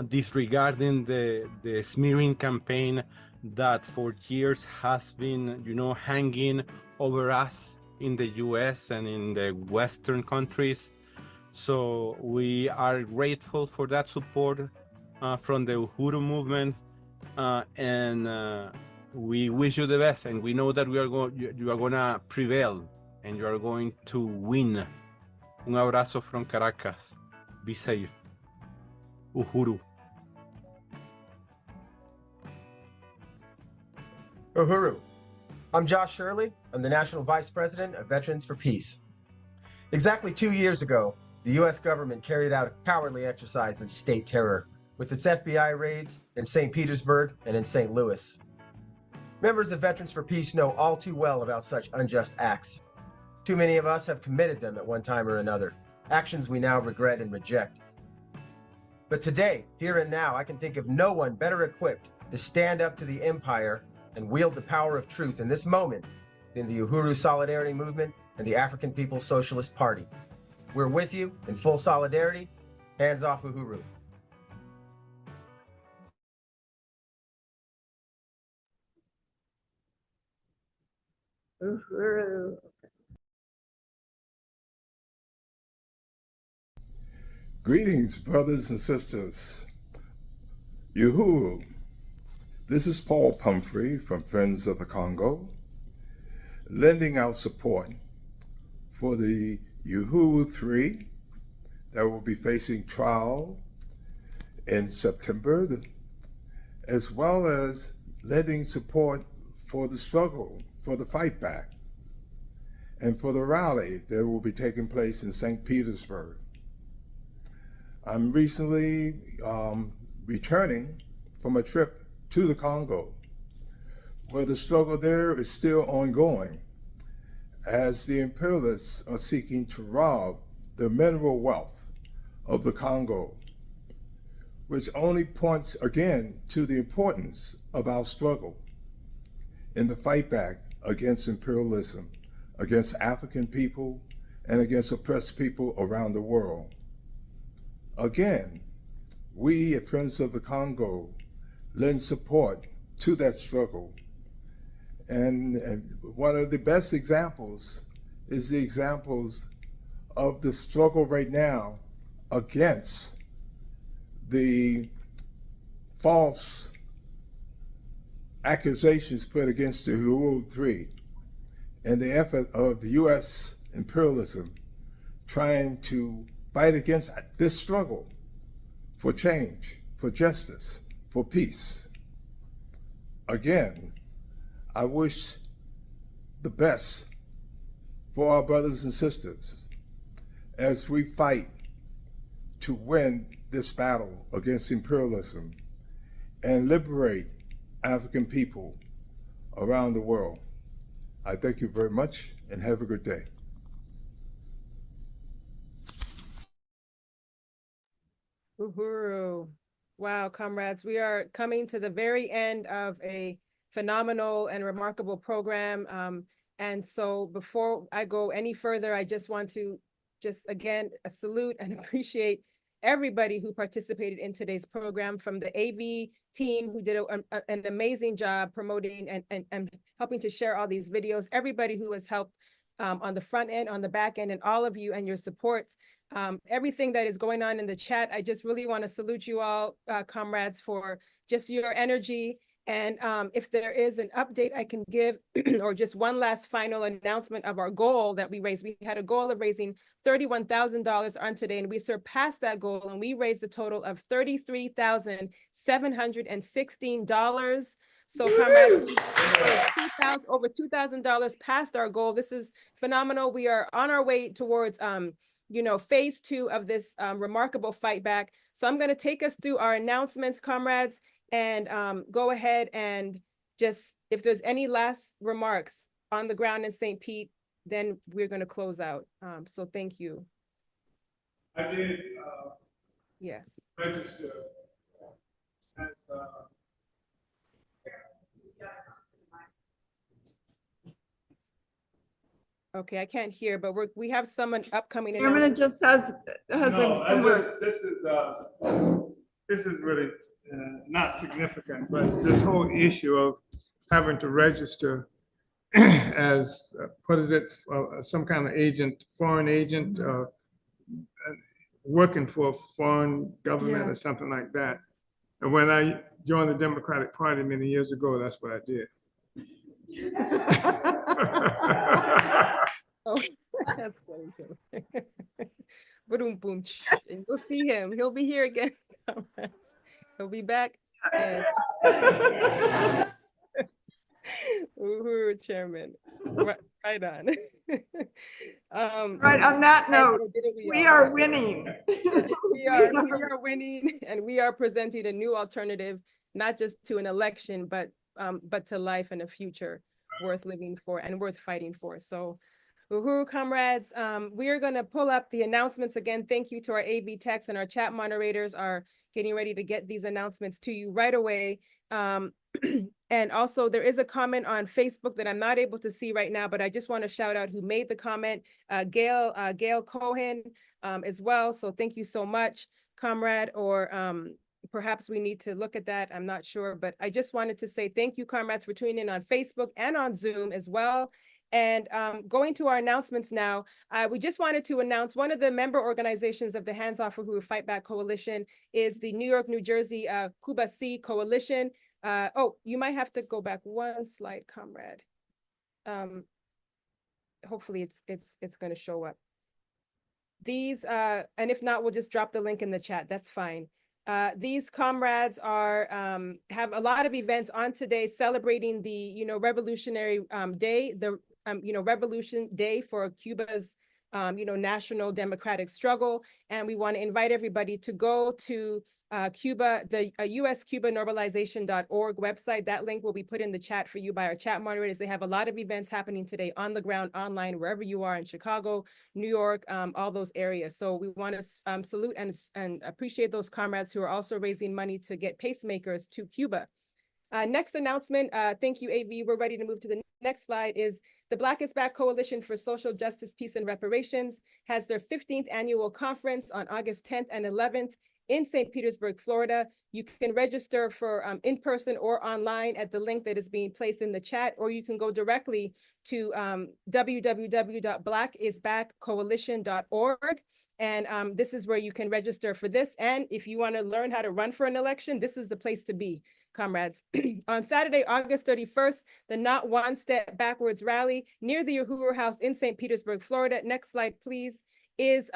disregarding the smearing campaign that for years has been, hanging over us in the US and in the Western countries. So we are grateful for that support from the Uhuru movement, and we wish you the best. And we know that you are going to prevail and you are going to win. Un abrazo from Caracas. Be safe. Uhuru. Uhuru. I'm Josh Shirley. I'm the National Vice President of Veterans for Peace. Exactly 2 years ago, the U.S. government carried out a cowardly exercise in state terror with its FBI raids in St. Petersburg and in St. Louis. Members of Veterans for Peace know all too well about such unjust acts. Too many of us have committed them at one time or another, actions we now regret and reject. But today, here and now, I can think of no one better equipped to stand up to the empire and wield the power of truth in this moment than the Uhuru Solidarity Movement and the African People's Socialist Party. We're with you in full solidarity. Hands off Uhuru. Uhuru. Greetings, brothers and sisters. Uhuru. This is Paul Pumphrey from Friends of the Congo, lending our support for the Uhuru 3 that will be facing trial in September, as well as lending support for the struggle, for the fight back, and for the rally that will be taking place in St. Petersburg. I'm recently returning from a trip to the Congo, where the struggle there is still ongoing, as the imperialists are seeking to rob the mineral wealth of the Congo, which only points again to the importance of our struggle in the fight back against imperialism, against African people, and against oppressed people around the world. Again, we at Friends of the Congo lend support to that struggle. And one of the best examples is the examples of the struggle right now against the false accusations put against the Uhuru 3 and the effort of U.S. imperialism trying to fight against this struggle for change, for justice, for peace. Again, I wish the best for our brothers and sisters as we fight to win this battle against imperialism and liberate African people around the world. I thank you very much and have a good day. Uhuru. Wow, comrades, we are coming to the very end of a phenomenal and remarkable program. And so before I go any further, I just want to again salute and appreciate everybody who participated in today's program, from the AV team who did an amazing job promoting and helping to share all these videos, everybody who has helped on the front end, on the back end, and all of you and your supports. Everything that is going on in the chat, I just really want to salute you all, comrades, for just your energy. And if there is an update I can give, or just one last final announcement of our goal that we raised. We had a goal of raising $31,000 on today, and we surpassed that goal, and we raised a total of $33,716. So comrades, over $2,000 past our goal. This is phenomenal. We are on our way towards phase 2 of this remarkable fight back. So I'm going to take us through our announcements, comrades, and go ahead and just, if there's any last remarks on the ground in St. Pete, then we're going to close out. So thank you. I did yes. register as Okay, I can't hear, but we have someone upcoming. Chairman, just has some words. This is really not significant, but this whole issue of having to register as what is it, some kind of agent, foreign agent, working for a foreign government or something like that. And when I joined the Democratic Party many years ago, that's what I did. Oh, that's funny too. Boom, boom. see him. He'll be here again. He'll be back. And Uhuru chairman. Right on. Right, on that note, we are winning. We are winning, and we are presenting a new alternative, not just to an election, but to life and a future worth living for and worth fighting for. So, Uhuru comrades, we are going to pull up the announcements again. Thank you to our AV techs, and our chat moderators are getting ready to get these announcements to you right away. And also, there is a comment on Facebook that I'm not able to see right now, but I just want to shout out who made the comment, Gail Cohen as well. So thank you so much, comrade, or perhaps we need to look at that. I'm not sure, but I just wanted to say thank you, comrades, for tuning in on Facebook and on Zoom as well. And going to our announcements now, we just wanted to announce one of the member organizations of the Hands Off Uhuru Fightback Coalition is the New York, New Jersey Cuba C Coalition. Oh, you might have to go back one slide, comrade. Hopefully it's going to show up. These, and if not, we'll just drop the link in the chat. That's fine. These comrades are have a lot of events on today celebrating the Revolutionary Day, the Revolution Day for Cuba's national democratic struggle, and we want to invite everybody to go to Cuba, the uscubanormalization.org website. That link will be put in the chat for you by our chat moderators. They have a lot of events happening today on the ground, online, wherever you are in Chicago, New York, all those areas. So we want to salute and appreciate those comrades who are also raising money to get pacemakers to Cuba. Next announcement, thank you, AV. We're ready to move to the next slide, is the Black is Back Coalition for Social Justice, Peace, and Reparations has their 15th annual conference on August 10th and 11th in St. Petersburg, Florida. You can register for in-person or online at the link that is being placed in the chat, or you can go directly to www.blackisbackcoalition.org. And this is where you can register for this. And if you want to learn how to run for an election, this is the place to be, comrades. On Saturday, August 31st, the Not One Step Backwards rally near the Uhuru House in St. Petersburg, Florida. Next slide, please. Is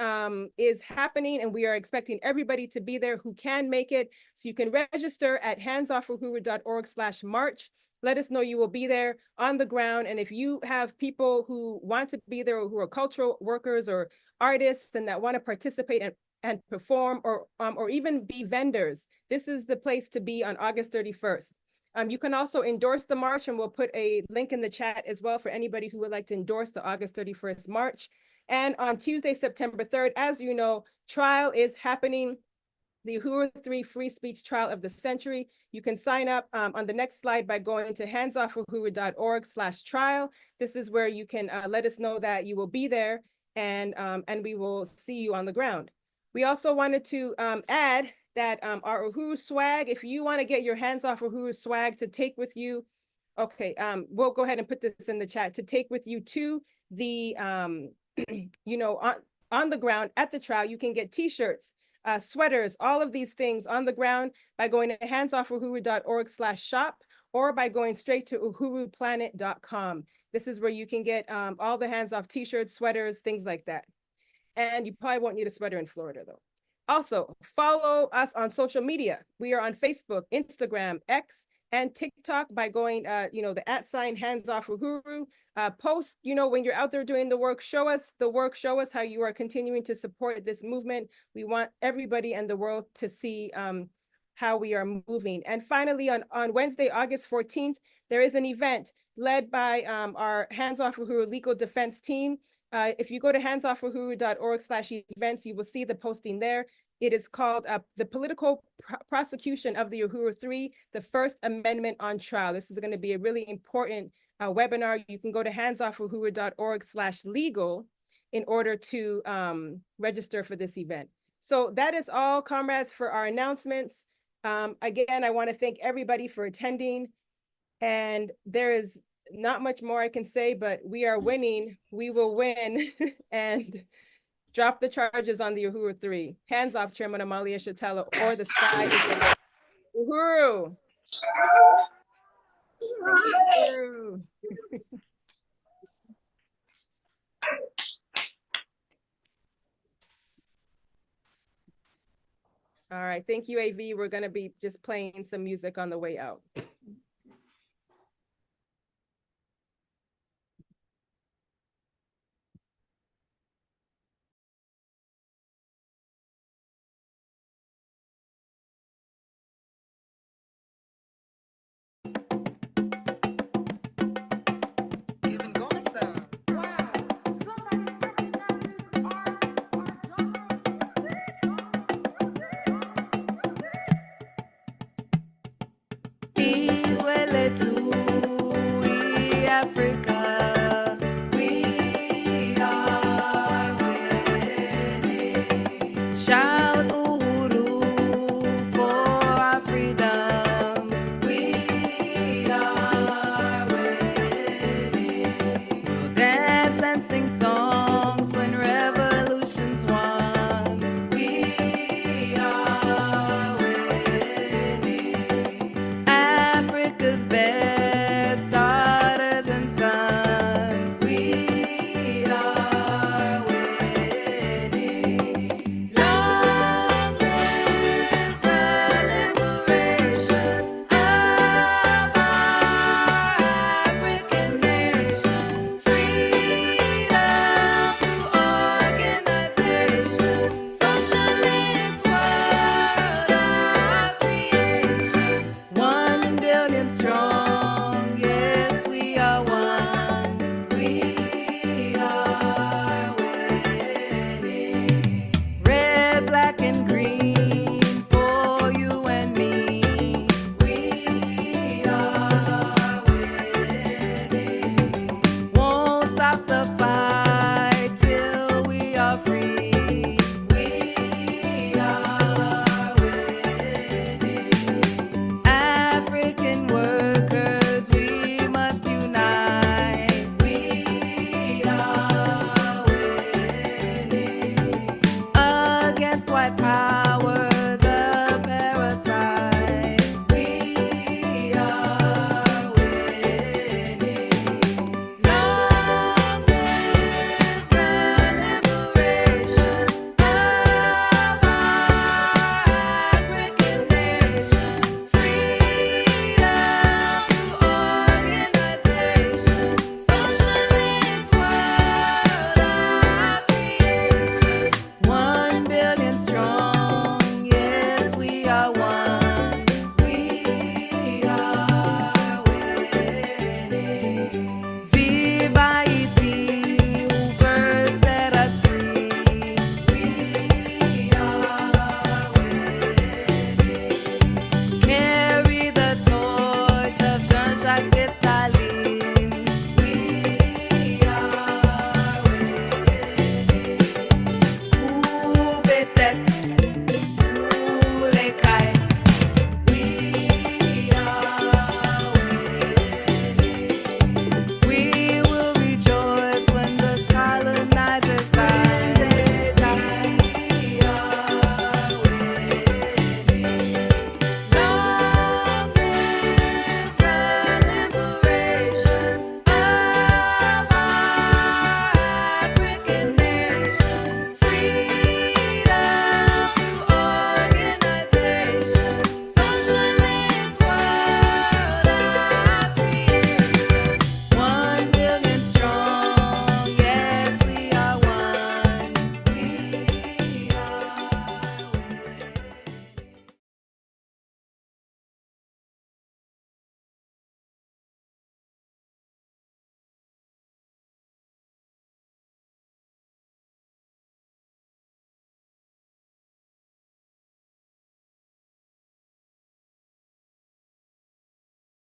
happening, and we are expecting everybody to be there who can make it. So you can register at handsoffuhuru.org/march. Let us know you will be there on the ground. And if you have people who want to be there, who are cultural workers or artists and that want to participate and perform or even be vendors, this is the place to be on August 31st. You can also endorse the march, and we'll put a link in the chat as well for anybody who would like to endorse the August 31st march. And on Tuesday, September 3rd, as you know, trial is happening, the Uhuru 3 Free Speech Trial of the Century. You can sign up on the next slide by going to handsoffuhuru.org/trial. This is where you can let us know that you will be there, and we will see you on the ground. We also wanted to add that our Uhuru swag, if you want to get your Hands Off Uhuru swag to take with you, okay, we'll go ahead and put this in the chat, to take with you to the on the ground at the trial. You can get t-shirts, sweaters, all of these things on the ground by going to handsoffuhuru.org/shop, or by going straight to uhuruplanet.com. This is where you can get all the hands off t-shirts, sweaters, things like that. And you probably won't need a sweater in Florida though. Also, follow us on social media. We are on Facebook, Instagram, X, and TikTok by going, the @ Hands Off Uhuru. Post, when you're out there doing the work, show us the work, show us how you are continuing to support this movement. We want everybody in the world to see how we are moving. And finally, on Wednesday, August 14th, there is an event led by our Hands Off Uhuru legal defense team. If you go to handsoffuhuru.org/events, you will see the posting there. It is called the Political Prosecution of the Uhuru 3, the First Amendment on Trial. This is going to be a really important webinar. You can go to handsoffuhuru.org/legal in order to register for this event. So that is all, comrades, for our announcements. Again, I want to thank everybody for attending. And there is not much more I can say, but we are winning. We will win. And drop the charges on the Uhuru 3. Hands off, Chairman Amalia Shatella, or the sky is the limit. Uhuru. Uhuru. right, thank you, AV. We're going to be just playing some music on the way out. Israel to Africa.